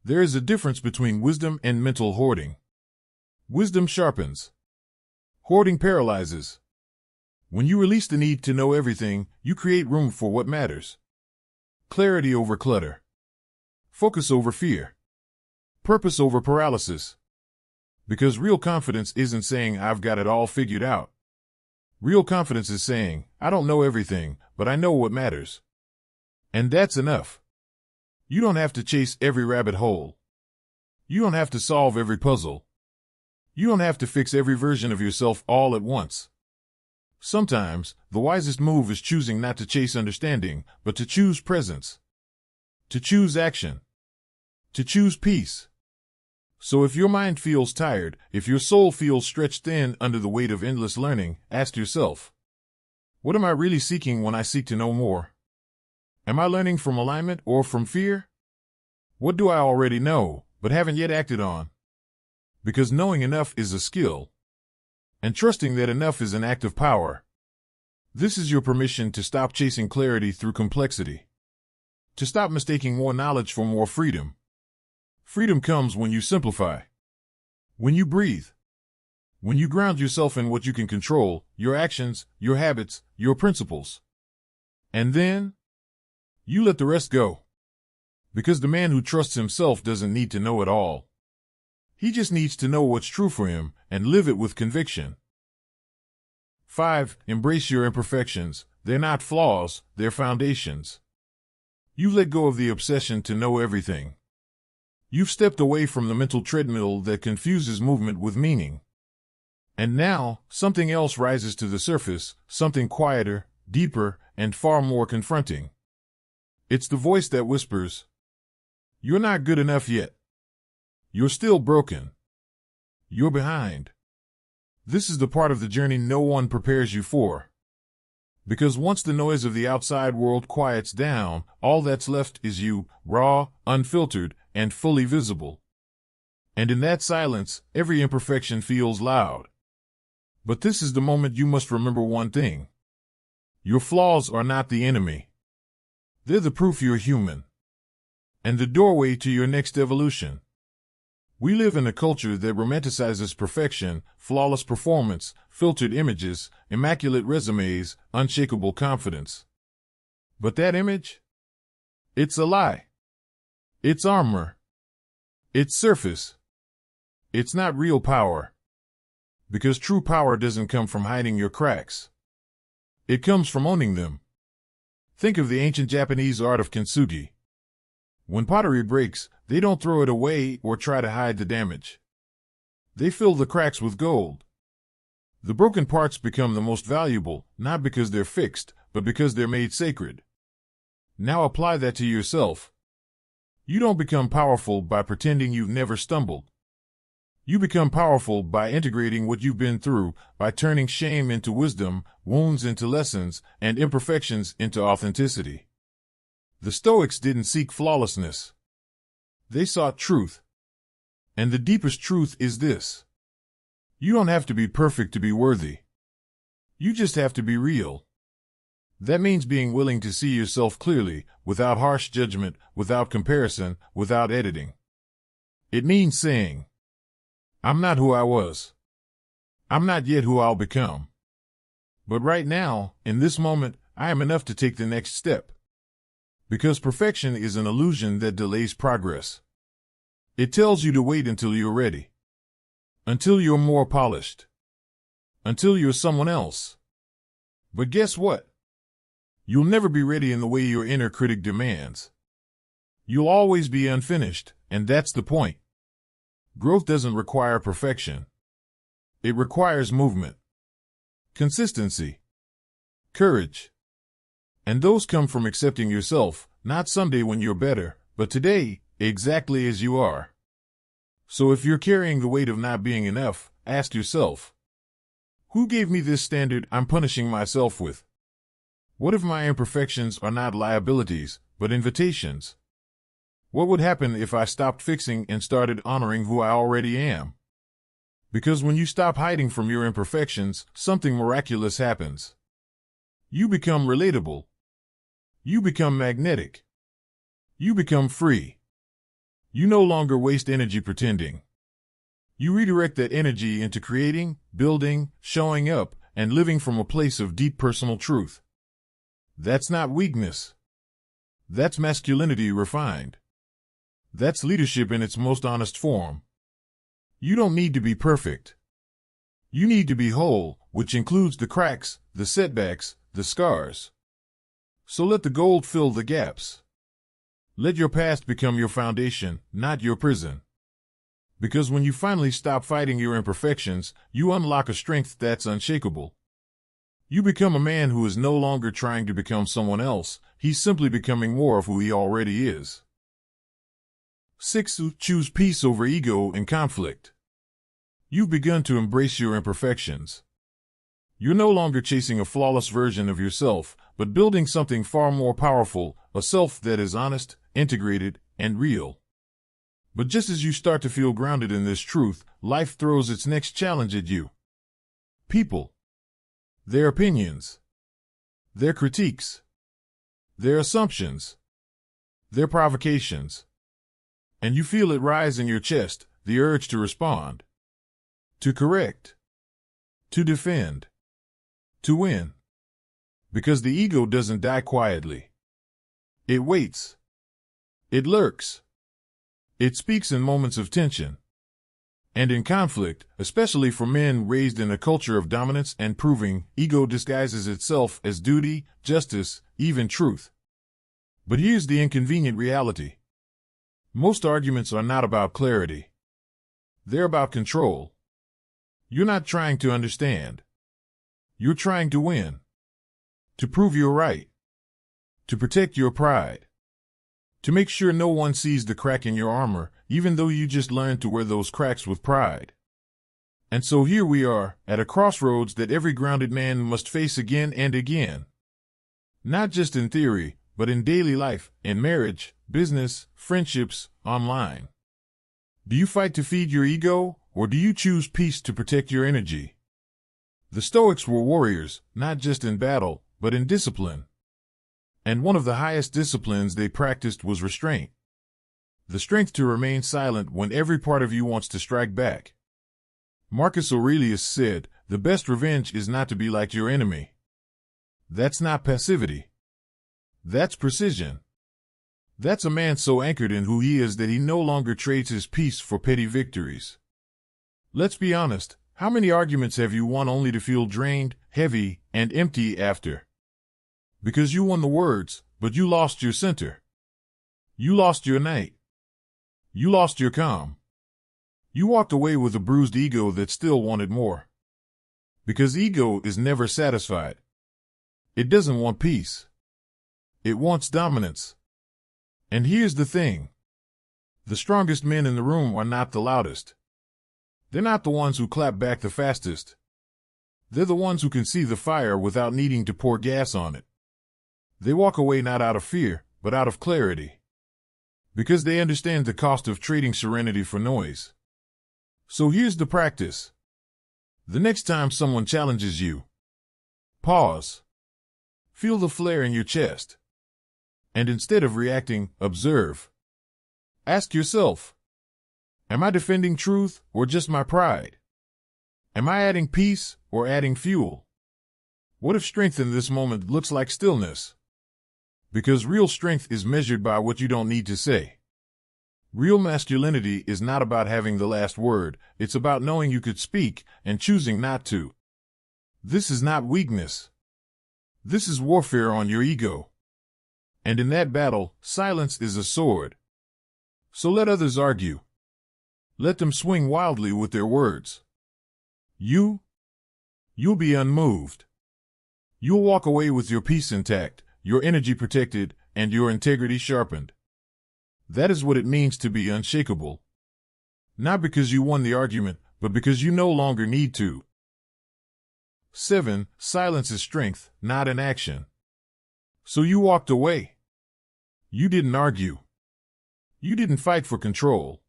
There is a difference between wisdom and mental hoarding. Wisdom sharpens. Hoarding paralyzes. When you release the need to know everything, you create room for what matters. Clarity over clutter. Focus over fear. Purpose over paralysis. Because real confidence isn't saying I've got it all figured out. Real confidence is saying, I don't know everything, but I know what matters. And that's enough. You don't have to chase every rabbit hole. You don't have to solve every puzzle. You don't have to fix every version of yourself all at once. Sometimes, the wisest move is choosing not to chase understanding, but to choose presence. To choose action. To choose peace. So if your mind feels tired, if your soul feels stretched thin under the weight of endless learning, ask yourself, what am I really seeking when I seek to know more? Am I learning from alignment or from fear? What do I already know, but haven't yet acted on? Because knowing enough is a skill. And trusting that enough is an act of power. This is your permission to stop chasing clarity through complexity. To stop mistaking more knowledge for more freedom. Freedom comes when you simplify. When you breathe. When you ground yourself in what you can control, your actions, your habits, your principles. And then, you let the rest go. Because the man who trusts himself doesn't need to know it all. He just needs to know what's true for him and live it with conviction. 5. Embrace your imperfections. They're not flaws, they're foundations. You've let go of the obsession to know everything. You've stepped away from the mental treadmill that confuses movement with meaning. And now, something else rises to the surface, something quieter, deeper, and far more confronting. It's the voice that whispers, "You're not good enough yet. You're still broken. You're behind." This is the part of the journey no one prepares you for. Because once the noise of the outside world quiets down, all that's left is you, raw, unfiltered, and fully visible. And in that silence, every imperfection feels loud. But this is the moment you must remember one thing. Your flaws are not the enemy. They're the proof you're human. And the doorway to your next evolution. We live in a culture that romanticizes perfection, flawless performance, filtered images, immaculate resumes, unshakable confidence. But that image? It's a lie. It's armor. It's surface. It's not real power. Because true power doesn't come from hiding your cracks. It comes from owning them. Think of the ancient Japanese art of kintsugi. When pottery breaks, they don't throw it away or try to hide the damage. They fill the cracks with gold. The broken parts become the most valuable, not because they're fixed, but because they're made sacred. Now apply that to yourself. You don't become powerful by pretending you've never stumbled. You become powerful by integrating what you've been through, by turning shame into wisdom, wounds into lessons, and imperfections into authenticity. The Stoics didn't seek flawlessness. They sought truth. And the deepest truth is this. You don't have to be perfect to be worthy. You just have to be real. That means being willing to see yourself clearly, without harsh judgment, without comparison, without editing. It means saying, I'm not who I was. I'm not yet who I'll become. But right now, in this moment, I am enough to take the next step. Because perfection is an illusion that delays progress. It tells you to wait until you're ready. Until you're more polished. until you're someone else. But guess what? You'll never be ready in the way your inner critic demands. You'll always be unfinished, and that's the point. Growth doesn't require perfection. It requires movement, consistency, courage. And those come from accepting yourself, not someday when you're better, but today, exactly as you are. So if you're carrying the weight of not being enough, ask yourself, who gave me this standard I'm punishing myself with? What if my imperfections are not liabilities, but invitations? What would happen if I stopped fixing and started honoring who I already am? Because when you stop hiding from your imperfections, something miraculous happens. You become relatable. You become magnetic. You become free. You no longer waste energy pretending. You redirect that energy into creating, building, showing up, and living from a place of deep personal truth. That's not weakness. That's masculinity refined. That's leadership in its most honest form. You don't need to be perfect. You need to be whole, which includes the cracks, the setbacks, the scars. So let the gold fill the gaps. Let your past become your foundation, not your prison. Because when you finally stop fighting your imperfections, you unlock a strength that's unshakable. You become a man who is no longer trying to become someone else, he's simply becoming more of who he already is. 6. Choose peace over ego and conflict. You've begun to embrace your imperfections. You're no longer chasing a flawless version of yourself, but building something far more powerful, a self that is honest, integrated, and real. But just as you start to feel grounded in this truth, life throws its next challenge at you. People. Their opinions. Their critiques. Their assumptions. Their provocations. And you feel it rise in your chest, the urge to respond. To correct. To defend. To win. Because the ego doesn't die quietly. It waits. It lurks. It speaks in moments of tension. And in conflict, especially for men raised in a culture of dominance and proving, ego disguises itself as duty, justice, even truth. But here's the inconvenient reality. Most arguments are not about clarity. They're about control. You're not trying to understand. You're trying to win. To prove you're right. To protect your pride. To make sure no one sees the crack in your armor, even though you just learned to wear those cracks with pride. And so here we are, at a crossroads that every grounded man must face again and again. Not just in theory, but in daily life, in marriage, business, friendships, online. Do you fight to feed your ego, or do you choose peace to protect your energy? The Stoics were warriors, not just in battle, but in discipline. And one of the highest disciplines they practiced was restraint. The strength to remain silent when every part of you wants to strike back. Marcus Aurelius said, "The best revenge is not to be like your enemy." That's not passivity. That's precision. That's a man so anchored in who he is that he no longer trades his peace for petty victories. Let's be honest, how many arguments have you won only to feel drained, heavy, and empty after? Because you won the words, but you lost your center. You lost your night. You lost your calm. You walked away with a bruised ego that still wanted more. Because ego is never satisfied. It doesn't want peace. It wants dominance. And here's the thing. The strongest men in the room are not the loudest. They're not the ones who clap back the fastest. They're the ones who can see the fire without needing to pour gas on it. They walk away not out of fear, but out of clarity. Because they understand the cost of trading serenity for noise. So here's the practice. The next time someone challenges you, pause. Feel the flare in your chest. And instead of reacting, observe. Ask yourself, am I defending truth or just my pride? Am I adding peace or adding fuel? What if strength in this moment looks like stillness? Because real strength is measured by what you don't need to say. Real masculinity is not about having the last word, it's about knowing you could speak and choosing not to. This is not weakness. This is warfare on your ego. And in that battle, silence is a sword. So let others argue. Let them swing wildly with their words. You'll be unmoved. You'll walk away with your peace intact, your energy protected, and your integrity sharpened. That is what it means to be unshakable. Not because you won the argument, but because you no longer need to. 7. Silence is strength, not inaction. So you walked away. You didn't argue. You didn't fight for control.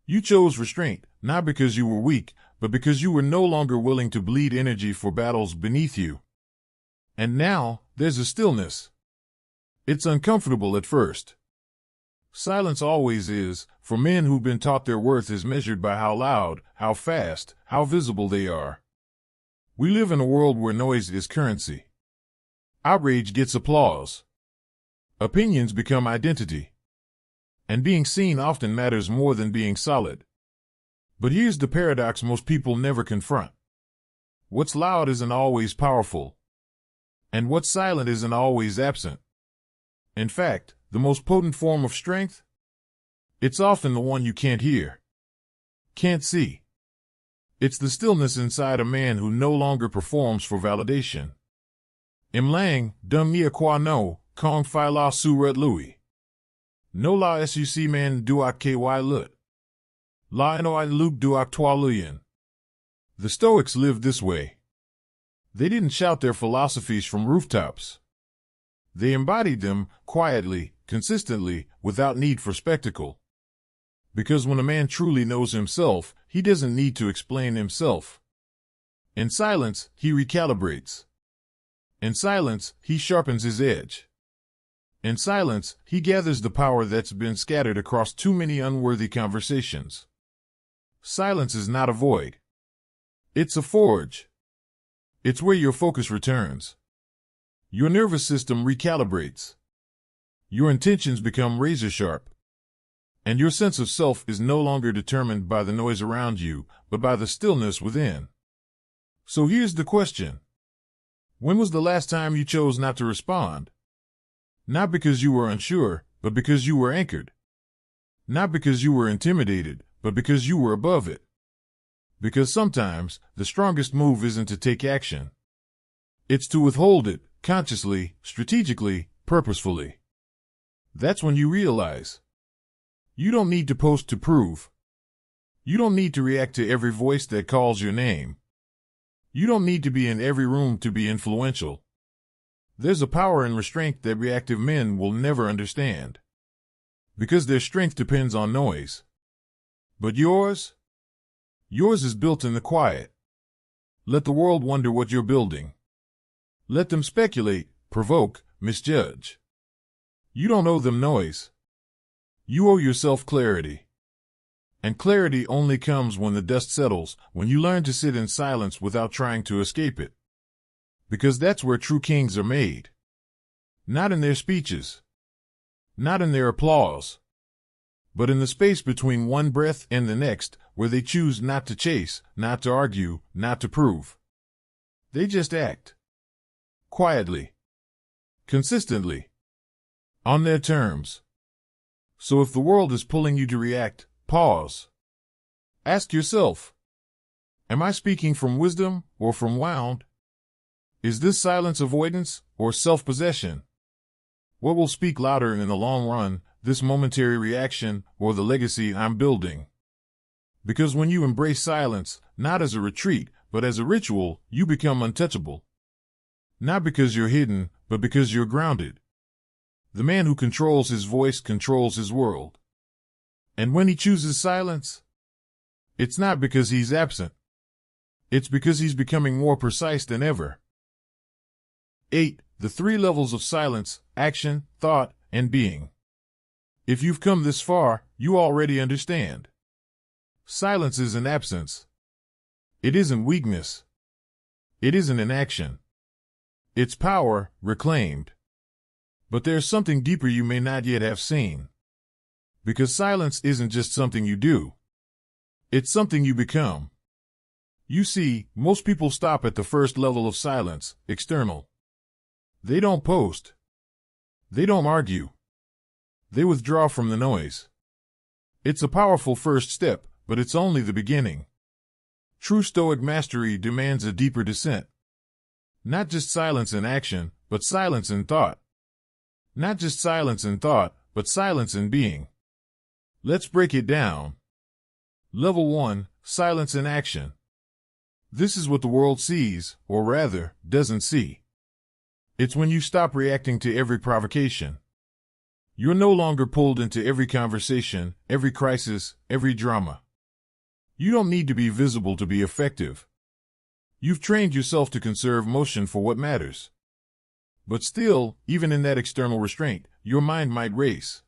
You chose restraint, not because you were weak, but because you were no longer willing to bleed energy for battles beneath you. And now, there's a stillness. It's uncomfortable at first. Silence always is, for men who've been taught their worth is measured by how loud, how fast, how visible they are. We live in a world where noise is currency. Outrage gets applause. Opinions become identity. And being seen often matters more than being solid. But here's the paradox most people never confront. What's loud isn't always powerful. And what's silent isn't always absent. In fact, the most potent form of strength? It's often the one you can't hear, can't see. It's the stillness inside a man who no longer performs for validation. Im lang, dum mia qua no, kong fi la su ret lui. No la suc man duak ky lut. La noi luke duak toi luyen. The Stoics lived this way. They didn't shout their philosophies from rooftops. They embodied them, quietly, consistently, without need for spectacle. Because when a man truly knows himself, he doesn't need to explain himself. In silence, he recalibrates. In silence, he sharpens his edge. In silence, he gathers the power that's been scattered across too many unworthy conversations. Silence is not a void. It's a forge. It's where your focus returns. Your nervous system recalibrates. Your intentions become razor sharp. And your sense of self is no longer determined by the noise around you, but by the stillness within. So here's the question. When was the last time you chose not to respond? Not because you were unsure, but because you were anchored. Not because you were intimidated, but because you were above it. Because sometimes, the strongest move isn't to take action. It's to withhold it, consciously, strategically, purposefully. That's when you realize. You don't need to post to prove. You don't need to react to every voice that calls your name. You don't need to be in every room to be influential. There's a power in restraint that reactive men will never understand. Because their strength depends on noise. But yours? Yours is built in the quiet. Let the world wonder what you're building. Let them speculate, provoke, misjudge. You don't owe them noise. You owe yourself clarity. And clarity only comes when the dust settles, when you learn to sit in silence without trying to escape it. Because that's where true kings are made. Not in their speeches. Not in their applause. But in the space between one breath and the next, where they choose not to chase, not to argue, not to prove. They just act. Quietly. Consistently. On their terms. So if the world is pulling you to react, pause. Ask yourself, am I speaking from wisdom or from wound? Is this silence avoidance or self-possession? What will speak louder in the long run, this momentary reaction or the legacy I'm building? Because when you embrace silence, not as a retreat, but as a ritual, you become untouchable. Not because you're hidden, but because you're grounded. The man who controls his voice controls his world. And when he chooses silence, it's not because he's absent. It's because he's becoming more precise than ever. 8. The 3 levels of silence: action, thought, and being. If you've come this far, you already understand. Silence is an absence. It isn't weakness. It isn't inaction. It's power, reclaimed. But there's something deeper you may not yet have seen. Because silence isn't just something you do. It's something you become. You see, most people stop at the first level of silence, external. They don't post. They don't argue. They withdraw from the noise. It's a powerful first step, but it's only the beginning. True Stoic mastery demands a deeper descent. Not just silence in action, but silence in thought. Not just silence in thought, but silence in being. Let's break it down. Level 1, silence in action. This is what the world sees, or rather, doesn't see. It's when you stop reacting to every provocation. You're no longer pulled into every conversation, every crisis, every drama. You don't need to be visible to be effective. You've trained yourself to conserve motion for what matters. But still, even in that external restraint, your mind might race.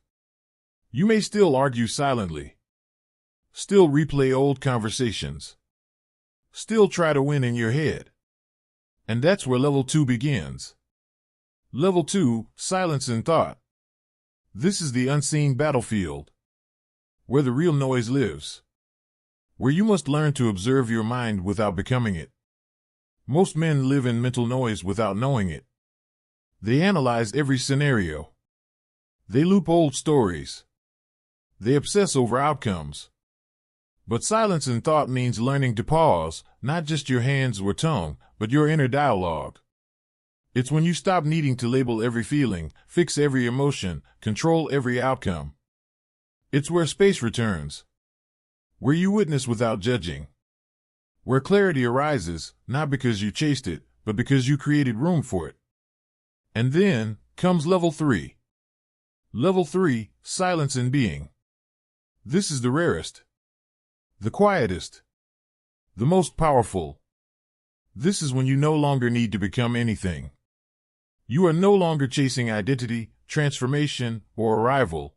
You may still argue silently. Still replay old conversations. Still try to win in your head. And that's where level 2 begins. Level 2, silence in thought. This is the unseen battlefield, where the real noise lives, where you must learn to observe your mind without becoming it. Most men live in mental noise without knowing it. They analyze every scenario. They loop old stories. They obsess over outcomes. But silence in thought means learning to pause, not just your hands or tongue, but your inner dialogue. It's when you stop needing to label every feeling, fix every emotion, control every outcome. It's where space returns. Where you witness without judging. Where clarity arises, not because you chased it, but because you created room for it. And then comes level 3. Level 3, silence in being. This is the rarest. The quietest. The most powerful. This is when you no longer need to become anything. You are no longer chasing identity, transformation, or arrival.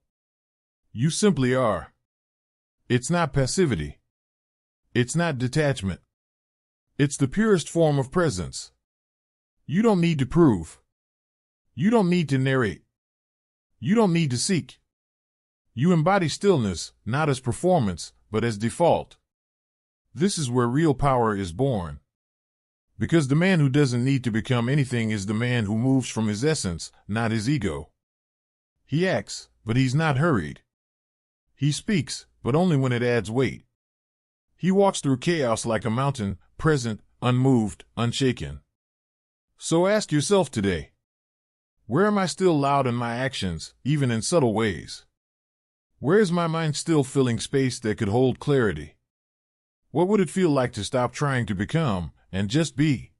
You simply are. It's not passivity. It's not detachment. It's the purest form of presence. You don't need to prove. You don't need to narrate. You don't need to seek. You embody stillness, not as performance, but as default. This is where real power is born. Because the man who doesn't need to become anything is the man who moves from his essence, not his ego. He acts, but he's not hurried. He speaks, but only when it adds weight. He walks through chaos like a mountain, present, unmoved, unshaken. So ask yourself today, where am I still loud in my actions, even in subtle ways? Where is my mind still filling space that could hold clarity? What would it feel like to stop trying to become, and just be?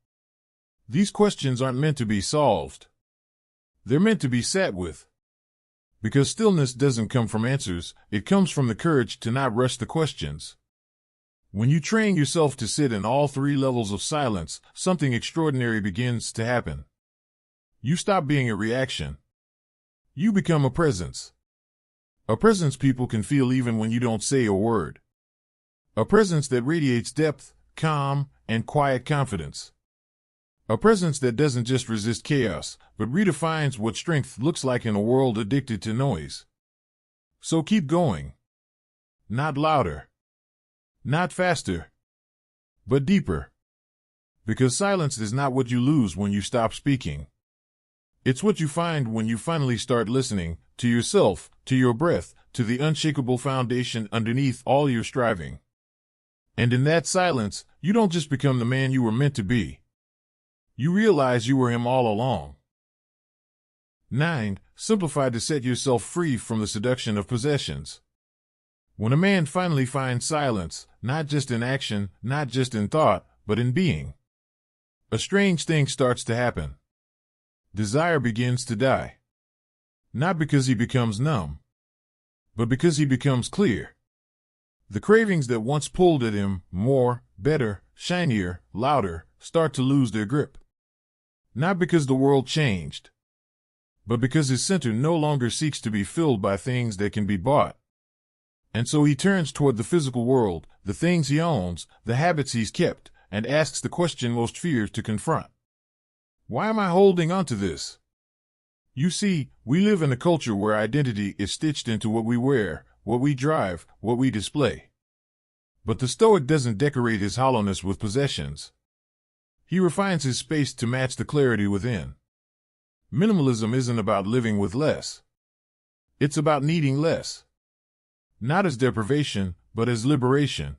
These questions aren't meant to be solved. They're meant to be sat with. Because stillness doesn't come from answers, it comes from the courage to not rush the questions. When you train yourself to sit in all 3 levels of silence, something extraordinary begins to happen. You stop being a reaction. You become a presence. A presence people can feel even when you don't say a word. A presence that radiates depth, calm, and quiet confidence. A presence that doesn't just resist chaos, but redefines what strength looks like in a world addicted to noise. So keep going. Not louder. Not faster. But deeper. Because silence is not what you lose when you stop speaking. It's what you find when you finally start listening, to yourself, to your breath, to the unshakable foundation underneath all your striving. And in that silence, you don't just become the man you were meant to be. You realize you were him all along. 9. Simplify to set yourself free from the seduction of possessions. When a man finally finds silence, not just in action, not just in thought, but in being, a strange thing starts to happen. Desire begins to die. Not because he becomes numb, but because he becomes clear. The cravings that once pulled at him, more, better, shinier, louder, start to lose their grip. Not because the world changed, but because his center no longer seeks to be filled by things that can be bought. And so he turns toward the physical world, the things he owns, the habits he's kept, and asks the question most fears to confront. Why am I holding on to this? You see, we live in a culture where identity is stitched into what we wear, what we drive, what we display. But the Stoic doesn't decorate his hollowness with possessions. He refines his space to match the clarity within. Minimalism isn't about living with less. It's about needing less. Not as deprivation, but as liberation.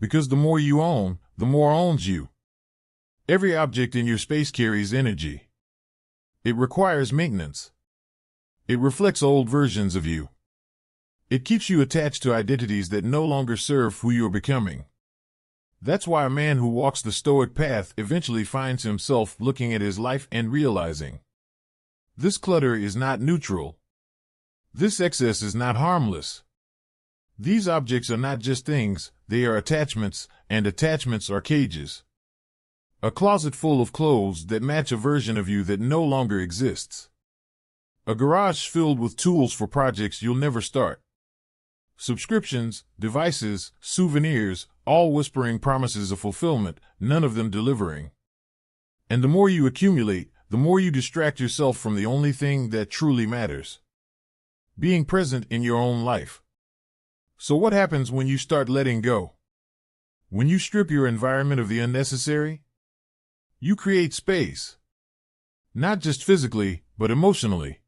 Because the more you own, the more owns you. Every object in your space carries energy. It requires maintenance. It reflects old versions of you. It keeps you attached to identities that no longer serve who you're becoming. That's why a man who walks the Stoic path eventually finds himself looking at his life and realizing, this clutter is not neutral. This excess is not harmless. These objects are not just things, they are attachments, and attachments are cages. A closet full of clothes that match a version of you that no longer exists. A garage filled with tools for projects you'll never start. Subscriptions, devices, souvenirs, all whispering promises of fulfillment, none of them delivering. And the more you accumulate, the more you distract yourself from the only thing that truly matters. Being present in your own life. So what happens when you start letting go? When you strip your environment of the unnecessary? You create space. Not just physically, but emotionally.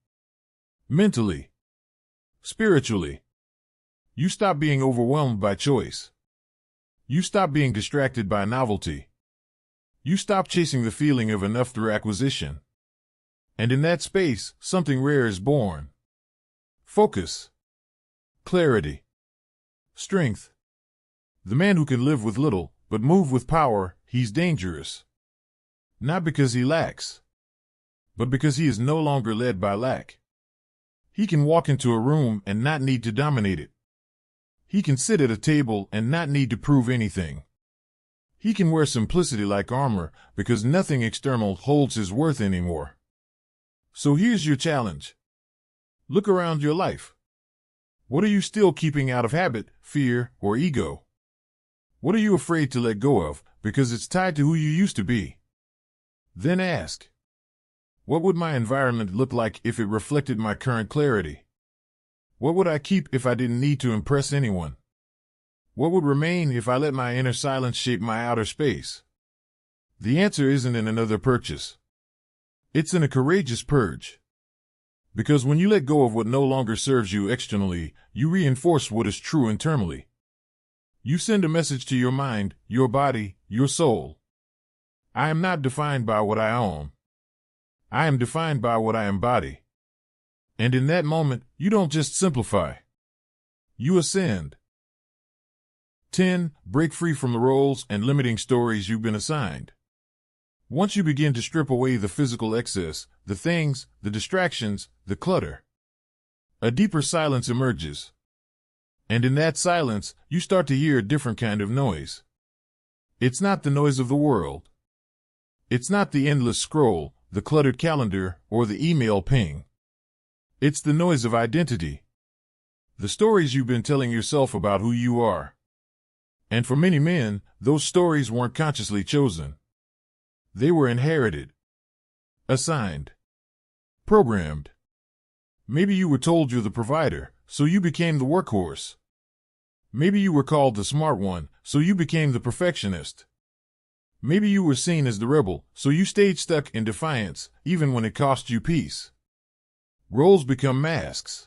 Mentally. Spiritually. You stop being overwhelmed by choice. You stop being distracted by novelty. You stop chasing the feeling of enough through acquisition. And in that space, something rare is born. Focus. Clarity. Strength. The man who can live with little, but move with power, he's dangerous. Not because he lacks, but because he is no longer led by lack. He can walk into a room and not need to dominate it. He can sit at a table and not need to prove anything. He can wear simplicity like armor because nothing external holds his worth anymore. So here's your challenge. Look around your life. What are you still keeping out of habit, fear, or ego? What are you afraid to let go of because it's tied to who you used to be? Then ask, what would my environment look like if it reflected my current clarity? What would I keep if I didn't need to impress anyone? What would remain if I let my inner silence shape my outer space? The answer isn't in another purchase. It's in a courageous purge. Because when you let go of what no longer serves you externally, you reinforce what is true internally. You send a message to your mind, your body, your soul. I am not defined by what I own. I am defined by what I embody. And in that moment, you don't just simplify. You ascend. 10. Break free from the roles and limiting stories you've been assigned. Once you begin to strip away the physical excess, the things, the distractions, the clutter, a deeper silence emerges. And in that silence, you start to hear a different kind of noise. It's not the noise of the world. It's not the endless scroll, the cluttered calendar, or the email ping. It's the noise of identity. The stories you've been telling yourself about who you are. And for many men, those stories weren't consciously chosen. They were inherited. Assigned. Programmed. Maybe you were told you're the provider, so you became the workhorse. Maybe you were called the smart one, so you became the perfectionist. Maybe you were seen as the rebel, so you stayed stuck in defiance, even when it cost you peace. Roles become masks.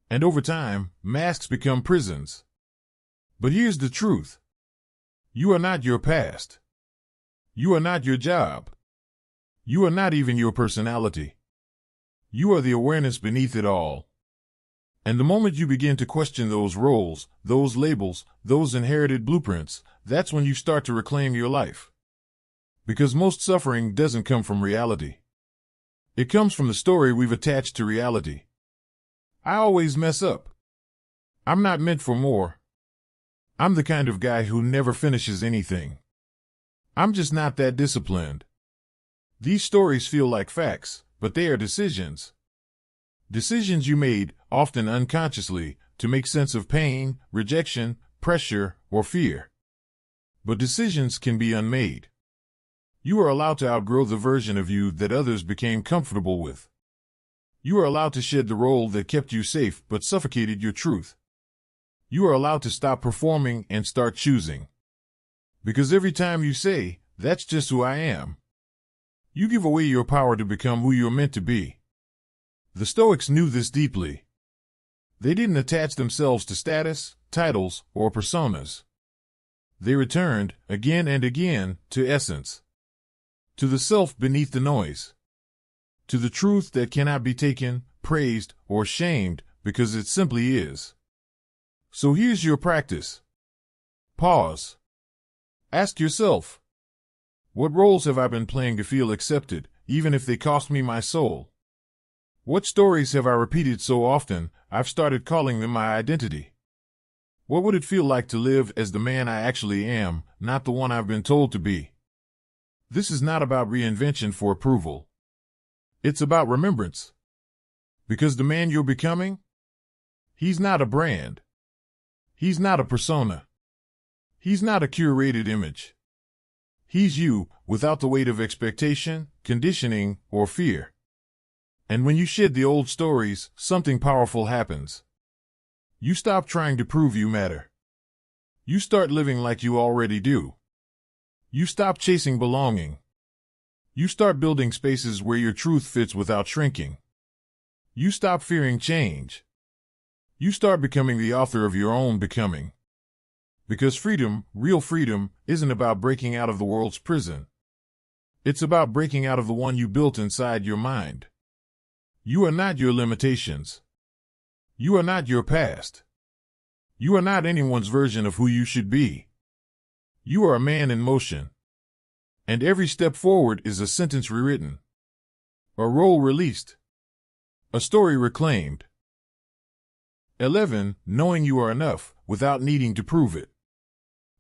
And over time, masks become prisons. But here's the truth. You are not your past. You are not your job. You are not even your personality. You are the awareness beneath it all. And the moment you begin to question those roles, those labels, those inherited blueprints, that's when you start to reclaim your life. Because most suffering doesn't come from reality. It comes from the story we've attached to reality. I always mess up. I'm not meant for more. I'm the kind of guy who never finishes anything. I'm just not that disciplined. These stories feel like facts, but they are decisions. Decisions you made, often unconsciously, to make sense of pain, rejection, pressure, or fear. But decisions can be unmade. You are allowed to outgrow the version of you that others became comfortable with. You are allowed to shed the role that kept you safe but suffocated your truth. You are allowed to stop performing and start choosing. Because every time you say, "That's just who I am," you give away your power to become who you're meant to be. The Stoics knew this deeply. They didn't attach themselves to status, titles, or personas. They returned, again and again, to essence. To the self beneath the noise. To the truth that cannot be taken, praised, or shamed, because it simply is. So here's your practice. Pause. Ask yourself, what roles have I been playing to feel accepted, even if they cost me my soul? What stories have I repeated so often, I've started calling them my identity? What would it feel like to live as the man I actually am, not the one I've been told to be? This is not about reinvention for approval. It's about remembrance. Because the man you're becoming, he's not a brand. He's not a persona. He's not a curated image. He's you, without the weight of expectation, conditioning, or fear. And when you shed the old stories, something powerful happens. You stop trying to prove you matter. You start living like you already do. You stop chasing belonging. You start building spaces where your truth fits without shrinking. You stop fearing change. You start becoming the author of your own becoming. Because freedom, real freedom, isn't about breaking out of the world's prison. It's about breaking out of the one you built inside your mind. You are not your limitations. You are not your past. You are not anyone's version of who you should be. You are a man in motion. And every step forward is a sentence rewritten. A role released. A story reclaimed. 11. Knowing you are enough, without needing to prove it.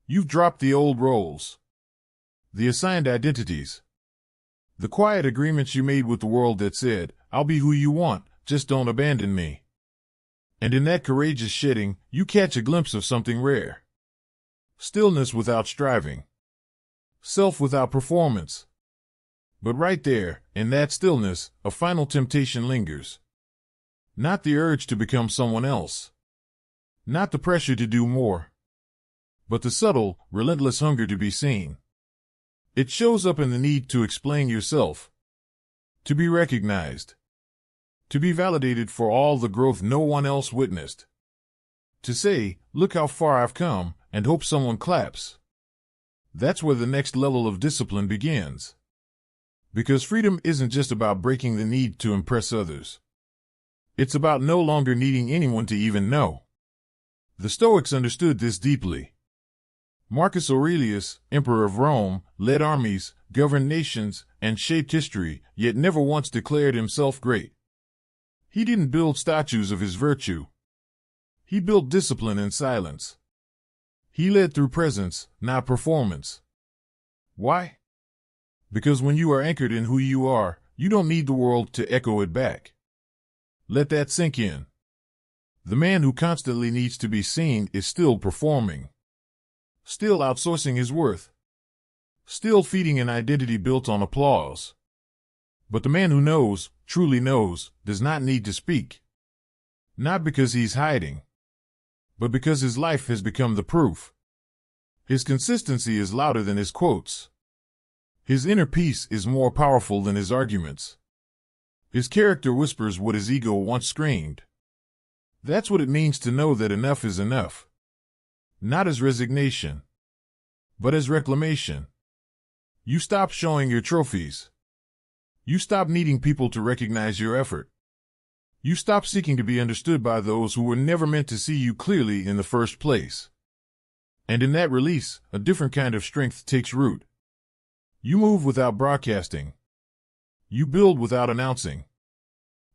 You've dropped the old roles. The assigned identities. The quiet agreements you made with the world that said, "I'll be who you want, just don't abandon me." And in that courageous shedding, you catch a glimpse of something rare. Stillness without striving. Self without performance. But right there, in that stillness, a final temptation lingers. Not the urge to become someone else. Not the pressure to do more. But the subtle, relentless hunger to be seen. It shows up in the need to explain yourself. To be recognized. To be validated for all the growth no one else witnessed. To say, "Look how far I've come," and hope someone claps. That's where the next level of discipline begins. Because freedom isn't just about breaking the need to impress others. It's about no longer needing anyone to even know. The Stoics understood this deeply. Marcus Aurelius, Emperor of Rome, led armies, governed nations, and shaped history, yet never once declared himself great. He didn't build statues of his virtue. He built discipline in silence. He led through presence, not performance. Why? Because when you are anchored in who you are, you don't need the world to echo it back. Let that sink in. The man who constantly needs to be seen is still performing. Still outsourcing his worth. Still feeding an identity built on applause. But the man who knows, truly knows, does not need to speak. Not because he's hiding, but because his life has become the proof. His consistency is louder than his quotes. His inner peace is more powerful than his arguments. His character whispers what his ego once screamed. That's what it means to know that enough is enough. Not as resignation, but as reclamation. You stop showing your trophies. You stop needing people to recognize your effort. You stop seeking to be understood by those who were never meant to see you clearly in the first place. And in that release, a different kind of strength takes root. You move without broadcasting. You build without announcing.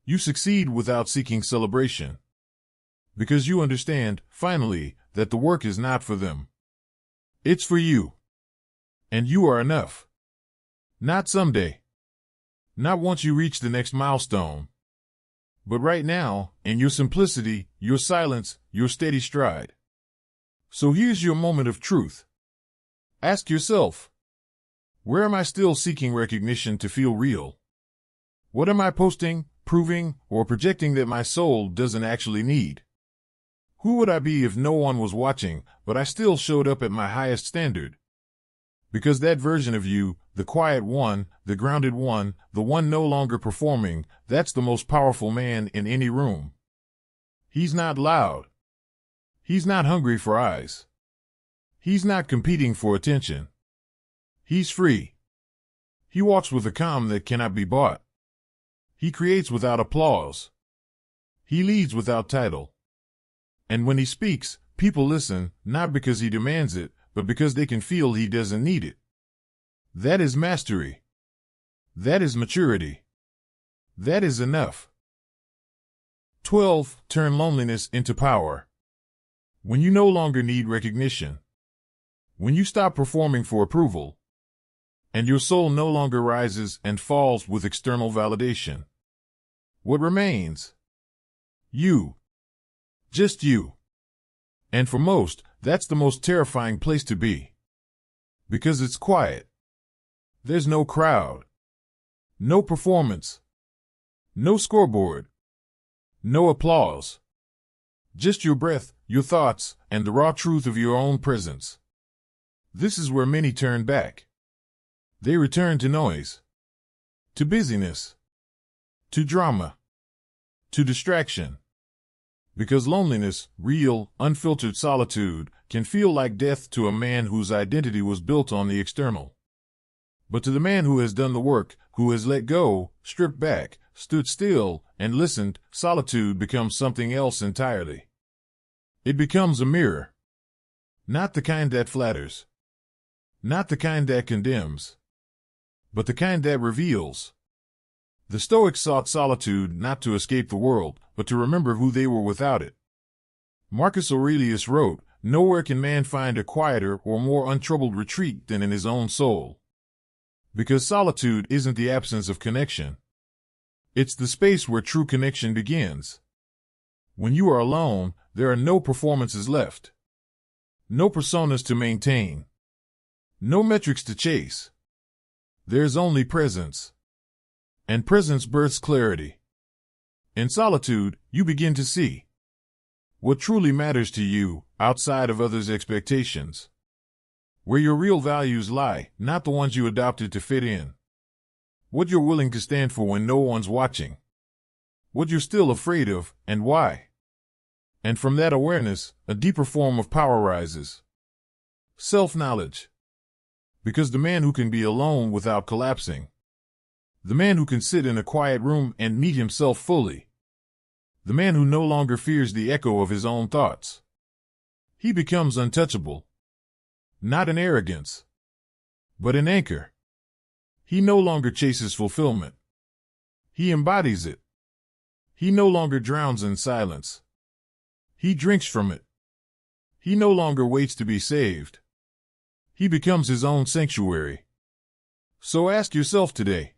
You succeed without seeking celebration. Because you understand, finally, that the work is not for them. It's for you. And you are enough. Not someday. Not once you reach the next milestone. But right now, in your simplicity, your silence, your steady stride. So here's your moment of truth. Ask yourself, where am I still seeking recognition to feel real? What am I posting, proving, or projecting that my soul doesn't actually need? Who would I be if no one was watching, but I still showed up at my highest standard? Because that version of you, the quiet one, the grounded one, the one no longer performing, that's the most powerful man in any room. He's not loud. He's not hungry for eyes. He's not competing for attention. He's free. He walks with a calm that cannot be bought. He creates without applause. He leads without title. And when he speaks, people listen, not because he demands it, but because they can feel he doesn't need it. That is mastery. That is maturity. That is enough. 12. Turn loneliness into power. When you no longer need recognition. When you stop performing for approval. And your soul no longer rises and falls with external validation. What remains? You. Just you. And for most, that's the most terrifying place to be. Because it's quiet. There's no crowd. No performance. No scoreboard. No applause. Just your breath, your thoughts, and the raw truth of your own presence. This is where many turn back. They return to noise. To busyness. To drama. To distraction. Because loneliness, real, unfiltered solitude, can feel like death to a man whose identity was built on the external. But to the man who has done the work, who has let go, stripped back, stood still, and listened, solitude becomes something else entirely. It becomes a mirror. Not the kind that flatters. Not the kind that condemns. But the kind that reveals. The Stoics sought solitude not to escape the world, but to remember who they were without it. Marcus Aurelius wrote, "Nowhere can man find a quieter or more untroubled retreat than in his own soul." Because solitude isn't the absence of connection. It's the space where true connection begins. When you are alone, there are no performances left. No personas to maintain. No metrics to chase. There's only presence. And presence births clarity. In solitude, you begin to see what truly matters to you outside of others' expectations. Where your real values lie, not the ones you adopted to fit in. What you're willing to stand for when no one's watching. What you're still afraid of, and why. And from that awareness, a deeper form of power rises. Self-knowledge. Because the man who can be alone without collapsing. The man who can sit in a quiet room and meet himself fully. The man who no longer fears the echo of his own thoughts. He becomes untouchable. Not in arrogance, but an anchor. He no longer chases fulfillment. He embodies it. He no longer drowns in silence. He drinks from it. He no longer waits to be saved. He becomes his own sanctuary. So ask yourself today,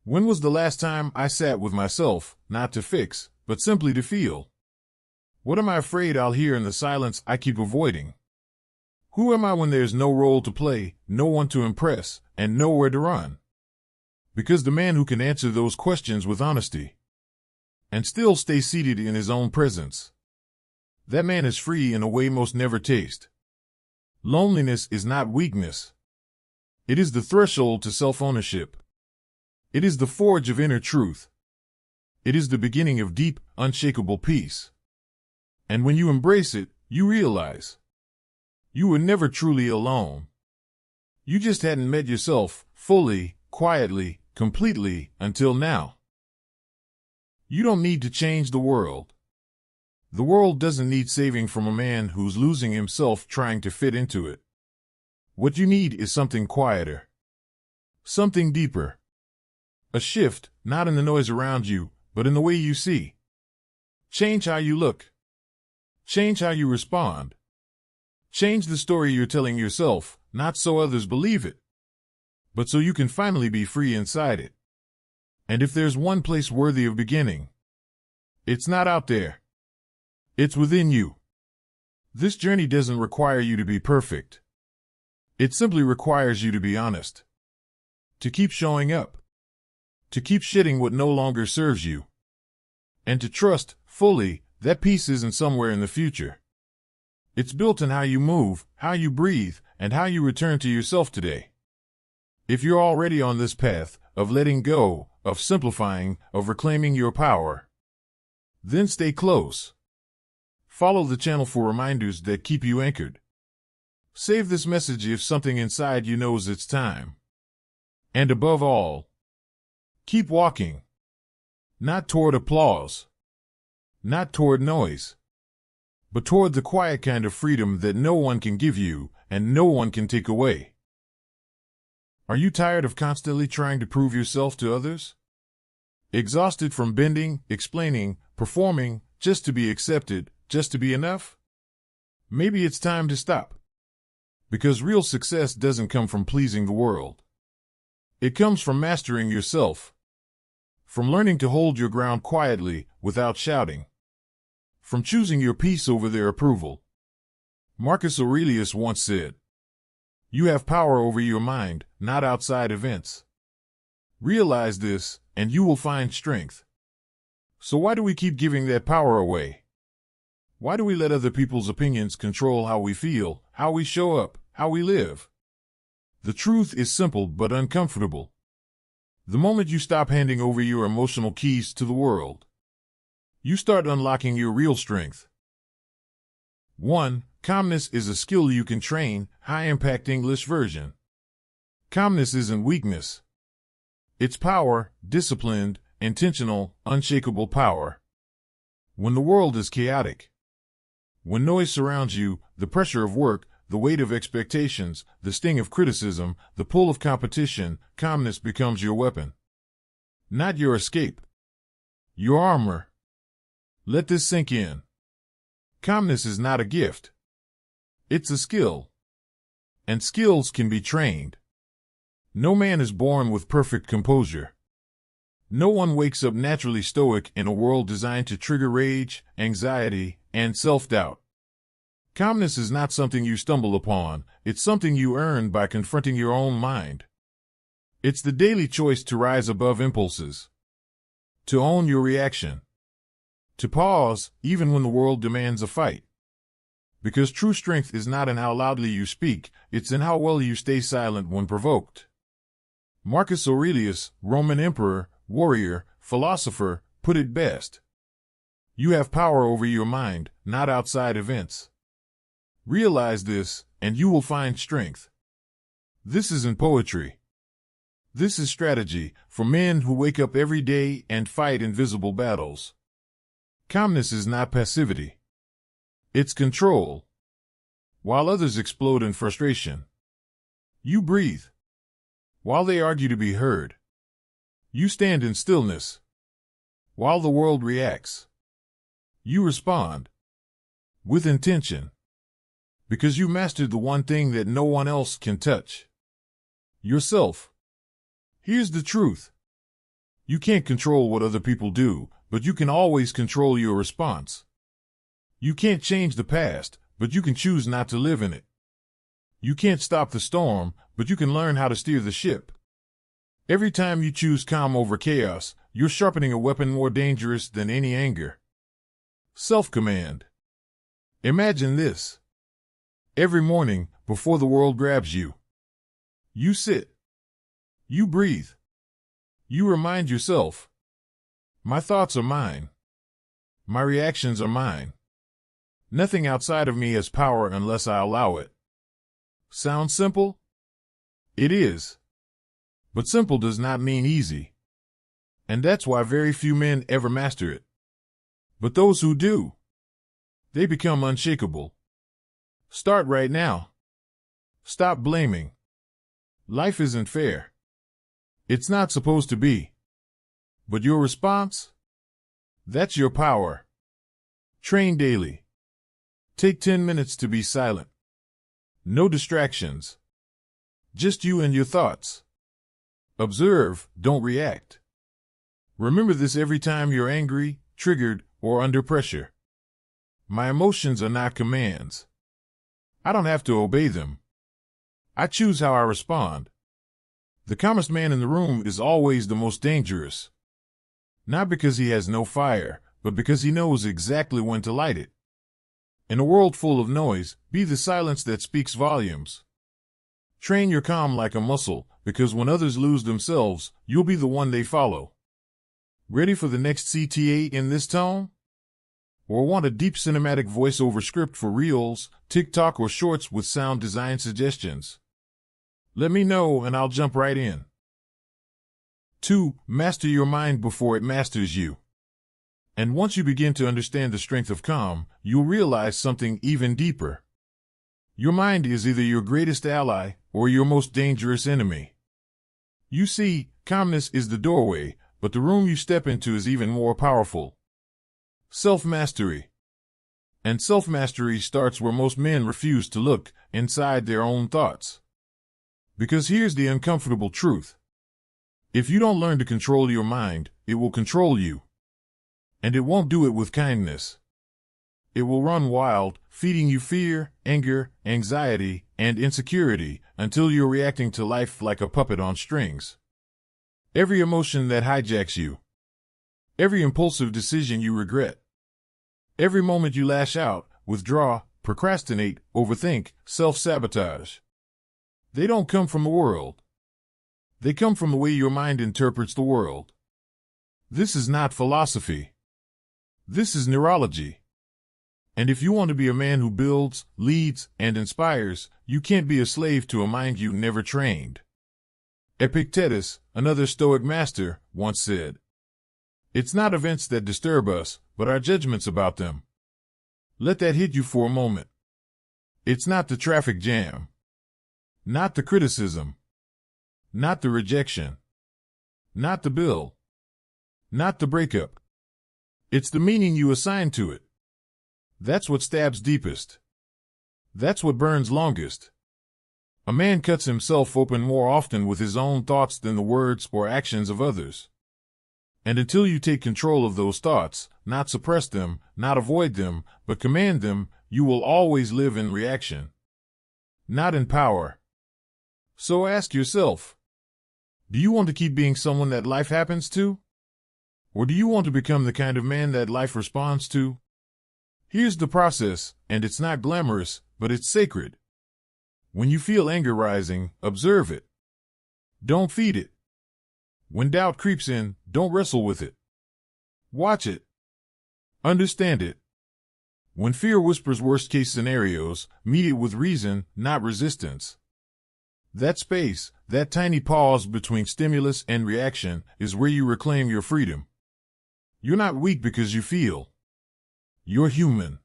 when was the last time I sat with myself, not to fix, but simply to feel? What am I afraid I'll hear in the silence I keep avoiding? Who am I when there's no role to play, no one to impress, and nowhere to run? Because the man who can answer those questions with honesty and still stay seated in his own presence, that man is free in a way most never taste. Loneliness is not weakness. It is the threshold to self-ownership. It is the forge of inner truth. It is the beginning of deep, unshakable peace. And when you embrace it, you realize you were never truly alone. You just hadn't met yourself fully, quietly, completely, until now. You don't need to change the world. The world doesn't need saving from a man who's losing himself trying to fit into it. What you need is something quieter. Something deeper. A shift, not in the noise around you, but in the way you see. Change how you look. Change how you respond. Change the story you're telling yourself, not so others believe it, but so you can finally be free inside it. And if there's one place worthy of beginning, it's not out there. It's within you. This journey doesn't require you to be perfect. It simply requires you to be honest. To keep showing up. To keep shedding what no longer serves you. And to trust, fully, that peace isn't somewhere in the future. It's built in how you move, how you breathe, and how you return to yourself today. If you're already on this path of letting go, of simplifying, of reclaiming your power, then stay close. Follow the channel for reminders that keep you anchored. Save this message if something inside you knows it's time. And above all, keep walking. Not toward applause, not toward noise, but toward the quiet kind of freedom that no one can give you and no one can take away. Are you tired of constantly trying to prove yourself to others? Exhausted from bending, explaining, performing, just to be accepted, just to be enough? Maybe it's time to stop. Because real success doesn't come from pleasing the world. It comes from mastering yourself. From learning to hold your ground quietly, without shouting. From choosing your peace over their approval. Marcus Aurelius once said, "You have power over your mind, not outside events." Realize this, and you will find strength. So why do we keep giving that power away? Why do we let other people's opinions control how we feel, how we show up, how we live? The truth is simple but uncomfortable. The moment you stop handing over your emotional keys to the world, you start unlocking your real strength. 1. Calmness is a skill you can train. High-impact English version. Calmness isn't weakness. It's power, disciplined, intentional, unshakable power. When the world is chaotic, when noise surrounds you, the pressure of work, the weight of expectations, the sting of criticism, the pull of competition, calmness becomes your weapon. Not your escape. Your armor. Let this sink in. Calmness is not a gift. It's a skill. And skills can be trained. No man is born with perfect composure. No one wakes up naturally stoic in a world designed to trigger rage, anxiety, and self-doubt. Calmness is not something you stumble upon, it's something you earn by confronting your own mind. It's the daily choice to rise above impulses. To own your reaction. To pause, even when the world demands a fight. Because true strength is not in how loudly you speak, it's in how well you stay silent when provoked. Marcus Aurelius, Roman emperor, warrior, philosopher, put it best. You have power over your mind, not outside events. Realize this, and you will find strength. This isn't poetry. This is strategy for men who wake up every day and fight invisible battles. Calmness is not passivity. It's control. While others explode in frustration, you breathe. While they argue to be heard, you stand in stillness. While the world reacts, you respond. With intention. Because you mastered the one thing that no one else can touch. Yourself. Here's the truth. You can't control what other people do, but you can always control your response. You can't change the past, but you can choose not to live in it. You can't stop the storm, but you can learn how to steer the ship. Every time you choose calm over chaos, you're sharpening a weapon more dangerous than any anger. Self-command. Imagine this. Every morning, before the world grabs you, you sit. You breathe. You remind yourself, my thoughts are mine. My reactions are mine. Nothing outside of me has power unless I allow it. Sounds simple? It is. But simple does not mean easy. And that's why very few men ever master it. But those who do, they become unshakable. Start right now. Stop blaming. Life isn't fair. It's not supposed to be. But your response? That's your power. Train daily. Take 10 minutes to be silent. No distractions. Just you and your thoughts. Observe, don't react. Remember this every time you're angry, triggered, or under pressure. My emotions are not commands. I don't have to obey them. I choose how I respond. The calmest man in the room is always the most dangerous. Not because he has no fire, but because he knows exactly when to light it. In a world full of noise, be the silence that speaks volumes. Train your calm like a muscle, because when others lose themselves, you'll be the one they follow. Ready for the next CTA in this tone? Or want a deep cinematic voiceover script for Reels, TikTok, or Shorts with sound design suggestions? Let me know and I'll jump right in. 2. Master your mind before it masters you. And once you begin to understand the strength of calm, you'll realize something even deeper. Your mind is either your greatest ally or your most dangerous enemy. You see, calmness is the doorway, but the room you step into is even more powerful. Self-mastery. And self-mastery starts where most men refuse to look, inside their own thoughts. Because here's the uncomfortable truth. If you don't learn to control your mind, it will control you. And it won't do it with kindness. It will run wild, feeding you fear, anger, anxiety, and insecurity until you're reacting to life like a puppet on strings. Every emotion that hijacks you. Every impulsive decision you regret. Every moment you lash out, withdraw, procrastinate, overthink, self-sabotage. They don't come from the world. They come from the way your mind interprets the world. This is not philosophy. This is neurology. And if you want to be a man who builds, leads, and inspires, you can't be a slave to a mind you never trained. Epictetus, another Stoic master, once said, "It's not events that disturb us, but our judgments about them." Let that hit you for a moment. It's not the traffic jam. Not the criticism. Not the rejection. Not the bill. Not the breakup. It's the meaning you assign to it. That's what stabs deepest. That's what burns longest. A man cuts himself open more often with his own thoughts than the words or actions of others. And until you take control of those thoughts, not suppress them, not avoid them, but command them, you will always live in reaction, not in power. So ask yourself, do you want to keep being someone that life happens to? Or do you want to become the kind of man that life responds to? Here's the process, and it's not glamorous, but it's sacred. When you feel anger rising, observe it. Don't feed it. When doubt creeps in, don't wrestle with it. Watch it. Understand it. When fear whispers worst-case scenarios, meet it with reason, not resistance. That space, that tiny pause between stimulus and reaction, is where you reclaim your freedom. You're not weak because you feel. You're human.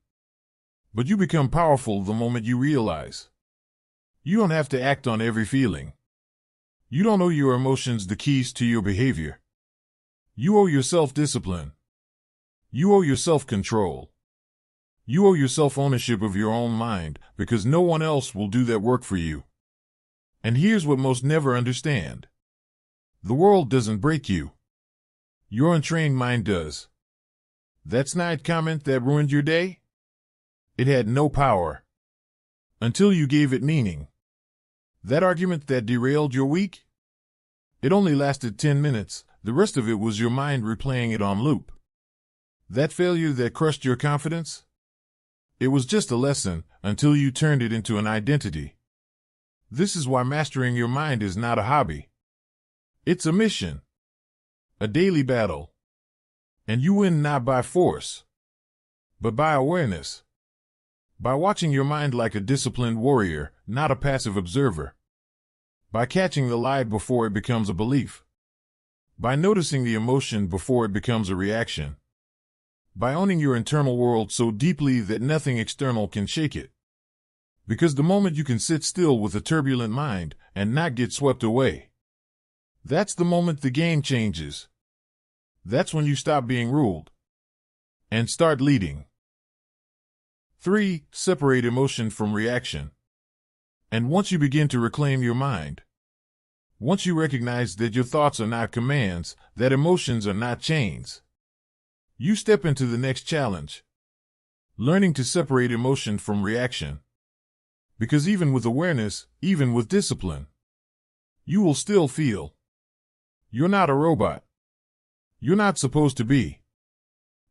But you become powerful the moment you realize. You don't have to act on every feeling. You don't owe your emotions the keys to your behavior. You owe your self-discipline. You owe your self-control. You owe your self-ownership of your own mind, because no one else will do that work for you. And here's what most never understand. The world doesn't break you. Your untrained mind does. That snide comment that ruined your day? It had no power. Until you gave it meaning. That argument that derailed your week? It only lasted 10 minutes, the rest of it was your mind replaying it on loop. That failure that crushed your confidence? It was just a lesson, until you turned it into an identity. This is why mastering your mind is not a hobby. It's a mission. A daily battle. And you win not by force, but by awareness. By watching your mind like a disciplined warrior, not a passive observer. By catching the lie before it becomes a belief. By noticing the emotion before it becomes a reaction. By owning your internal world so deeply that nothing external can shake it. Because the moment you can sit still with a turbulent mind and not get swept away, that's the moment the game changes. That's when you stop being ruled and start leading. 3. Separate emotion from reaction. And once you begin to reclaim your mind, once you recognize that your thoughts are not commands, that emotions are not chains, you step into the next challenge, learning to separate emotion from reaction. Because even with awareness, even with discipline, you will still feel. You're not a robot. You're not supposed to be.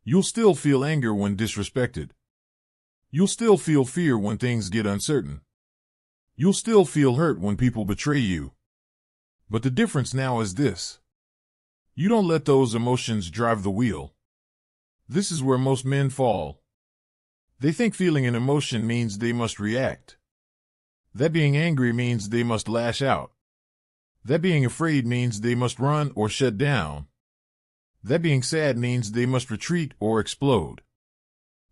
You'll still feel anger when disrespected. You'll still feel fear when things get uncertain. You'll still feel hurt when people betray you. But the difference now is this. You don't let those emotions drive the wheel. This is where most men fall. They think feeling an emotion means they must react. That being angry means they must lash out. That being afraid means they must run or shut down. That being sad means they must retreat or explode.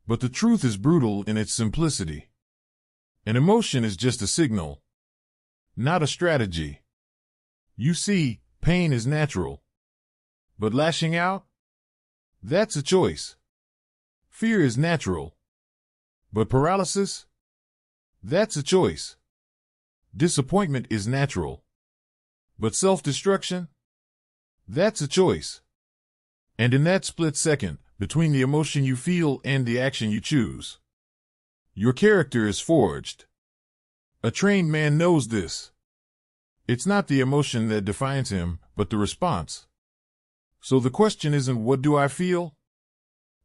But the truth is brutal in its simplicity. An emotion is just a signal, not a strategy. You see, pain is natural. But lashing out? That's a choice. Fear is natural. But paralysis? That's a choice. Disappointment is natural. But self-destruction? That's a choice. And in that split second, between the emotion you feel and the action you choose, your character is forged. A trained man knows this. It's not the emotion that defines him, but the response. So the question isn't, what do I feel?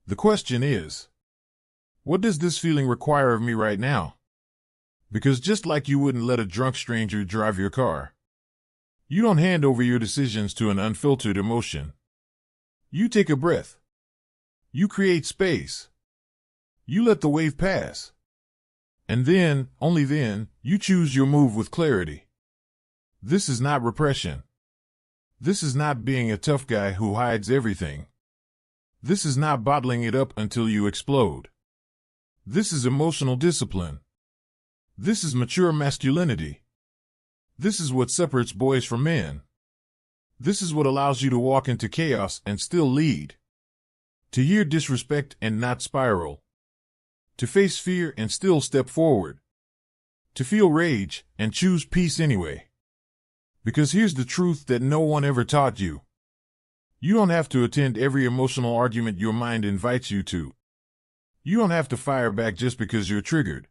The question is, what does this feeling require of me right now? Because just like you wouldn't let a drunk stranger drive your car, you don't hand over your decisions to an unfiltered emotion. You take a breath. You create space. You let the wave pass. And then, only then, you choose your move with clarity. This is not repression. This is not being a tough guy who hides everything. This is not bottling it up until you explode. This is emotional discipline. This is mature masculinity. This is what separates boys from men. This is what allows you to walk into chaos and still lead. To hear disrespect and not spiral. To face fear and still step forward. To feel rage and choose peace anyway. Because here's the truth that no one ever taught you. You don't have to attend every emotional argument your mind invites you to. You don't have to fire back just because you're triggered.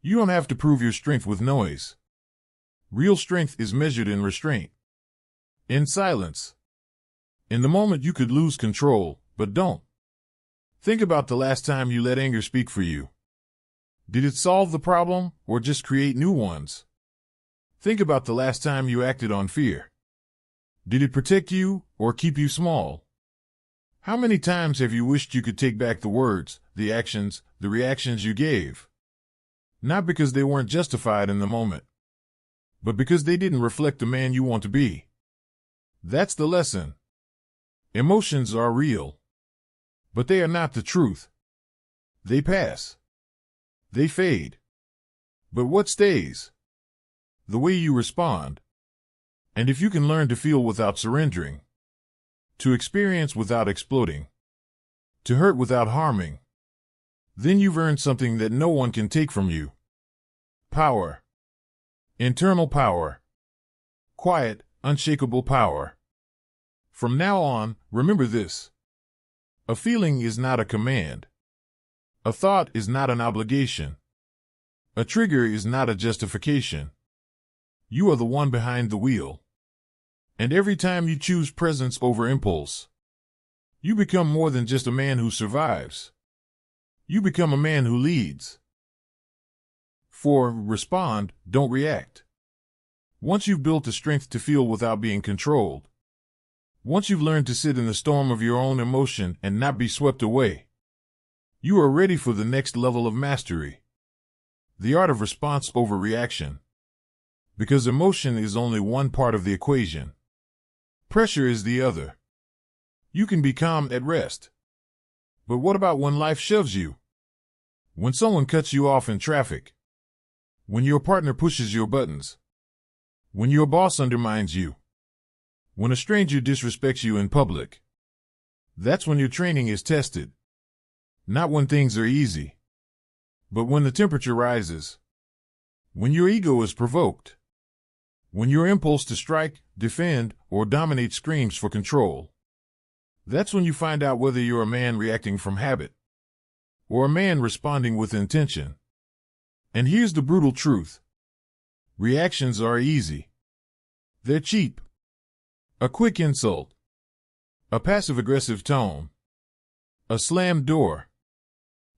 You don't have to prove your strength with noise. Real strength is measured in restraint. In silence. In the moment you could lose control, but don't. Think about the last time you let anger speak for you. Did it solve the problem or just create new ones? Think about the last time you acted on fear. Did it protect you or keep you small? How many times have you wished you could take back the words, the actions, the reactions you gave? Not because they weren't justified in the moment, but because they didn't reflect the man you want to be. That's the lesson. Emotions are real, but they are not the truth. They pass. They fade. But what stays? The way you respond. And if you can learn to feel without surrendering, to experience without exploding, to hurt without harming, then you've earned something that no one can take from you. Power. Internal power. Quiet, unshakable power. From now on, remember this. A feeling is not a command. A thought is not an obligation. A trigger is not a justification. You are the one behind the wheel. And every time you choose presence over impulse, you become more than just a man who survives. You become a man who leads. Respond, don't react. Once you've built the strength to feel without being controlled, once you've learned to sit in the storm of your own emotion and not be swept away, you are ready for the next level of mastery. The art of response over reaction. Because emotion is only one part of the equation. Pressure is the other. You can be calm at rest. But what about when life shoves you? When someone cuts you off in traffic? When your partner pushes your buttons? When your boss undermines you? When a stranger disrespects you in public? That's when your training is tested. Not when things are easy, but when the temperature rises. When your ego is provoked. When your impulse to strike, defend, or dominate screams for control. That's when you find out whether you're a man reacting from habit or a man responding with intention. And here's the brutal truth. Reactions are easy. They're cheap. A quick insult. A passive-aggressive tone. A slammed door.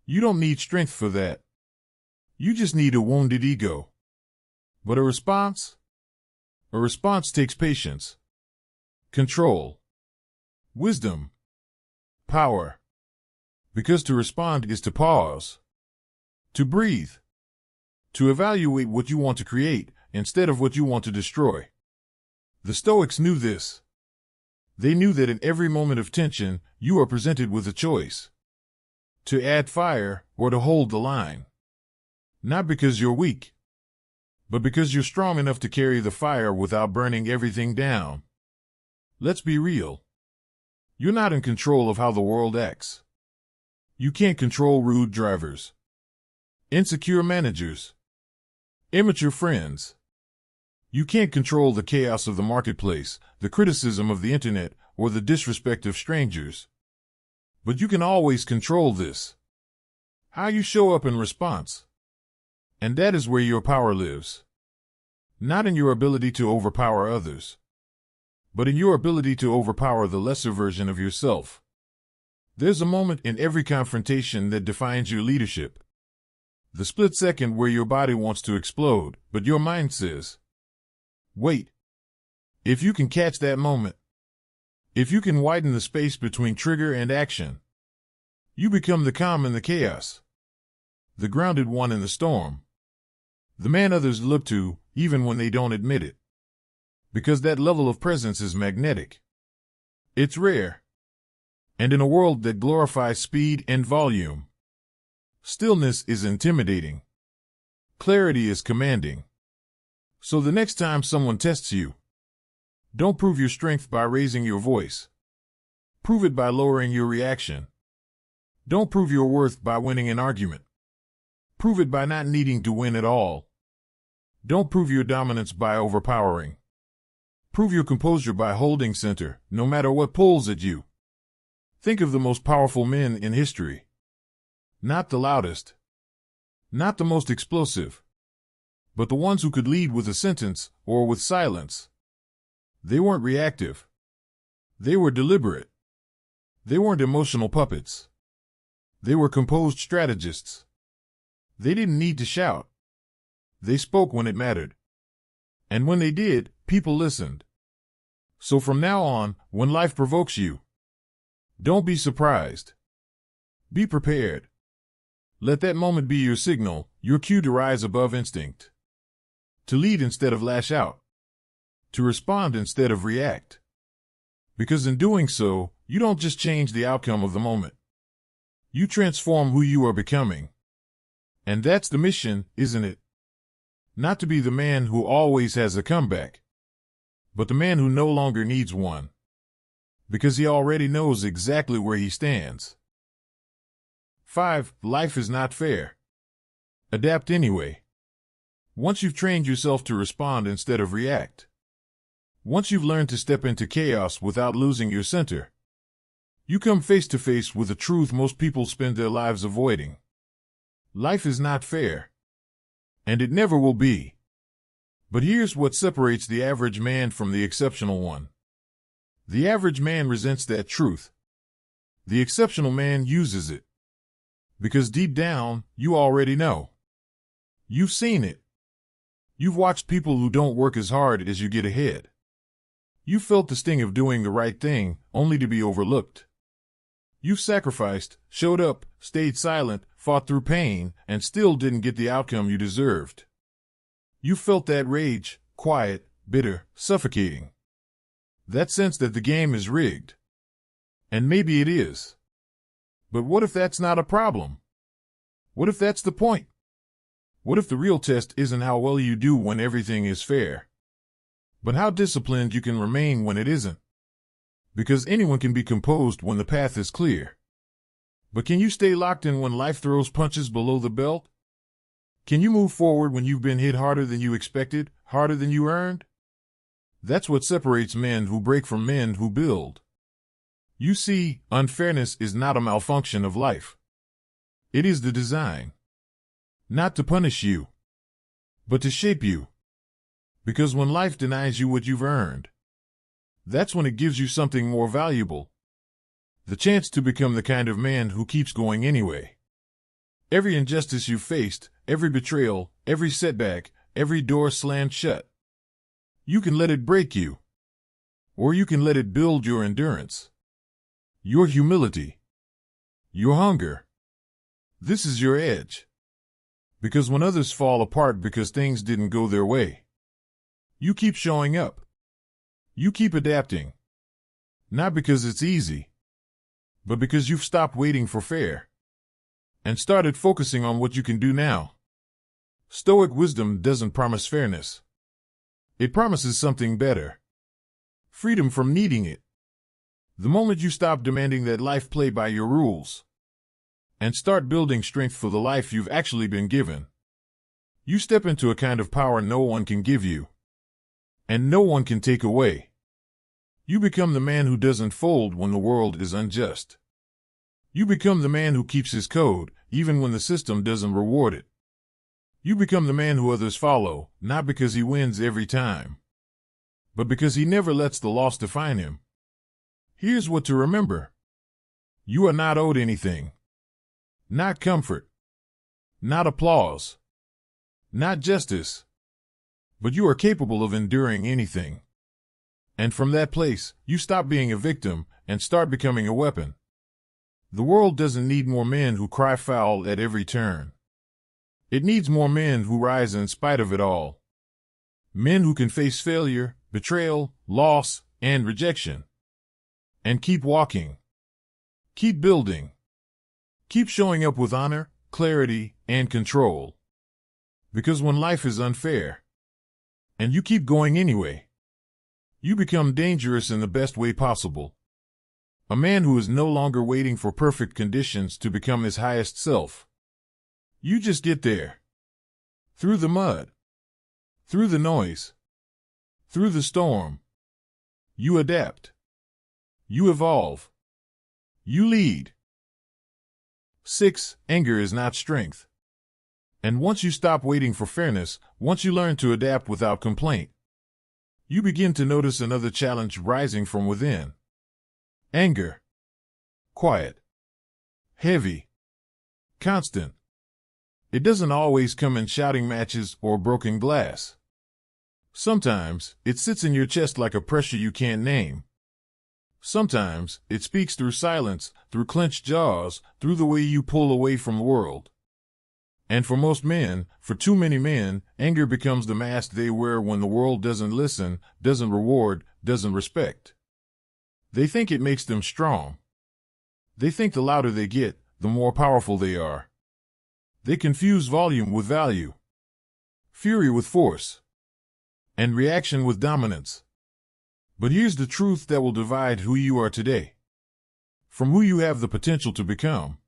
You don't need strength for that. You just need a wounded ego. But a response? A response takes patience, control, wisdom, power. Because to respond is to pause, to breathe, to evaluate what you want to create instead of what you want to destroy. The Stoics knew this. They knew that in every moment of tension, you are presented with a choice: to add fire or to hold the line. Not because you're weak, but because you're strong enough to carry the fire without burning everything down. Let's be real. You're not in control of how the world acts. You can't control rude drivers, insecure managers, immature friends. You can't control the chaos of the marketplace, the criticism of the internet, or the disrespect of strangers. But you can always control this: how you show up in response. And that is where your power lives. Not in your ability to overpower others, but in your ability to overpower the lesser version of yourself. There's a moment in every confrontation that defines your leadership. The split second where your body wants to explode, but your mind says, wait. If you can catch that moment, if you can widen the space between trigger and action, you become the calm in the chaos, the grounded one in the storm, the man others look to even when they don't admit it. Because that level of presence is magnetic. It's rare. And in a world that glorifies speed and volume, stillness is intimidating. Clarity is commanding. So the next time someone tests you, don't prove your strength by raising your voice. Prove it by lowering your reaction. Don't prove your worth by winning an argument. Prove it by not needing to win at all. Don't prove your dominance by overpowering. Prove your composure by holding center, no matter what pulls at you. Think of the most powerful men in history. Not the loudest, not the most explosive, but the ones who could lead with a sentence or with silence. They weren't reactive. They were deliberate. They weren't emotional puppets. They were composed strategists. They didn't need to shout. They spoke when it mattered. And when they did, people listened. So from now on, when life provokes you, don't be surprised. Be prepared. Let that moment be your signal, your cue to rise above instinct. To lead instead of lash out. To respond instead of react. Because in doing so, you don't just change the outcome of the moment. You transform who you are becoming. And that's the mission, isn't it? Not to be the man who always has a comeback, but the man who no longer needs one. Because he already knows exactly where he stands. 5. Life is not fair. Adapt anyway. Once you've trained yourself to respond instead of react, once you've learned to step into chaos without losing your center, you come face to face with a truth most people spend their lives avoiding. Life is not fair. And it never will be. But here's what separates the average man from the exceptional one. The average man resents that truth. The exceptional man uses it. Because deep down, you already know. You've seen it. You've watched people who don't work as hard as you get ahead. You felt the sting of doing the right thing, only to be overlooked. You've sacrificed, showed up, stayed silent, fought through pain, and still didn't get the outcome you deserved. You felt that rage, quiet, bitter, suffocating. That sense that the game is rigged. And maybe it is. But what if that's not a problem? What if that's the point? What if the real test isn't how well you do when everything is fair, but how disciplined you can remain when it isn't? Because anyone can be composed when the path is clear. But can you stay locked in when life throws punches below the belt? Can you move forward when you've been hit harder than you expected, harder than you earned? That's what separates men who break from men who build. You see, unfairness is not a malfunction of life. It is the design. Not to punish you, but to shape you. Because when life denies you what you've earned, that's when it gives you something more valuable. The chance to become the kind of man who keeps going anyway. Every injustice you faced, every betrayal, every setback, every door slammed shut. You can let it break you. Or you can let it build your endurance. Your humility. Your hunger. This is your edge. Because when others fall apart because things didn't go their way, you keep showing up. You keep adapting. Not because it's easy, but because you've stopped waiting for fair and started focusing on what you can do now. Stoic wisdom doesn't promise fairness. It promises something better. Freedom from needing it. The moment you stop demanding that life play by your rules and start building strength for the life you've actually been given, you step into a kind of power no one can give you and no one can take away. You become the man who doesn't fold when the world is unjust. You become the man who keeps his code, even when the system doesn't reward it. You become the man who others follow, not because he wins every time, but because he never lets the loss define him. Here's what to remember. You are not owed anything. Not comfort. Not applause. Not justice. But you are capable of enduring anything. And from that place, you stop being a victim and start becoming a weapon. The world doesn't need more men who cry foul at every turn. It needs more men who rise in spite of it all. Men who can face failure, betrayal, loss, and rejection. And keep walking. Keep building. Keep showing up with honor, clarity, and control. Because when life is unfair, and you keep going anyway, you become dangerous in the best way possible. A man who is no longer waiting for perfect conditions to become his highest self. You just get there. Through the mud. Through the noise. Through the storm. You adapt. You evolve. You lead. 6. Anger is not strength. And once you stop waiting for fairness, once you learn to adapt without complaint, you begin to notice another challenge rising from within. Anger. Quiet. Heavy. Constant. It doesn't always come in shouting matches or broken glass. Sometimes it sits in your chest like a pressure you can't name. Sometimes it speaks through silence, through clenched jaws, through the way you pull away from the world. And for most men, for too many men, anger becomes the mask they wear when the world doesn't listen, doesn't reward, doesn't respect. They think it makes them strong. They think the louder they get, the more powerful they are. They confuse volume with value, fury with force, and reaction with dominance. But here's the truth that will divide who you are today from who you have the potential to become.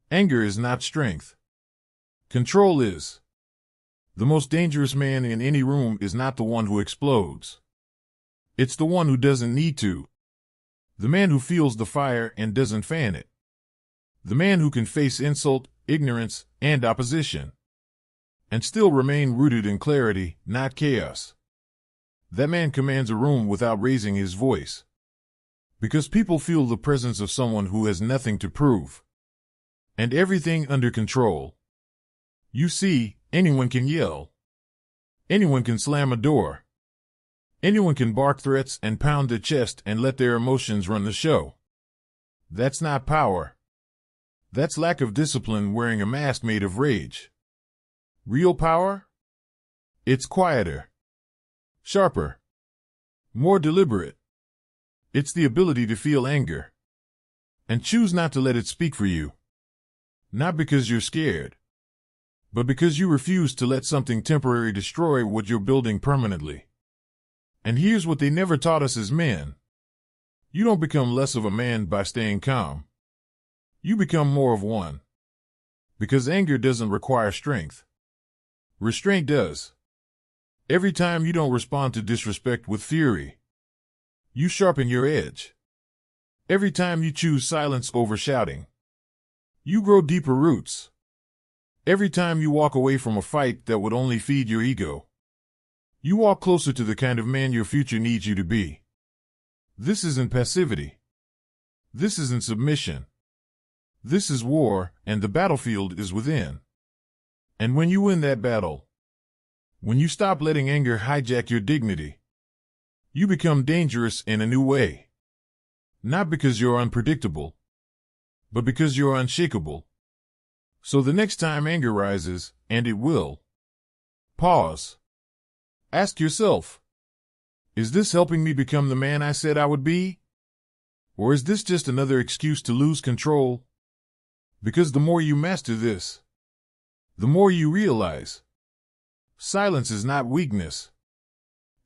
Anger is not strength. Control is. The most dangerous man in any room is not the one who explodes. It's the one who doesn't need to. The man who feels the fire and doesn't fan it. The man who can face insult, ignorance, and opposition, and still remain rooted in clarity, not chaos. That man commands a room without raising his voice. Because people feel the presence of someone who has nothing to prove. And everything under control. You see, anyone can yell. Anyone can slam a door. Anyone can bark threats and pound their chest and let their emotions run the show. That's not power. That's lack of discipline wearing a mask made of rage. Real power? It's quieter. Sharper. More deliberate. It's the ability to feel anger and choose not to let it speak for you. Not because you're scared, but because you refuse to let something temporary destroy what you're building permanently. And here's what they never taught us as men. You don't become less of a man by staying calm. You become more of one. Because anger doesn't require strength. Restraint does. Every time you don't respond to disrespect with fury, you sharpen your edge. Every time you choose silence over shouting, you grow deeper roots. Every time you walk away from a fight that would only feed your ego, you walk closer to the kind of man your future needs you to be. This isn't passivity. This isn't submission. This is war, and the battlefield is within. And when you win that battle, when you stop letting anger hijack your dignity, you become dangerous in a new way. Not because you're unpredictable, but because you're unshakable. So the next time anger rises, and it will, pause. Ask yourself, is this helping me become the man I said I would be? Or is this just another excuse to lose control? Because the more you master this, the more you realize silence is not weakness.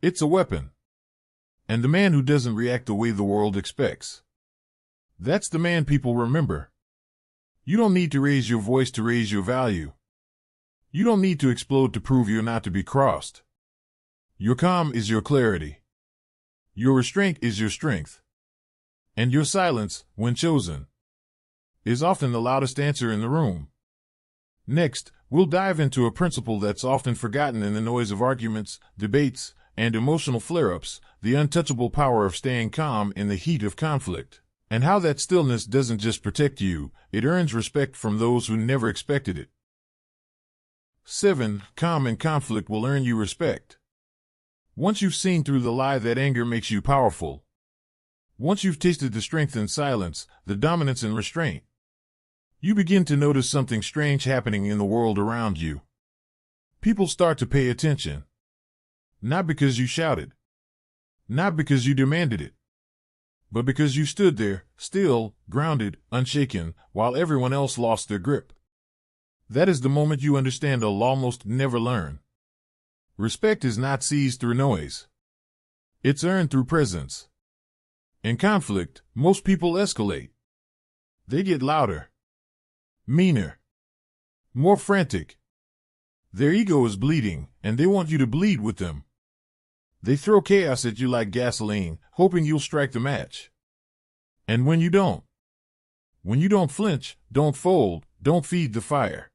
It's a weapon. And the man who doesn't react the way the world expects, that's the man people remember. You don't need to raise your voice to raise your value. You don't need to explode to prove you're not to be crossed. Your calm is your clarity. Your restraint is your strength. And your silence, when chosen, is often the loudest answer in the room. Next, we'll dive into a principle that's often forgotten in the noise of arguments, debates, and emotional flare-ups, the untouchable power of staying calm in the heat of conflict, and how that stillness doesn't just protect you, it earns respect from those who never expected it. 7. Calm in conflict will earn you respect. Once you've seen through the lie that anger makes you powerful, once you've tasted the strength in silence, the dominance in restraint, you begin to notice something strange happening in the world around you. People start to pay attention. Not because you shouted, not because you demanded it, but because you stood there, still, grounded, unshaken, while everyone else lost their grip. That is the moment you understand I'll almost never learn. Respect is not seized through noise. It's earned through presence. In conflict, most people escalate. They get louder, meaner, more frantic. Their ego is bleeding, and they want you to bleed with them. They throw chaos at you like gasoline, hoping you'll strike the match. And when you don't flinch, don't fold, don't feed the fire,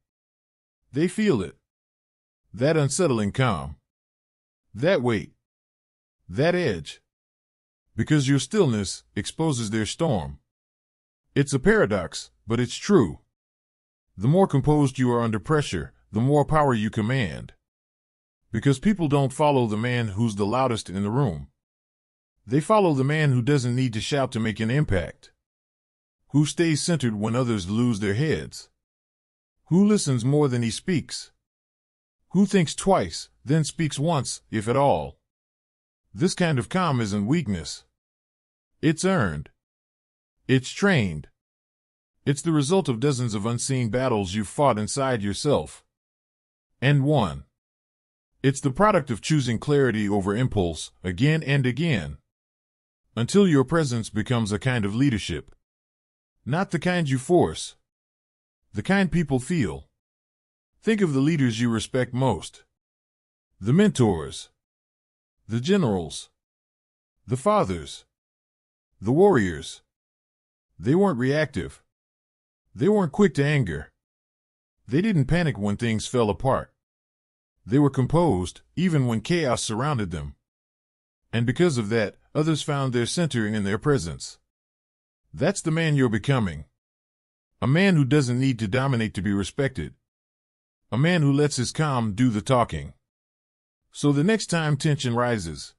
they feel it. That unsettling calm. That weight. That edge. Because your stillness exposes their storm. It's a paradox, but it's true. The more composed you are under pressure, the more power you command. Because people don't follow the man who's the loudest in the room. They follow the man who doesn't need to shout to make an impact. Who stays centered when others lose their heads. Who listens more than he speaks. Who thinks twice, then speaks once, if at all. This kind of calm isn't weakness. It's earned. It's trained. It's the result of dozens of unseen battles you've fought inside yourself. And won. It's the product of choosing clarity over impulse, again and again. Until your presence becomes a kind of leadership. Not the kind you force. The kind people feel. Think of the leaders you respect most. The mentors. The generals. The fathers. The warriors. They weren't reactive. They weren't quick to anger. They didn't panic when things fell apart. They were composed, even when chaos surrounded them. And because of that, others found their center in their presence. That's the man you're becoming. A man who doesn't need to dominate to be respected. A man who lets his calm do the talking. So the next time tension rises,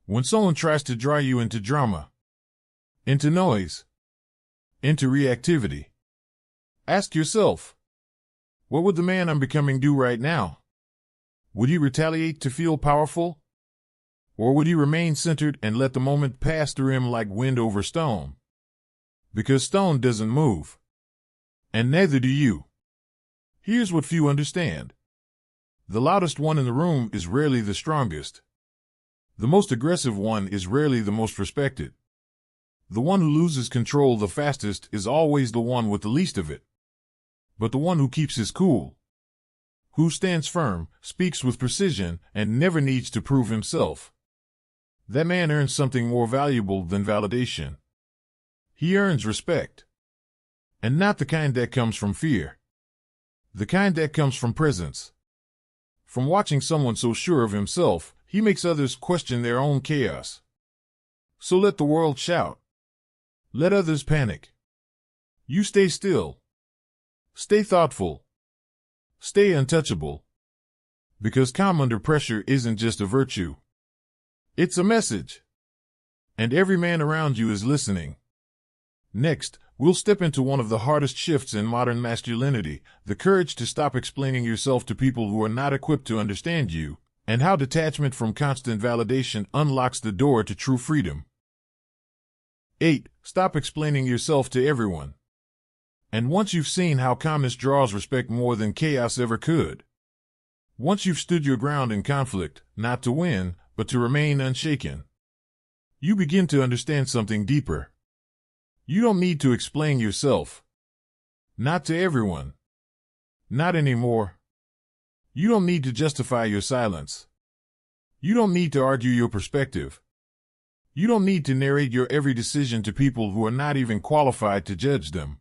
when someone tries to draw you into drama, into noise, into reactivity, ask yourself, what would the man I'm becoming do right now? Would he retaliate to feel powerful? Or would he remain centered and let the moment pass through him like wind over stone? Because stone doesn't move. And neither do you. Here's what few understand. The loudest one in the room is rarely the strongest. The most aggressive one is rarely the most respected. The one who loses control the fastest is always the one with the least of it. But the one who keeps his cool, who stands firm, speaks with precision, and never needs to prove himself, that man earns something more valuable than validation. He earns respect. And not the kind that comes from fear. The kind that comes from presence. From watching someone so sure of himself, he makes others question their own chaos. So let the world shout. Let others panic. You stay still. Stay thoughtful. Stay untouchable. Because calm under pressure isn't just a virtue. It's a message. And every man around you is listening. Next, we'll step into one of the hardest shifts in modern masculinity, the courage to stop explaining yourself to people who are not equipped to understand you, and how detachment from constant validation unlocks the door to true freedom. 8. Stop explaining yourself to everyone. And once you've seen how calmness draws respect more than chaos ever could, once you've stood your ground in conflict, not to win, but to remain unshaken, you begin to understand something deeper. You don't need to explain yourself. Not to everyone. Not anymore. You don't need to justify your silence. You don't need to argue your perspective. You don't need to narrate your every decision to people who are not even qualified to judge them.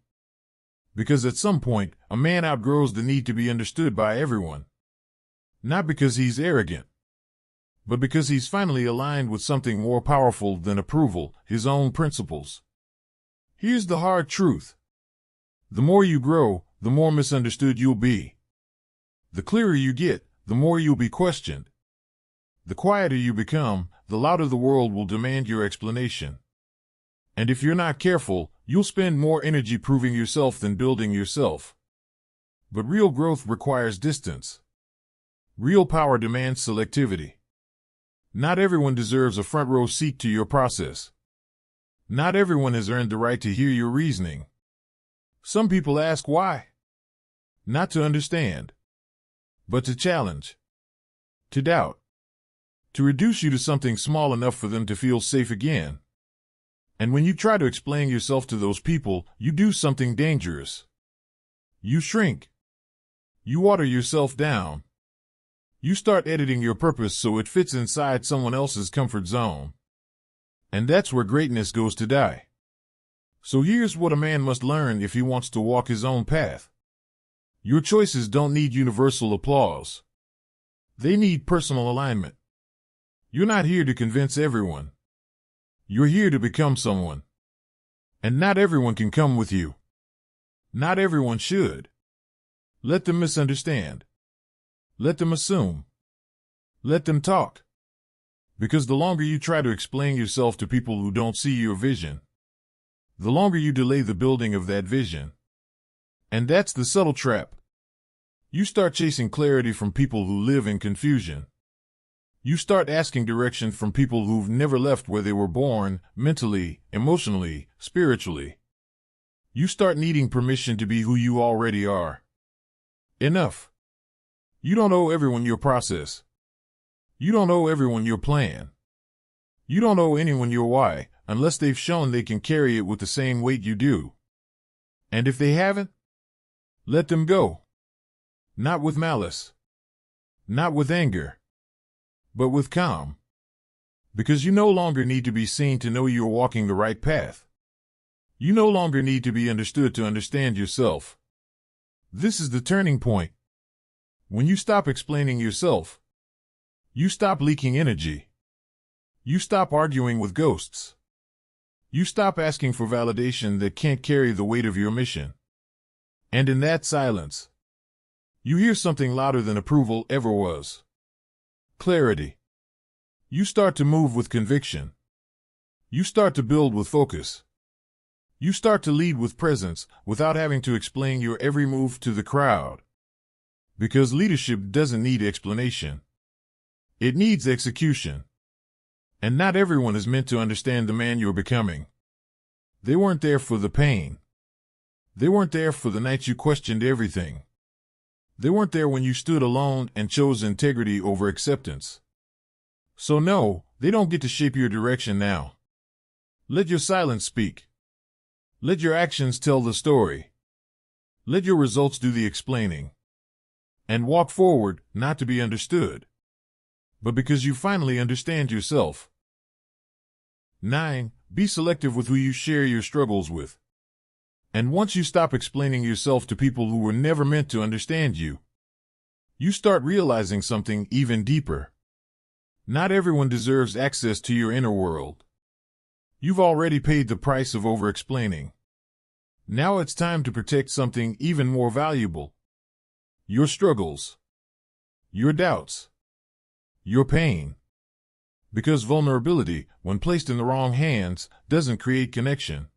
Because at some point, a man outgrows the need to be understood by everyone. Not because he's arrogant, but because he's finally aligned with something more powerful than approval, his own principles. Here's the hard truth. The more you grow, the more misunderstood you'll be. The clearer you get, the more you'll be questioned. The quieter you become, the louder the world will demand your explanation. And if you're not careful, you'll spend more energy proving yourself than building yourself. But real growth requires distance. Real power demands selectivity. Not everyone deserves a front row seat to your process. Not everyone has earned the right to hear your reasoning. Some people ask why. Not to understand, but to challenge, to doubt, to reduce you to something small enough for them to feel safe again. And when you try to explain yourself to those people, you do something dangerous. You shrink. You water yourself down. You start editing your purpose so it fits inside someone else's comfort zone. And that's where greatness goes to die. So here's what a man must learn if he wants to walk his own path. Your choices don't need universal applause. They need personal alignment. You're not here to convince everyone. You're here to become someone. And not everyone can come with you. Not everyone should. Let them misunderstand. Let them assume. Let them talk. Because the longer you try to explain yourself to people who don't see your vision, the longer you delay the building of that vision. And that's the subtle trap. You start chasing clarity from people who live in confusion. You start asking direction from people who've never left where they were born, mentally, emotionally, spiritually. You start needing permission to be who you already are. Enough. You don't owe everyone your process. You don't owe everyone your plan. You don't owe anyone your why, unless they've shown they can carry it with the same weight you do. And if they haven't, let them go. Not with malice. Not with anger. But with calm. Because you no longer need to be seen to know you're walking the right path. You no longer need to be understood to understand yourself. This is the turning point. When you stop explaining yourself, you stop leaking energy. You stop arguing with ghosts. You stop asking for validation that can't carry the weight of your mission. And in that silence, you hear something louder than approval ever was. Clarity. You start to move with conviction. You start to build with focus. You start to lead with presence without having to explain your every move to the crowd. Because leadership doesn't need explanation. It needs execution. And not everyone is meant to understand the man you're becoming. They weren't there for the pain. They weren't there for the nights you questioned everything. They weren't there when you stood alone and chose integrity over acceptance. So no, they don't get to shape your direction now. Let your silence speak. Let your actions tell the story. Let your results do the explaining. And walk forward, not to be understood, but because you finally understand yourself. 9. Be selective with who you share your struggles with. And once you stop explaining yourself to people who were never meant to understand you, you start realizing something even deeper. Not everyone deserves access to your inner world. You've already paid the price of over-explaining. Now it's time to protect something even more valuable. Your struggles. Your doubts. Your pain. Because vulnerability, when placed in the wrong hands, doesn't create connection.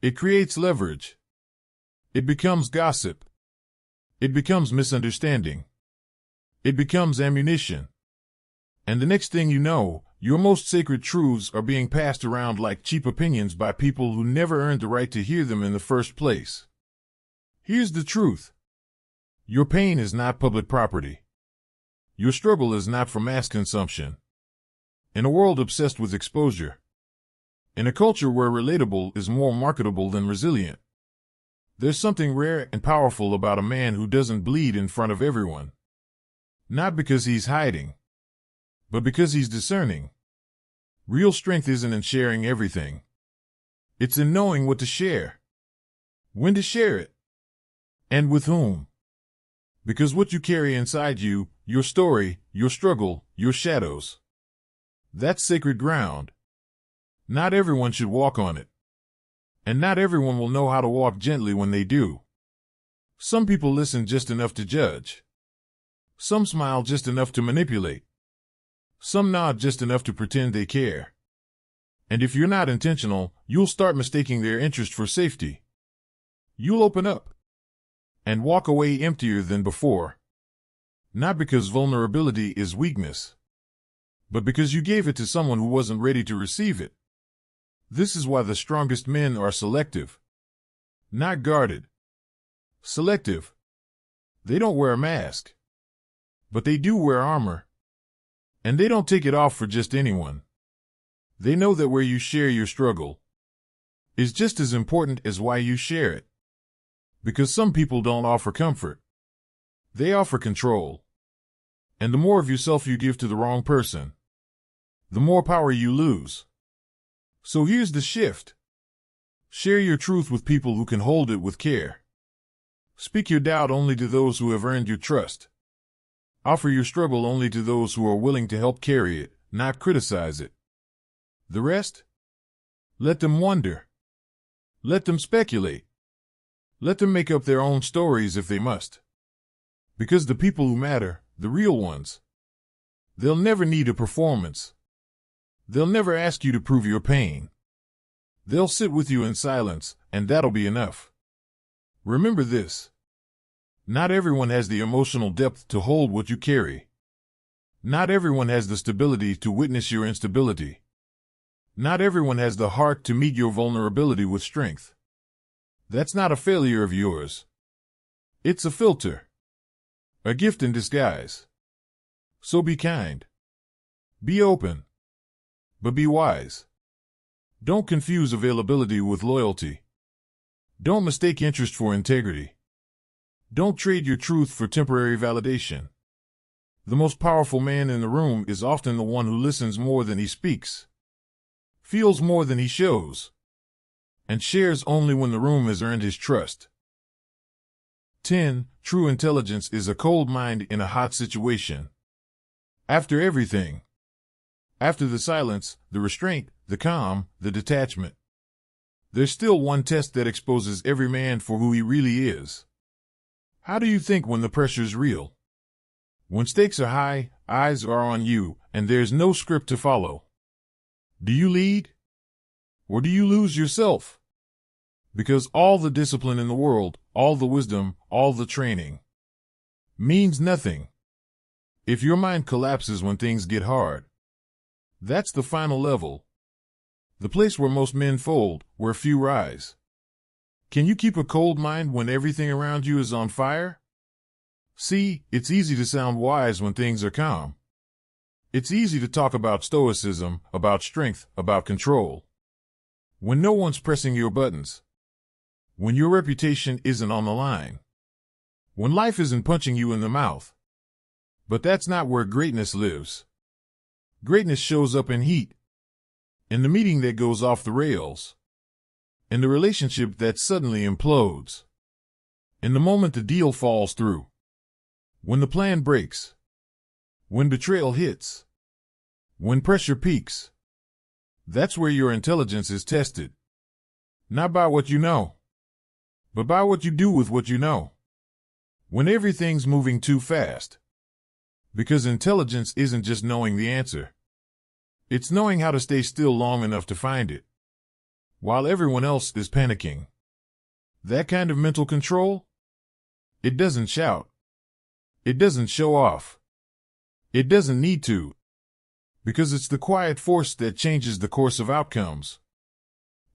It creates leverage. It becomes gossip. It becomes misunderstanding. It becomes ammunition. And the next thing you know, your most sacred truths are being passed around like cheap opinions by people who never earned the right to hear them in the first place. Here's the truth. Your pain is not public property. Your struggle is not for mass consumption. In a world obsessed with exposure, in a culture where relatable is more marketable than resilient, there's something rare and powerful about a man who doesn't bleed in front of everyone. Not because he's hiding, but because he's discerning. Real strength isn't in sharing everything. It's in knowing what to share, when to share it, and with whom. Because what you carry inside you, your story, your struggle, your shadows, that's sacred ground. Not everyone should walk on it. And not everyone will know how to walk gently when they do. Some people listen just enough to judge. Some smile just enough to manipulate. Some nod just enough to pretend they care. And if you're not intentional, you'll start mistaking their interest for safety. You'll open up and walk away emptier than before. Not because vulnerability is weakness, but because you gave it to someone who wasn't ready to receive it. This is why the strongest men are selective, not guarded. Selective. They don't wear a mask, but they do wear armor. And they don't take it off for just anyone. They know that where you share your struggle is just as important as why you share it. Because some people don't offer comfort. They offer control. And the more of yourself you give to the wrong person, the more power you lose. So here's the shift. Share your truth with people who can hold it with care. Speak your doubt only to those who have earned your trust. Offer your struggle only to those who are willing to help carry it, not criticize it. The rest? Let them wonder. Let them speculate. Let them make up their own stories if they must. Because the people who matter, the real ones, they'll never need a performance. They'll never ask you to prove your pain. They'll sit with you in silence, and that'll be enough. Remember this. Not everyone has the emotional depth to hold what you carry. Not everyone has the stability to witness your instability. Not everyone has the heart to meet your vulnerability with strength. That's not a failure of yours. It's a filter. A gift in disguise. So be kind. Be open. But be wise. Don't confuse availability with loyalty. Don't mistake interest for integrity. Don't trade your truth for temporary validation. The most powerful man in the room is often the one who listens more than he speaks, feels more than he shows, and shares only when the room has earned his trust. 10. True intelligence is a cold mind in a hot situation. After everything. After the silence, the restraint, the calm, the detachment. There's still one test that exposes every man for who he really is. How do you think when the pressure's real? When stakes are high, eyes are on you, and there's no script to follow. Do you lead? Or do you lose yourself? Because all the discipline in the world, all the wisdom, all the training, means nothing if your mind collapses when things get hard. That's the final level. The place where most men fold, where few rise. Can you keep a cold mind when everything around you is on fire? See, it's easy to sound wise when things are calm. It's easy to talk about stoicism, about strength, about control. When no one's pressing your buttons. When your reputation isn't on the line. When life isn't punching you in the mouth. But that's not where greatness lives. Greatness shows up in heat. In the meeting that goes off the rails. In the relationship that suddenly implodes. In the moment the deal falls through. When the plan breaks. When betrayal hits. When pressure peaks. That's where your intelligence is tested. Not by what you know, but by what you do with what you know. When everything's moving too fast. Because intelligence isn't just knowing the answer. It's knowing how to stay still long enough to find it, while everyone else is panicking. That kind of mental control? It doesn't shout. It doesn't show off. It doesn't need to. Because it's the quiet force that changes the course of outcomes,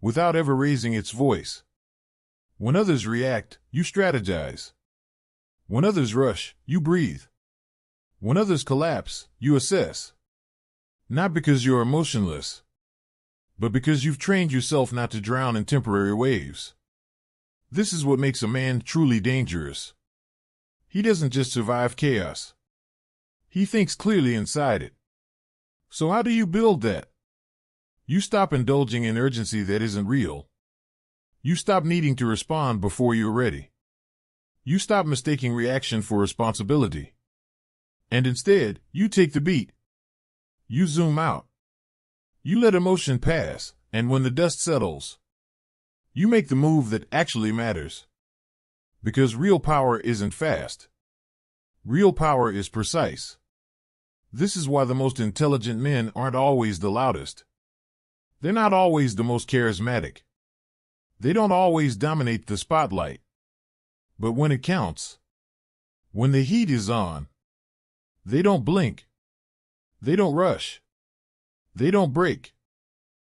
without ever raising its voice. When others react, you strategize. When others rush, you breathe. When others collapse, you assess. Not because you're emotionless, but because you've trained yourself not to drown in temporary waves. This is what makes a man truly dangerous. He doesn't just survive chaos. He thinks clearly inside it. So how do you build that? You stop indulging in urgency that isn't real. You stop needing to respond before you're ready. You stop mistaking reaction for responsibility. And instead, you take the beat. You zoom out. You let emotion pass, and when the dust settles, you make the move that actually matters. Because real power isn't fast. Real power is precise. This is why the most intelligent men aren't always the loudest. They're not always the most charismatic. They don't always dominate the spotlight. But when it counts, when the heat is on, they don't blink. They don't rush. They don't break.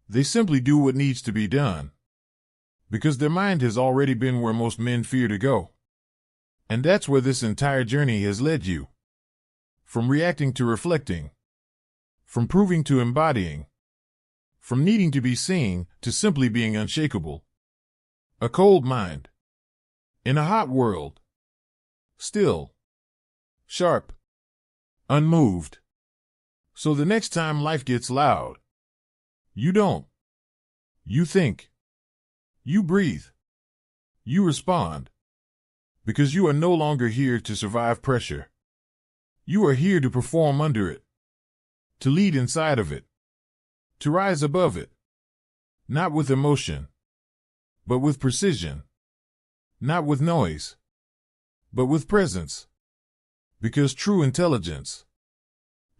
They simply do what needs to be done. Because their mind has already been where most men fear to go. And that's where this entire journey has led you. From reacting to reflecting. From proving to embodying. From needing to be seen to simply being unshakable. A cold mind. In a hot world. Still. Sharp. Unmoved. So the next time life gets loud, you don't. You think. You breathe. You respond. Because you are no longer here to survive pressure. You are here to perform under it. To lead inside of it. To rise above it. Not with emotion, but with precision. Not with noise, but with presence. Because true intelligence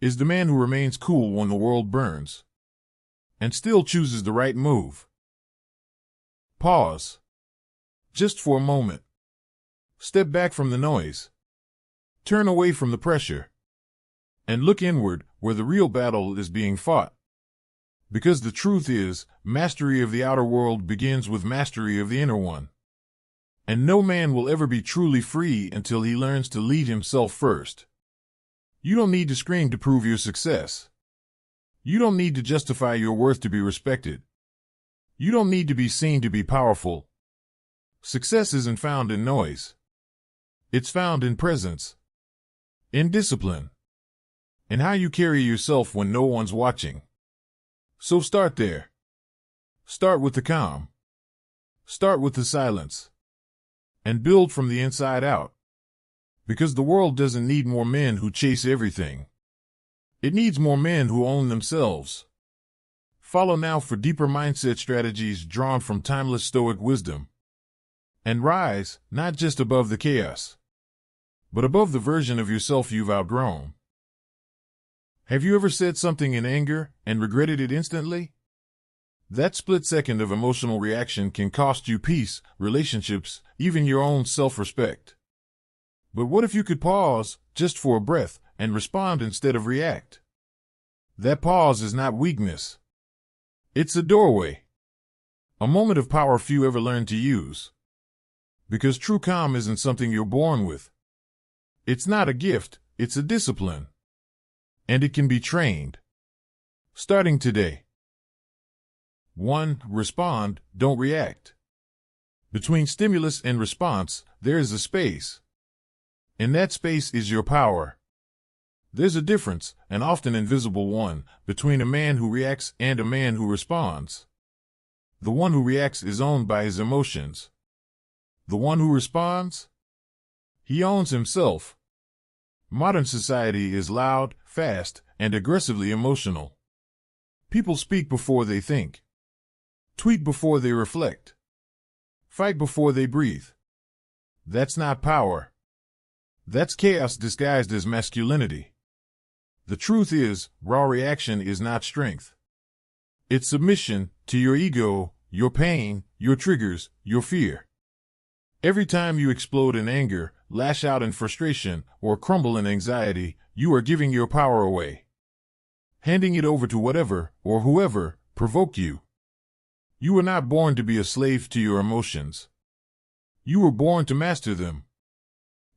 is the man who remains cool when the world burns and still chooses the right move. Pause. Just for a moment. Step back from the noise. Turn away from the pressure. And look inward, where the real battle is being fought. Because the truth is, mastery of the outer world begins with mastery of the inner one. And no man will ever be truly free until he learns to lead himself first. You don't need to scream to prove your success. You don't need to justify your worth to be respected. You don't need to be seen to be powerful. Success isn't found in noise. It's found in presence. In discipline. In how you carry yourself when no one's watching. So start there. Start with the calm. Start with the silence. And build from the inside out. Because the world doesn't need more men who chase everything. It needs more men who own themselves. Follow now for deeper mindset strategies drawn from timeless stoic wisdom. And rise, not just above the chaos, but above the version of yourself you've outgrown. Have you ever said something in anger and regretted it instantly? That split second of emotional reaction can cost you peace, relationships, even your own self-respect. But what if you could pause, just for a breath, and respond instead of react? That pause is not weakness. It's a doorway. A moment of power few ever learn to use. Because true calm isn't something you're born with. It's not a gift, it's a discipline. And it can be trained. Starting today. 1. Respond, don't react. Between stimulus and response, there is a space. In that space is your power. There's a difference, an often invisible one, between a man who reacts and a man who responds. The one who reacts is owned by his emotions. The one who responds? He owns himself. Modern society is loud, fast, and aggressively emotional. People speak before they think, tweet before they reflect, fight before they breathe. That's not power. That's chaos disguised as masculinity. The truth is, raw reaction is not strength. It's submission to your ego, your pain, your triggers, your fear. Every time you explode in anger, lash out in frustration, or crumble in anxiety, you are giving your power away. Handing it over to whatever, or whoever, provoked you. You were not born to be a slave to your emotions. You were born to master them.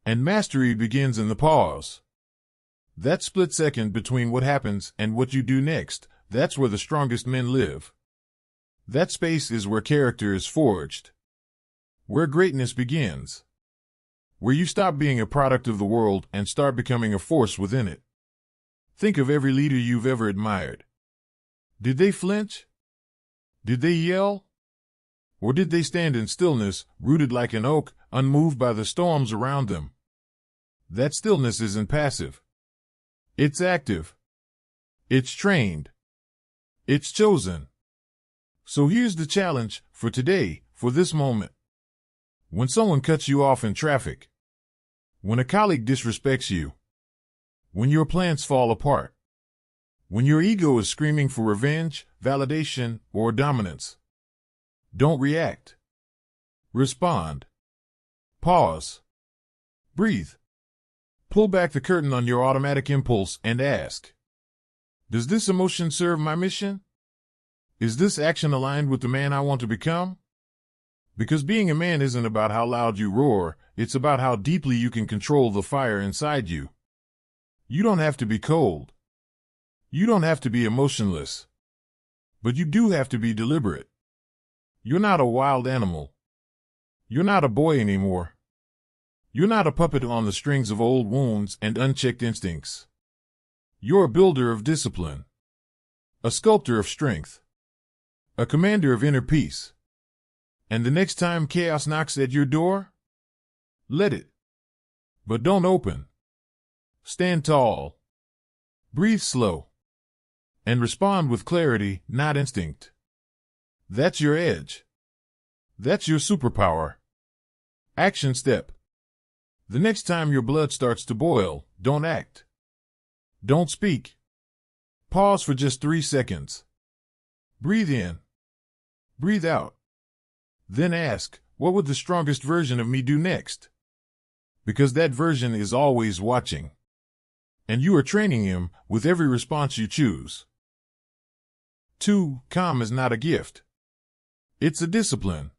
And mastery begins in the pause. That split second between what happens and what you do next, that's where the strongest men live. That space is where character is forged. Where greatness begins. Where you stop being a product of the world and start becoming a force within it. Think of every leader you've ever admired. Did they flinch? Did they yell? Or did they stand in stillness, rooted like an oak, unmoved by the storms around them? That stillness isn't passive. It's active. It's trained. It's chosen. So here's the challenge for today, for this moment. When someone cuts you off in traffic, when a colleague disrespects you, when your plans fall apart, when your ego is screaming for revenge, validation, or dominance, don't react. Respond. Pause. Breathe. Pull back the curtain on your automatic impulse and ask, does this emotion serve my mission? Is this action aligned with the man I want to become? Because being a man isn't about how loud you roar, it's about how deeply you can control the fire inside you. You don't have to be cold. You don't have to be emotionless. But you do have to be deliberate. You're not a wild animal. You're not a boy anymore. You're not a puppet on the strings of old wounds and unchecked instincts. You're a builder of discipline, a sculptor of strength, a commander of inner peace. And the next time chaos knocks at your door, let it. But don't open. Stand tall. Breathe slow. And respond with clarity, not instinct. That's your edge. That's your superpower. Action step. The next time your blood starts to boil, don't act. Don't speak. Pause for just 3 seconds. Breathe in. Breathe out. Then ask, what would the strongest version of me do next? Because that version is always watching. And you are training him with every response you choose. 2. Calm is not a gift. It's a discipline.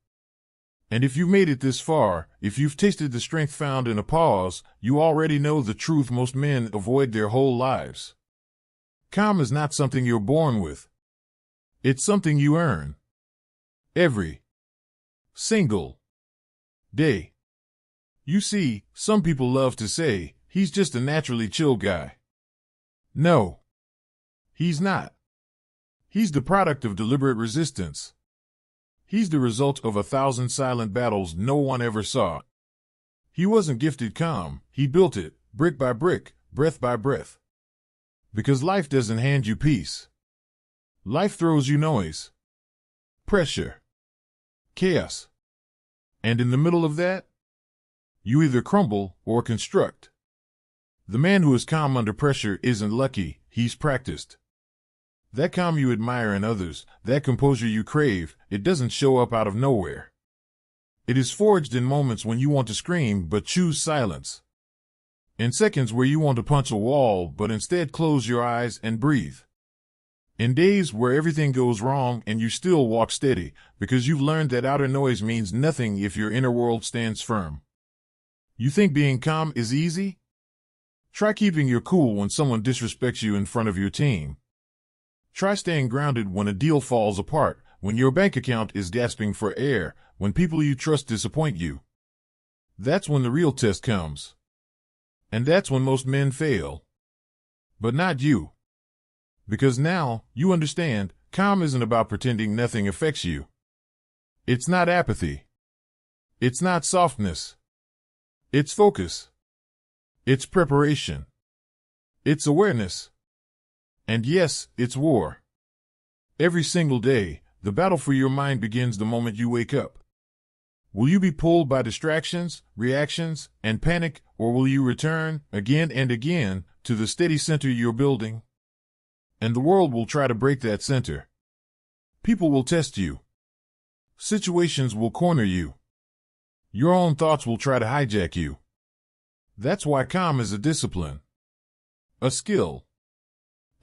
And if you've made it this far, if you've tasted the strength found in a pause, you already know the truth most men avoid their whole lives. Calm is not something you're born with. It's something you earn. Every single day. You see, some people love to say, he's just a naturally chill guy. No. He's not. He's the product of deliberate resistance. He's the result of 1,000 silent battles no one ever saw. He wasn't gifted calm, he built it, brick by brick, breath by breath. Because life doesn't hand you peace. Life throws you noise, pressure, chaos. And in the middle of that, you either crumble or construct. The man who is calm under pressure isn't lucky, he's practiced. That calm you admire in others, that composure you crave, it doesn't show up out of nowhere. It is forged in moments when you want to scream but choose silence. In seconds where you want to punch a wall but instead close your eyes and breathe. In days where everything goes wrong and you still walk steady, because you've learned that outer noise means nothing if your inner world stands firm. You think being calm is easy? Try keeping your cool when someone disrespects you in front of your team. Try staying grounded when a deal falls apart, when your bank account is gasping for air, when people you trust disappoint you. That's when the real test comes. And that's when most men fail. But not you. Because now, you understand, calm isn't about pretending nothing affects you. It's not apathy. It's not softness. It's focus. It's preparation. It's awareness. And yes, it's war. Every single day, the battle for your mind begins the moment you wake up. Will you be pulled by distractions, reactions, and panic, or will you return, again and again, to the steady center you're building? And the world will try to break that center. People will test you. Situations will corner you. Your own thoughts will try to hijack you. That's why calm is a discipline, a skill,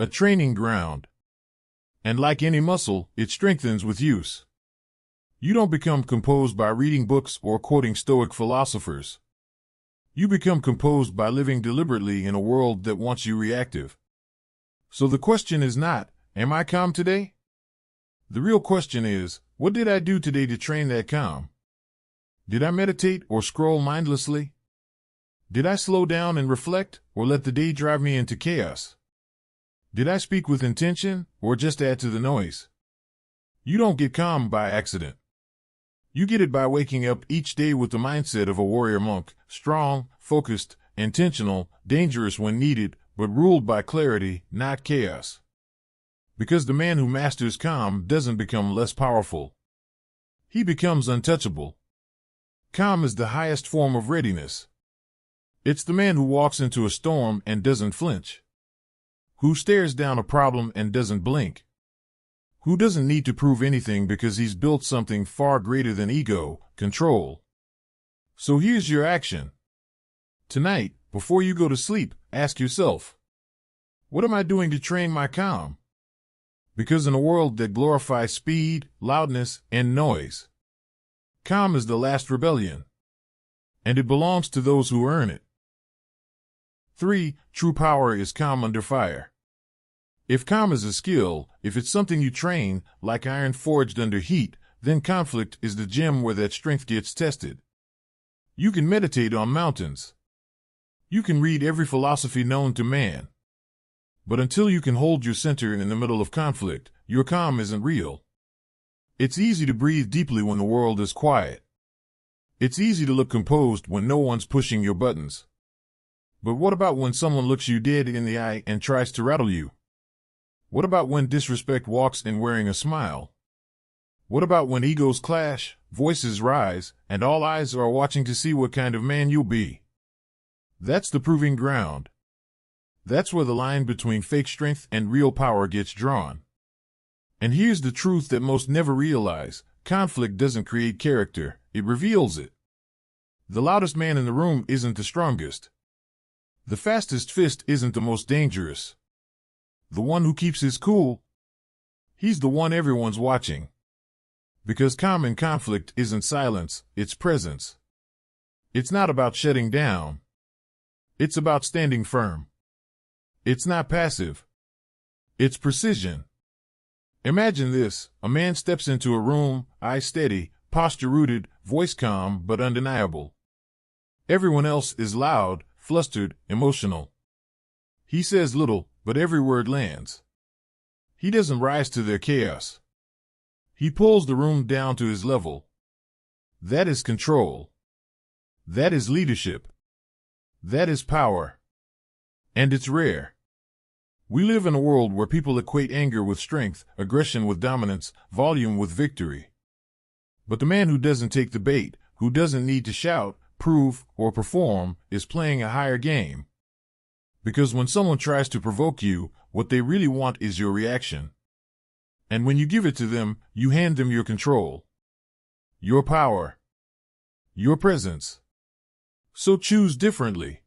a training ground. And like any muscle, it strengthens with use. You don't become composed by reading books or quoting Stoic philosophers. You become composed by living deliberately in a world that wants you reactive. So the question is not, am I calm today? The real question is, what did I do today to train that calm? Did I meditate or scroll mindlessly? Did I slow down and reflect, or let the day drive me into chaos? Did I speak with intention, or just add to the noise? You don't get calm by accident. You get it by waking up each day with the mindset of a warrior monk, strong, focused, intentional, dangerous when needed, but ruled by clarity, not chaos. Because the man who masters calm doesn't become less powerful. He becomes untouchable. Calm is the highest form of readiness. It's the man who walks into a storm and doesn't flinch, who stares down a problem and doesn't blink, who doesn't need to prove anything because he's built something far greater than ego, control. So here's your action. Tonight, before you go to sleep, ask yourself, what am I doing to train my calm? Because in a world that glorifies speed, loudness, and noise, calm is the last rebellion, and it belongs to those who earn it. 3. True power is calm under fire. If calm is a skill, if it's something you train, like iron forged under heat, then conflict is the gem where that strength gets tested. You can meditate on mountains. You can read every philosophy known to man. But until you can hold your center in the middle of conflict, your calm isn't real. It's easy to breathe deeply when the world is quiet. It's easy to look composed when no one's pushing your buttons. But what about when someone looks you dead in the eye and tries to rattle you? What about when disrespect walks in wearing a smile? What about when egos clash, voices rise, and all eyes are watching to see what kind of man you'll be? That's the proving ground. That's where the line between fake strength and real power gets drawn. And here's the truth that most never realize. Conflict doesn't create character, it reveals it. The loudest man in the room isn't the strongest. The fastest fist isn't the most dangerous. The one who keeps his cool, he's the one everyone's watching. Because calm in conflict isn't silence, it's presence. It's not about shutting down. It's about standing firm. It's not passive. It's precision. Imagine this, a man steps into a room, eyes steady, posture rooted, voice calm but undeniable. Everyone else is loud, flustered, emotional. He says little, but every word lands. He doesn't rise to their chaos. He pulls the room down to his level. That is control. That is leadership. That is power. And it's rare. We live in a world where people equate anger with strength, aggression with dominance, volume with victory. But the man who doesn't take the bait, who doesn't need to shout, prove, or perform, is playing a higher game. Because when someone tries to provoke you, what they really want is your reaction. And when you give it to them, you hand them your control, your power, your presence. So choose differently.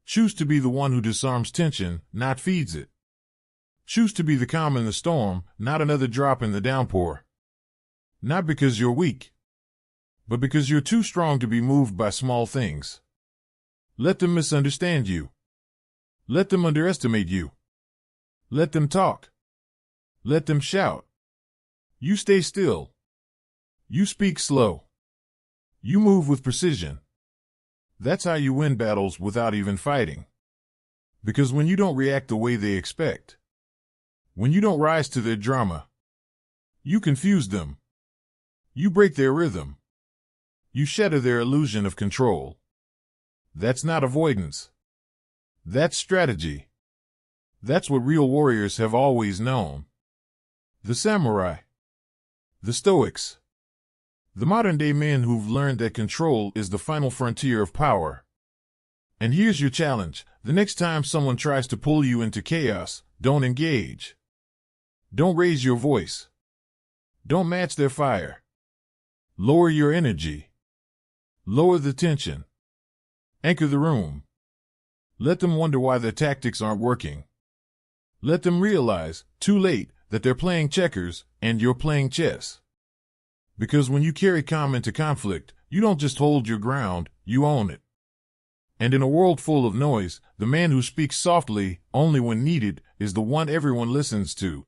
Choose to be the one who disarms tension, not feeds it. Choose to be the calm in the storm, not another drop in the downpour. Not because you're weak, but because you're too strong to be moved by small things. Let them misunderstand you. Let them underestimate you. Let them talk. Let them shout. You stay still. You speak slow. You move with precision. That's how you win battles without even fighting. Because when you don't react the way they expect, when you don't rise to their drama, you confuse them. You break their rhythm. You shatter their illusion of control. That's not avoidance. That's strategy. That's what real warriors have always known. The samurai. The Stoics. The modern-day men who've learned that control is the final frontier of power. And here's your challenge. The next time someone tries to pull you into chaos, don't engage. Don't raise your voice. Don't match their fire. Lower your energy. Lower the tension. Anchor the room. Let them wonder why their tactics aren't working. Let them realize, too late, that they're playing checkers and you're playing chess. Because when you carry calm into conflict, you don't just hold your ground, you own it. And in a world full of noise, the man who speaks softly, only when needed, is the one everyone listens to.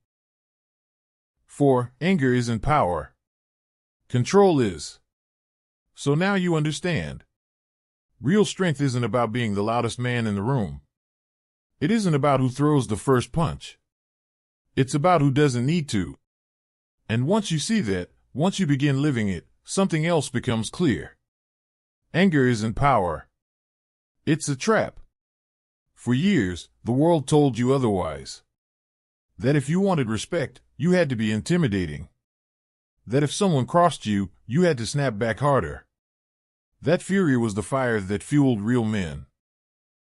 4. Anger isn't power. Control is. So now you understand. Real strength isn't about being the loudest man in the room. It isn't about who throws the first punch. It's about who doesn't need to. And once you see that, once you begin living it, something else becomes clear. Anger isn't power. It's a trap. For years, the world told you otherwise. That if you wanted respect, you had to be intimidating. That if someone crossed you, you had to snap back harder. That fury was the fire that fueled real men.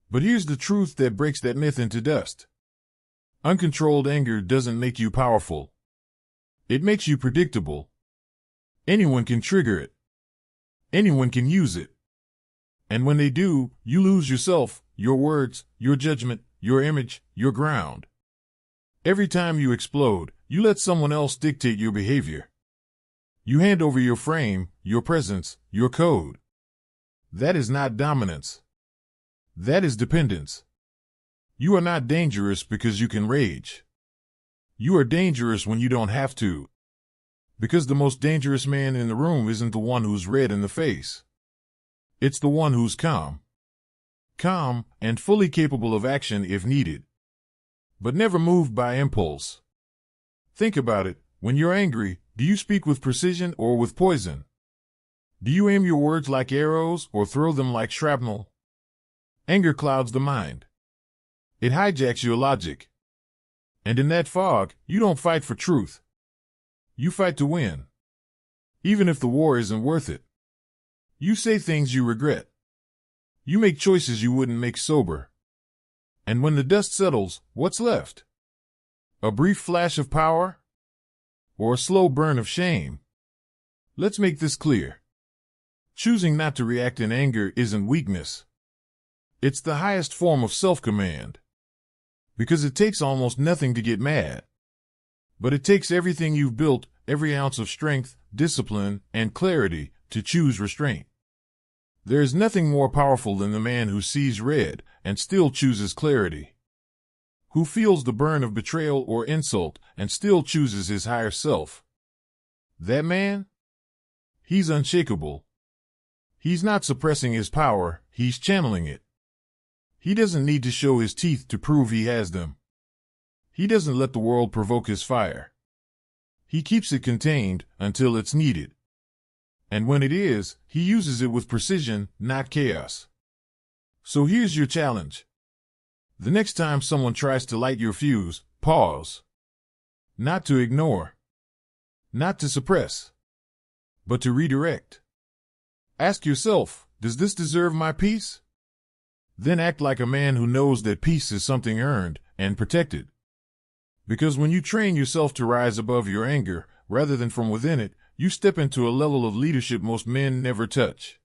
But here's the truth that breaks that myth into dust. Uncontrolled anger doesn't make you powerful. It makes you predictable. Anyone can trigger it. Anyone can use it. And when they do, you lose yourself, your words, your judgment, your image, your ground. Every time you explode, you let someone else dictate your behavior. You hand over your frame, your presence, your code. That is not dominance. That is dependence. You are not dangerous because you can rage. You are dangerous when you don't have to. Because the most dangerous man in the room isn't the one who's red in the face. It's the one who's calm. Calm and fully capable of action if needed. But never moved by impulse. Think about it. When you're angry, do you speak with precision or with poison? Do you aim your words like arrows or throw them like shrapnel? Anger clouds the mind. It hijacks your logic. And in that fog, you don't fight for truth. You fight to win. Even if the war isn't worth it. You say things you regret. You make choices you wouldn't make sober. And when the dust settles, what's left? A brief flash of power? Or a slow burn of shame? Let's make this clear. Choosing not to react in anger isn't weakness. It's the highest form of self-command. Because it takes almost nothing to get mad. But it takes everything you've built, every ounce of strength, discipline, and clarity, to choose restraint. There is nothing more powerful than the man who sees red and still chooses clarity. Who feels the burn of betrayal or insult and still chooses his higher self. That man? He's unshakable. He's not suppressing his power, he's channeling it. He doesn't need to show his teeth to prove he has them. He doesn't let the world provoke his fire. He keeps it contained until it's needed. And when it is, he uses it with precision, not chaos. So here's your challenge. The next time someone tries to light your fuse, pause. Not to ignore. Not to suppress. But to redirect. Ask yourself, does this deserve my peace? Then act like a man who knows that peace is something earned and protected. Because when you train yourself to rise above your anger, rather than from within it, you step into a level of leadership most men never touch.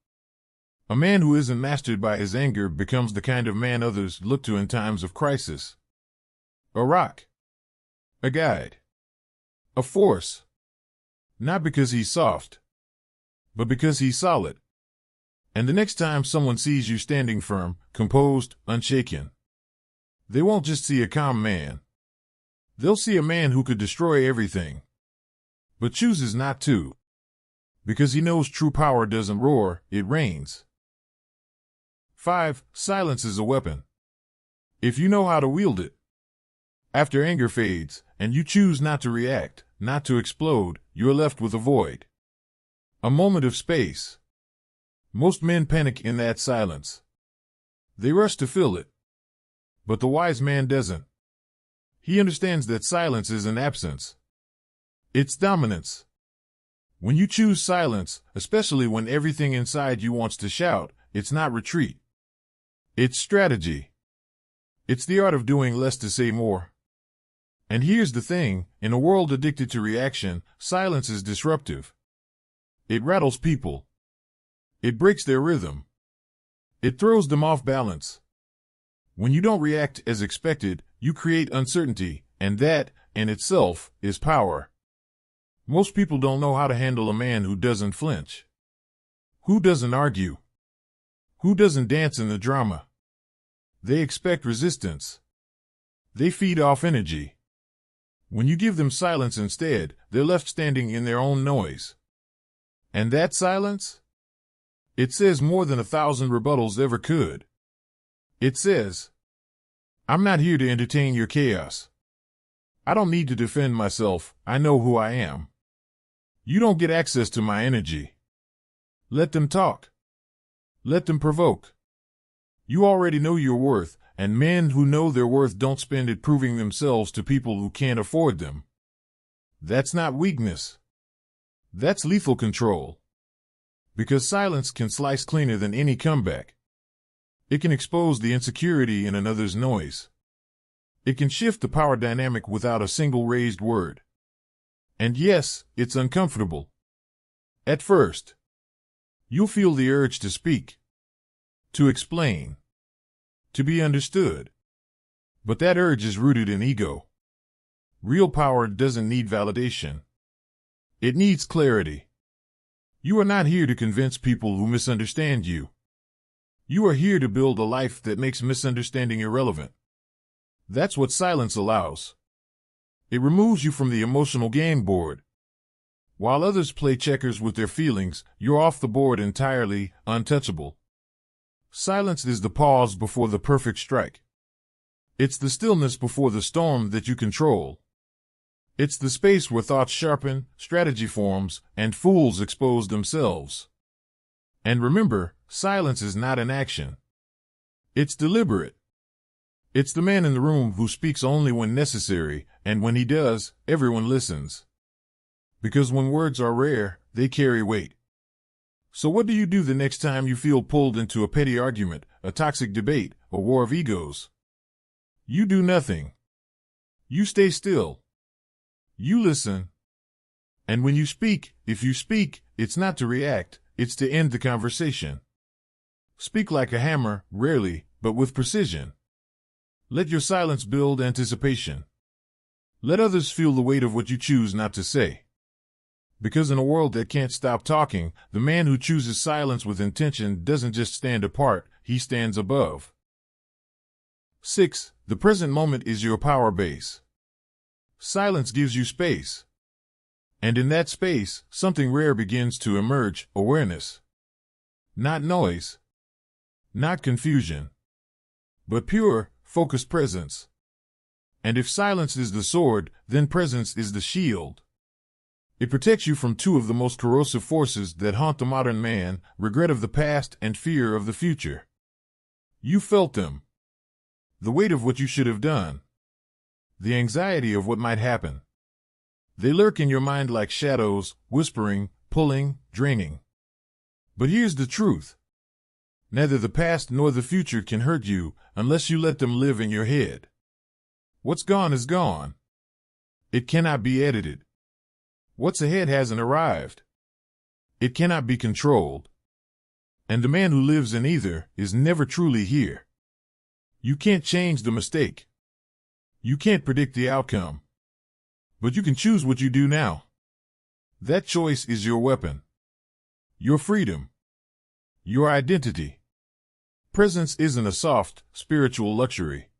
A man who isn't mastered by his anger becomes the kind of man others look to in times of crisis. A rock. A guide. A force. Not because he's soft, but because he's solid. And the next time someone sees you standing firm, composed, unshaken, they won't just see a calm man. They'll see a man who could destroy everything, but chooses not to. Because he knows true power doesn't roar, it reigns. 5. Silence is a weapon. If you know how to wield it. After anger fades, and you choose not to react, not to explode, you're left with a void. A moment of space. Most men panic in that silence. They rush to fill it. But the wise man doesn't. He understands that silence is an absence. It's dominance. When you choose silence, especially when everything inside you wants to shout, it's not retreat. It's strategy. It's the art of doing less to say more. And here's the thing, in a world addicted to reaction, silence is disruptive. It rattles people. It breaks their rhythm. It throws them off balance. When you don't react as expected, you create uncertainty, and that, in itself, is power. Most people don't know how to handle a man who doesn't flinch. Who doesn't argue? Who doesn't dance in the drama? They expect resistance. They feed off energy. When you give them silence instead, they're left standing in their own noise. And that silence? It says more than 1,000 rebuttals ever could. It says, I'm not here to entertain your chaos. I don't need to defend myself, I know who I am. You don't get access to my energy. Let them talk. Let them provoke. You already know your worth, and men who know their worth don't spend it proving themselves to people who can't afford them. That's not weakness. That's lethal control. Because silence can slice cleaner than any comeback. It can expose the insecurity in another's noise. It can shift the power dynamic without a single raised word. And yes, it's uncomfortable. At first, you'll feel the urge to speak, to explain, to be understood. But that urge is rooted in ego. Real power doesn't need validation. It needs clarity. You are not here to convince people who misunderstand you. You are here to build a life that makes misunderstanding irrelevant. That's what silence allows. It removes you from the emotional game board. While others play checkers with their feelings, you're off the board entirely, untouchable. Silence is the pause before the perfect strike. It's the stillness before the storm that you control. It's the space where thoughts sharpen, strategy forms, and fools expose themselves. And remember, silence is not an action. It's deliberate. It's the man in the room who speaks only when necessary, and when he does, everyone listens. Because when words are rare, they carry weight. So what do you do the next time you feel pulled into a petty argument, a toxic debate, a war of egos? You do nothing. You stay still. You listen. And when you speak, if you speak, it's not to react, it's to end the conversation. Speak like a hammer, rarely, but with precision. Let your silence build anticipation. Let others feel the weight of what you choose not to say. Because in a world that can't stop talking, the man who chooses silence with intention doesn't just stand apart, he stands above. 6. The present moment is your power base. Silence gives you space. And in that space, something rare begins to emerge, awareness. Not noise. Not confusion. But pure, focused presence. And if silence is the sword, then presence is the shield. It protects you from two of the most corrosive forces that haunt the modern man, regret of the past and fear of the future. You felt them. The weight of what you should have done. The anxiety of what might happen. They lurk in your mind like shadows, whispering, pulling, draining. But here's the truth. Neither the past nor the future can hurt you unless you let them live in your head. What's gone is gone. It cannot be edited. What's ahead hasn't arrived. It cannot be controlled. And the man who lives in either is never truly here. You can't change the mistake. You can't predict the outcome. But you can choose what you do now. That choice is your weapon. Your freedom. Your identity. Presence isn't a soft, spiritual luxury.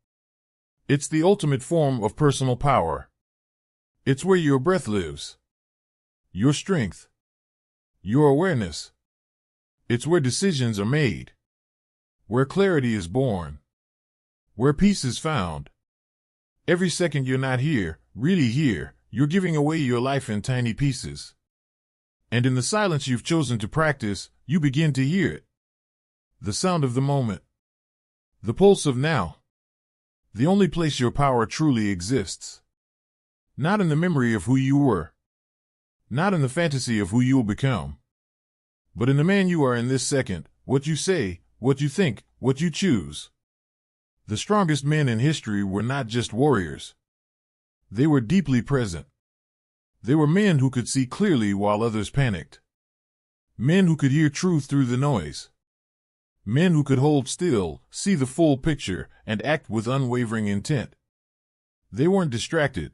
It's the ultimate form of personal power. It's where your breath lives. Your strength. Your awareness. It's where decisions are made. Where clarity is born. Where peace is found. Every second you're not here, really here, you're giving away your life in tiny pieces. And in the silence you've chosen to practice, you begin to hear it. The sound of the moment. The pulse of now. The only place your power truly exists. Not in the memory of who you were. not in the fantasy of who you'll become, but in the man you are in this second, what you say, what you think, what you choose. The strongest men in history were not just warriors. They were deeply present. They were men who could see clearly while others panicked. Men who could hear truth through the noise. Men who could hold still, see the full picture, and act with unwavering intent. They weren't distracted.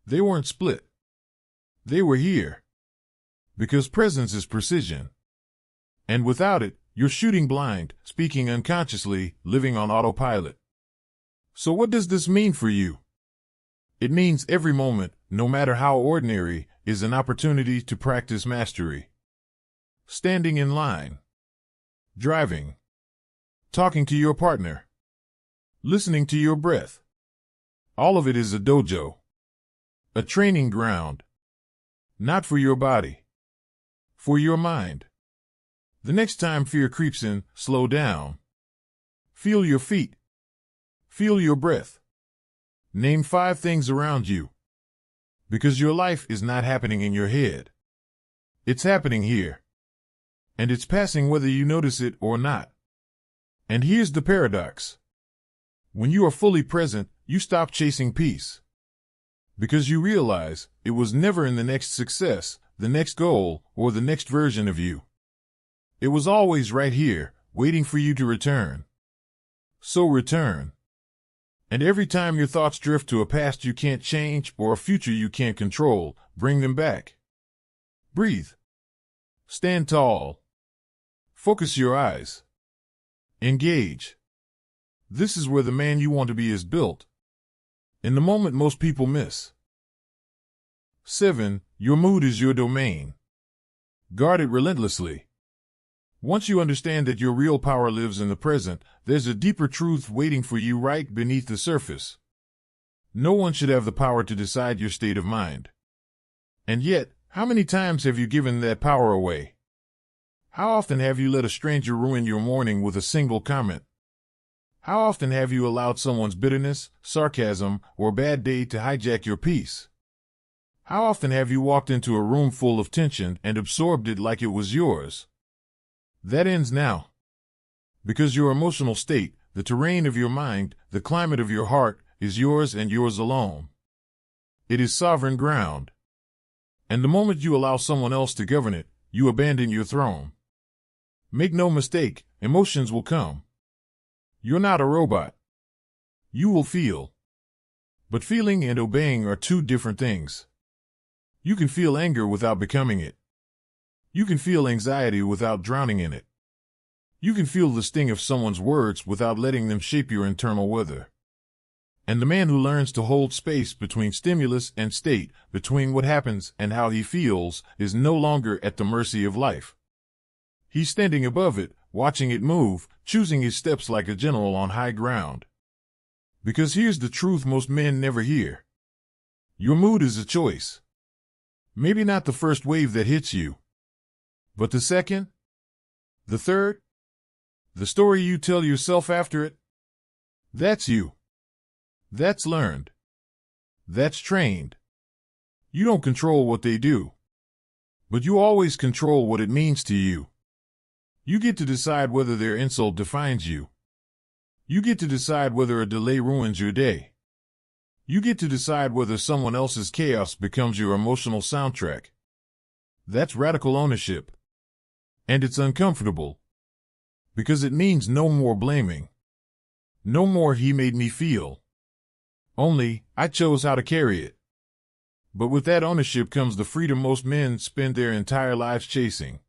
They weren't split. They were here. Because presence is precision. And without it, you're shooting blind, speaking unconsciously, living on autopilot. So what does this mean for you? It means every moment, no matter how ordinary, is an opportunity to practice mastery. Standing in line. Driving. Talking to your partner. Listening to your breath. All of it is a dojo. A training ground. Not for your body. For your mind. The next time fear creeps in, slow down. Feel your feet. Feel your breath. Name 5 things around you. Because your life is not happening in your head. It's happening here. And it's passing whether you notice it or not. And here's the paradox. When you are fully present, you stop chasing peace. Because you realize it was never in the next success, the next goal, or the next version of you. It was always right here, waiting for you to return. So return. And every time your thoughts drift to a past you can't change or a future you can't control, bring them back. Breathe. Stand tall. Focus your eyes. Engage. This is where the man you want to be is built. In the moment most people miss. 7. Your mood is your domain. Guard it relentlessly. Once you understand that your real power lives in the present, there's a deeper truth waiting for you right beneath the surface. No one should have the power to decide your state of mind. And yet, how many times have you given that power away? How often have you let a stranger ruin your morning with a single comment? How often have you allowed someone's bitterness, sarcasm, or bad day to hijack your peace? How often have you walked into a room full of tension and absorbed it like it was yours? That ends now. Because your emotional state, the terrain of your mind, the climate of your heart, is yours and yours alone. It is sovereign ground. And the moment you allow someone else to govern it, you abandon your throne. Make no mistake, emotions will come. You're not a robot. You will feel. But feeling and obeying are 2 different things. You can feel anger without becoming it. You can feel anxiety without drowning in it. You can feel the sting of someone's words without letting them shape your internal weather. And the man who learns to hold space between stimulus and state, between what happens and how he feels, is no longer at the mercy of life. He's standing above it, watching it move, choosing his steps like a general on high ground. Because here's the truth most men never hear. Your mood is a choice. Maybe not the first wave that hits you. But the second? The third? The story you tell yourself after it? That's you. That's learned. That's trained. You don't control what they do. But you always control what it means to you. You get to decide whether their insult defines you. You get to decide whether a delay ruins your day. You get to decide whether someone else's chaos becomes your emotional soundtrack. That's radical ownership. And it's uncomfortable. Because it means no more blaming. No more he made me feel. Only, I chose how to carry it. But with that ownership comes the freedom most men spend their entire lives chasing.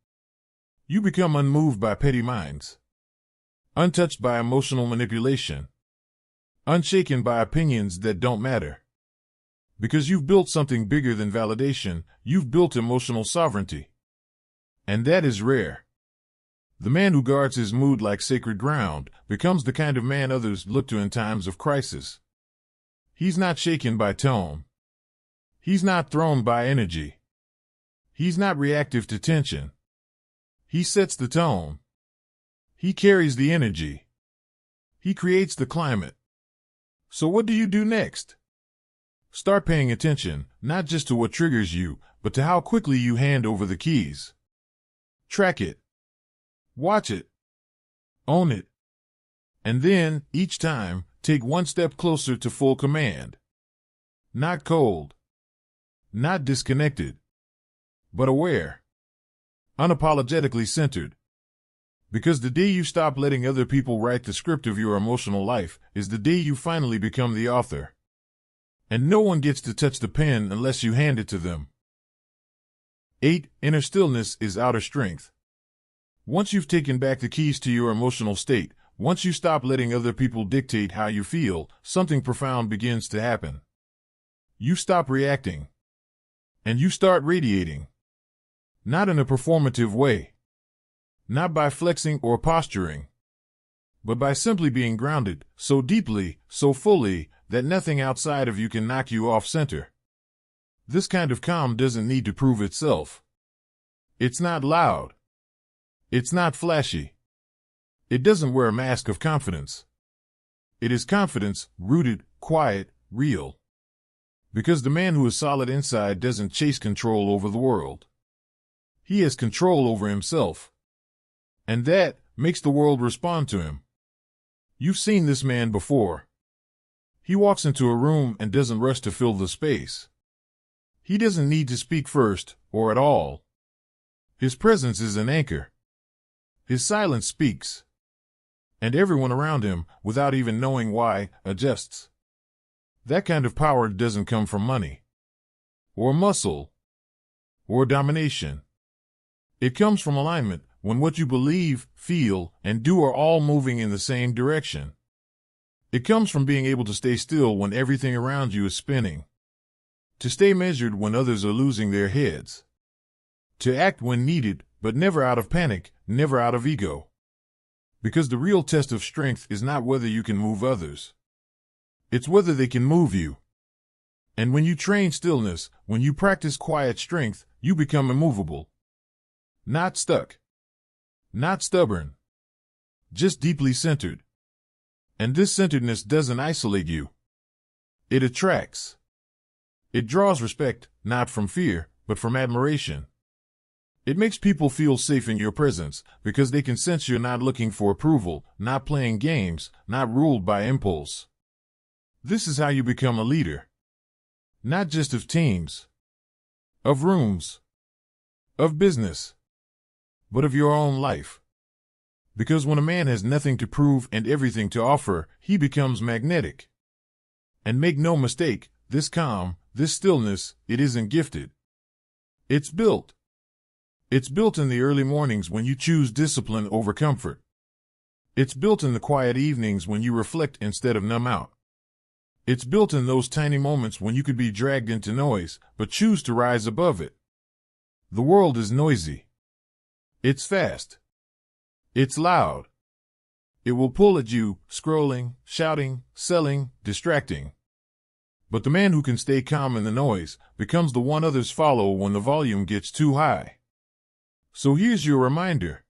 You become unmoved by petty minds. Untouched by emotional manipulation. Unshaken by opinions that don't matter. Because you've built something bigger than validation, you've built emotional sovereignty. And that is rare. The man who guards his mood like sacred ground becomes the kind of man others look to in times of crisis. He's not shaken by tone. He's not thrown by energy. He's not reactive to tension. He sets the tone. He carries the energy. He creates the climate. So what do you do next? Start paying attention, not just to what triggers you, but but to how quickly you hand over the keys. Track it. Watch it. Own it. And then, each time, take one step closer to full command. Not cold. Not disconnected. But aware. Unapologetically centered. Because the day you stop letting other people write the script of your emotional life is the day you finally become the author. And no one gets to touch the pen unless you hand it to them. 8. Inner stillness is outer strength. Once you've taken back the keys to your emotional state, once you stop letting other people dictate how you feel, something profound begins to happen. You stop reacting. And you start radiating. Not in a performative way. Not by flexing or posturing. But by simply being grounded, so deeply, so fully, that nothing outside of you can knock you off center. This kind of calm doesn't need to prove itself. It's not loud. It's not flashy. It doesn't wear a mask of confidence. It is confidence, rooted, quiet, real. Because the man who is solid inside doesn't chase control over the world. He has control over himself. And that makes the world respond to him. You've seen this man before. He walks into a room and doesn't rush to fill the space. He doesn't need to speak first, or at all. His presence is an anchor. His silence speaks. And everyone around him, without even knowing why, adjusts. That kind of power doesn't come from money. Or muscle. Or domination. It comes from alignment, when what you believe, feel, and do are all moving in the same direction. It comes from being able to stay still when everything around you is spinning. To stay measured when others are losing their heads. To act when needed, but never out of panic, never out of ego. Because the real test of strength is not whether you can move others. It's whether they can move you. And when you train stillness, when you practice quiet strength, you become immovable. Not stuck. Not stubborn. Just deeply centered. And this centeredness doesn't isolate you. It attracts. It draws respect, not from fear, but from admiration. It makes people feel safe in your presence, because they can sense you're not looking for approval, not playing games, not ruled by impulse. This is how you become a leader. Not just of teams. Of rooms. Of business. But of your own life. Because when a man has nothing to prove and everything to offer, he becomes magnetic. And make no mistake, this calm, this stillness, it isn't gifted. It's built. It's built in the early mornings when you choose discipline over comfort. It's built in the quiet evenings when you reflect instead of numb out. It's built in those tiny moments when you could be dragged into noise, but choose to rise above it. The world is noisy. It's fast. It's loud. It will pull at you, scrolling, shouting, selling, distracting. But the man who can stay calm in the noise becomes the one others follow when the volume gets too high. So here's your reminder.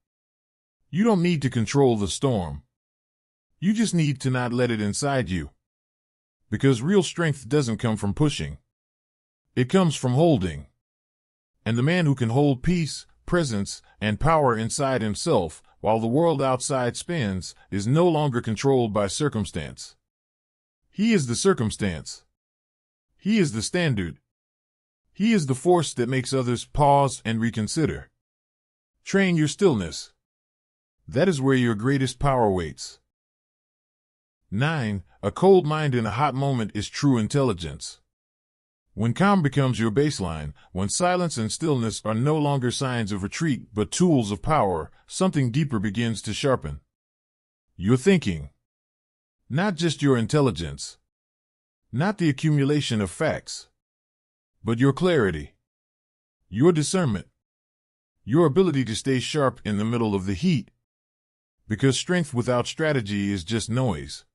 You don't need to control the storm. You just need to not let it inside you. Because real strength doesn't come from pushing. It comes from holding. And the man who can hold peace, presence, and power inside himself, while the world outside spins, is no longer controlled by circumstance. He is the circumstance. He is the standard. He is the force that makes others pause and reconsider. Train your stillness. That is where your greatest power waits. 9. A cold mind in a hot moment is true intelligence. When calm becomes your baseline, when silence and stillness are no longer signs of retreat but tools of power, something deeper begins to sharpen. Your thinking. Not just your intelligence. Not the accumulation of facts. But your clarity. Your discernment. Your ability to stay sharp in the middle of the heat. Because strength without strategy is just noise.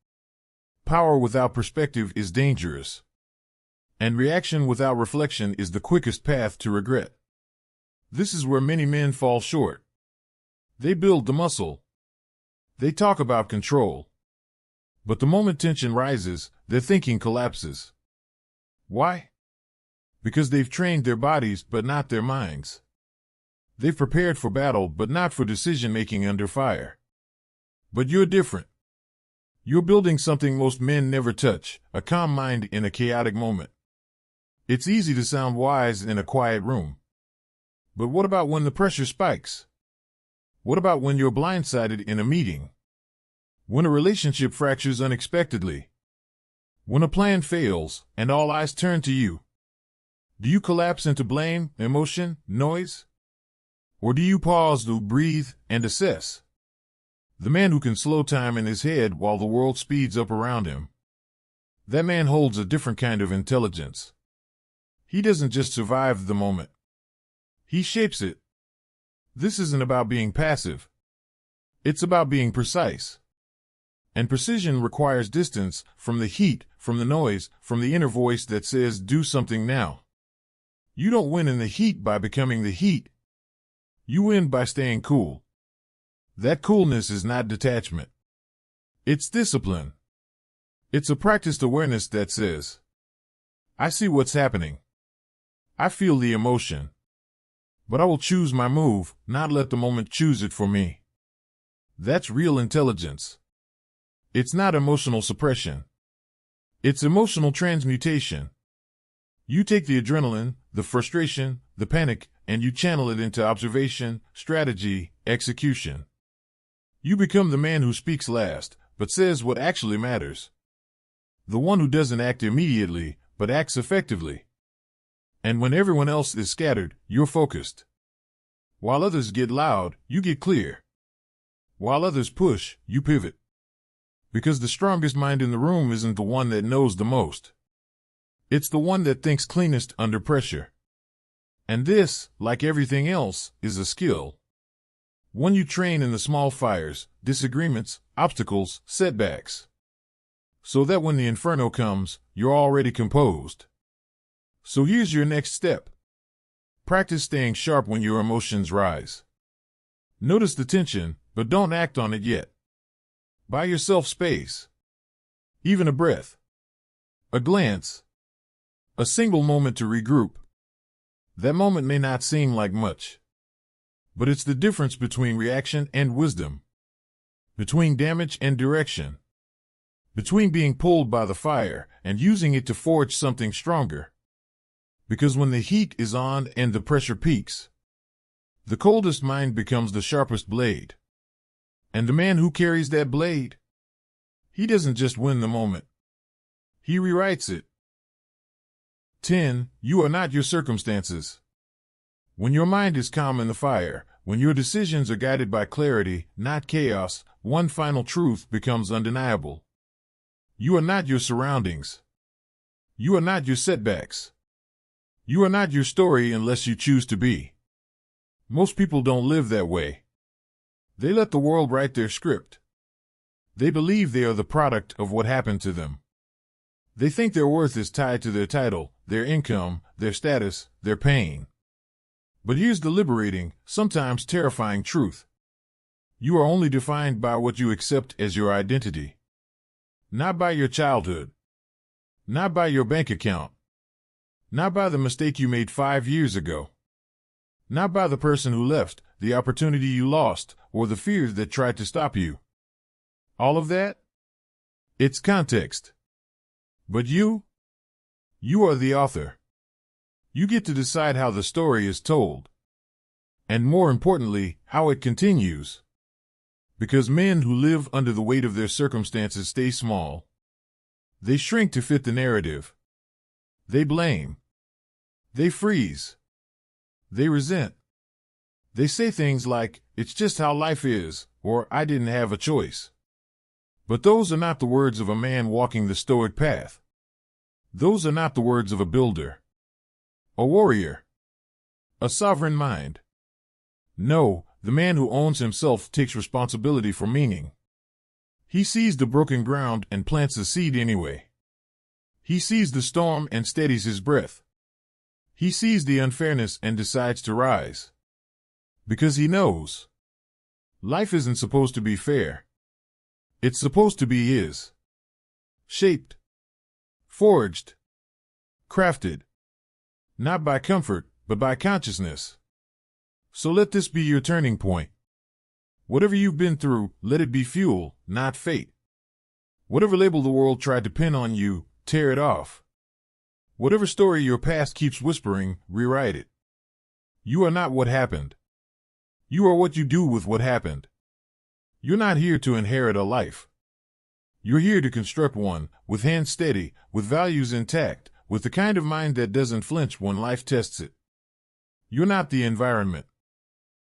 Power without perspective is dangerous. And reaction without reflection is the quickest path to regret. This is where many men fall short. They build the muscle. They talk about control. But the moment tension rises, their thinking collapses. Why? because they've trained their bodies but not their minds. They've prepared for battle but not for decision-making under fire. But you're different. You're building something most men never touch, a calm mind in a chaotic moment. It's easy to sound wise in a quiet room. But what about when the pressure spikes? What about when you're blindsided in a meeting? When a relationship fractures unexpectedly? When a plan fails and all eyes turn to you? Do you collapse into blame, emotion, noise? Or do you pause to breathe and assess? The man who can slow time in his head while the world speeds up around him. That man holds a different kind of intelligence. He doesn't just survive the moment. He shapes it. This isn't about being passive. It's about being precise. And precision requires distance from the heat, from the noise, from the inner voice that says, do something now. You don't win in the heat by becoming the heat. You win by staying cool. That coolness is not detachment. It's discipline. It's a practiced awareness that says, I see what's happening. I feel the emotion. But I will choose my move, not let the moment choose it for me. That's real intelligence. It's not emotional suppression. It's emotional transmutation. You take the adrenaline, the frustration, the panic, and you channel it into observation, strategy, execution. You become the man who speaks last, but says what actually matters. The one who doesn't act immediately, but acts effectively. And when everyone else is scattered, you're focused. While others get loud, you get clear. While others push, you pivot. Because the strongest mind in the room isn't the one that knows the most. It's the one that thinks cleanest under pressure. And this, like everything else, is a skill. One you train in the small fires, disagreements, obstacles, setbacks. So that when the inferno comes, you're already composed. So here's your next step. Practice staying sharp when your emotions rise. Notice the tension, but don't act on it yet. Buy yourself space. Even a breath. A glance. A single moment to regroup. That moment may not seem like much. But it's the difference between reaction and wisdom. Between damage and direction. Between being pulled by the fire and using it to forge something stronger. Because when the heat is on and the pressure peaks, the coldest mind becomes the sharpest blade. And the man who carries that blade, he doesn't just win the moment. He rewrites it. 10. You are not your circumstances. When your mind is calm in the fire, when your decisions are guided by clarity, not chaos, one final truth becomes undeniable. You are not your surroundings. You are not your setbacks. You are not your story unless you choose to be. Most people don't live that way. They let the world write their script. They believe they are the product of what happened to them. They think their worth is tied to their title, their income, their status, their pain. But here's the liberating, sometimes terrifying truth. You are only defined by what you accept as your identity. Not by your childhood. Not by your bank account. Not by the mistake you made 5 years ago. Not by the person who left, the opportunity you lost, or the fears that tried to stop you. All of that? It's context. But you are the author. You get to decide how the story is told. And more importantly, how it continues. Because men who live under the weight of their circumstances stay small. They shrink to fit the narrative. They blame. They freeze. They resent. They say things like, it's just how life is, or I didn't have a choice. But those are not the words of a man walking the stoic path. Those are not the words of a builder. A warrior. A sovereign mind. No, the man who owns himself takes responsibility for meaning. He sees the broken ground and plants a seed anyway. He sees the storm and steadies his breath. He sees the unfairness and decides to rise. Because he knows. Life isn't supposed to be fair. It's supposed to be his. Shaped. Forged. Crafted. not by comfort, but by consciousness. So let this be your turning point. Whatever you've been through, let it be fuel, not fate. Whatever label the world tried to pin on you, tear it off. Whatever story your past keeps whispering, rewrite it. You are not what happened. You are what you do with what happened. You're not here to inherit a life. You're here to construct one, with hands steady, with values intact, with the kind of mind that doesn't flinch when life tests it. You're not the environment.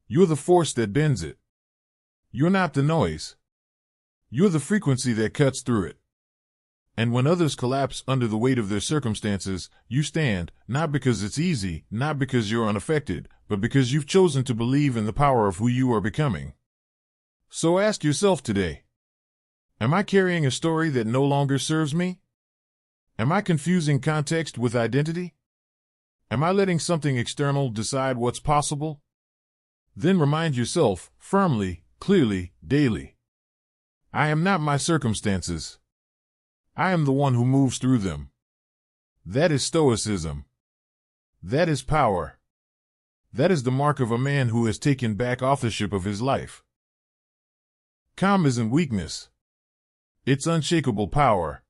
You're the force that bends it. You're not the noise. You're the frequency that cuts through it. And when others collapse under the weight of their circumstances, you stand, not because it's easy, not because you're unaffected, but because you've chosen to believe in the power of who you are becoming. So ask yourself today, am I carrying a story that no longer serves me? Am I confusing context with identity? Am I letting something external decide what's possible? Then remind yourself, firmly, clearly, daily. I am not my circumstances. I am the one who moves through them. That is Stoicism. That is power. That is the mark of a man who has taken back authorship of his life. Calm isn't weakness. It's unshakable power.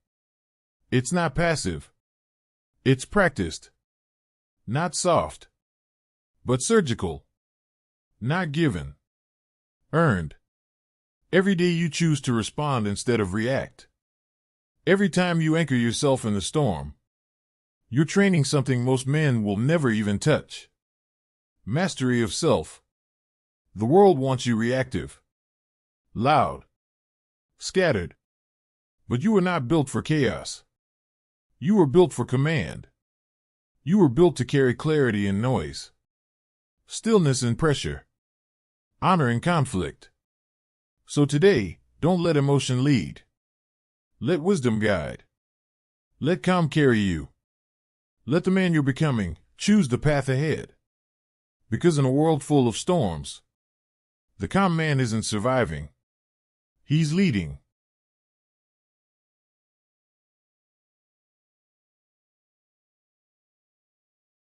It's not passive. It's practiced. Not soft. But surgical. Not given. Earned. Every day you choose to respond instead of react. Every time you anchor yourself in the storm, you're training something most men will never even touch. Mastery of self. The world wants you reactive, loud, scattered. But you were not built for chaos. You were built for command. You were built to carry clarity in noise, stillness in pressure, honor in conflict. So today, don't let emotion lead. Let wisdom guide. Let calm carry you. Let the man you're becoming choose the path ahead. Because in a world full of storms, the calm man isn't surviving. He's leading.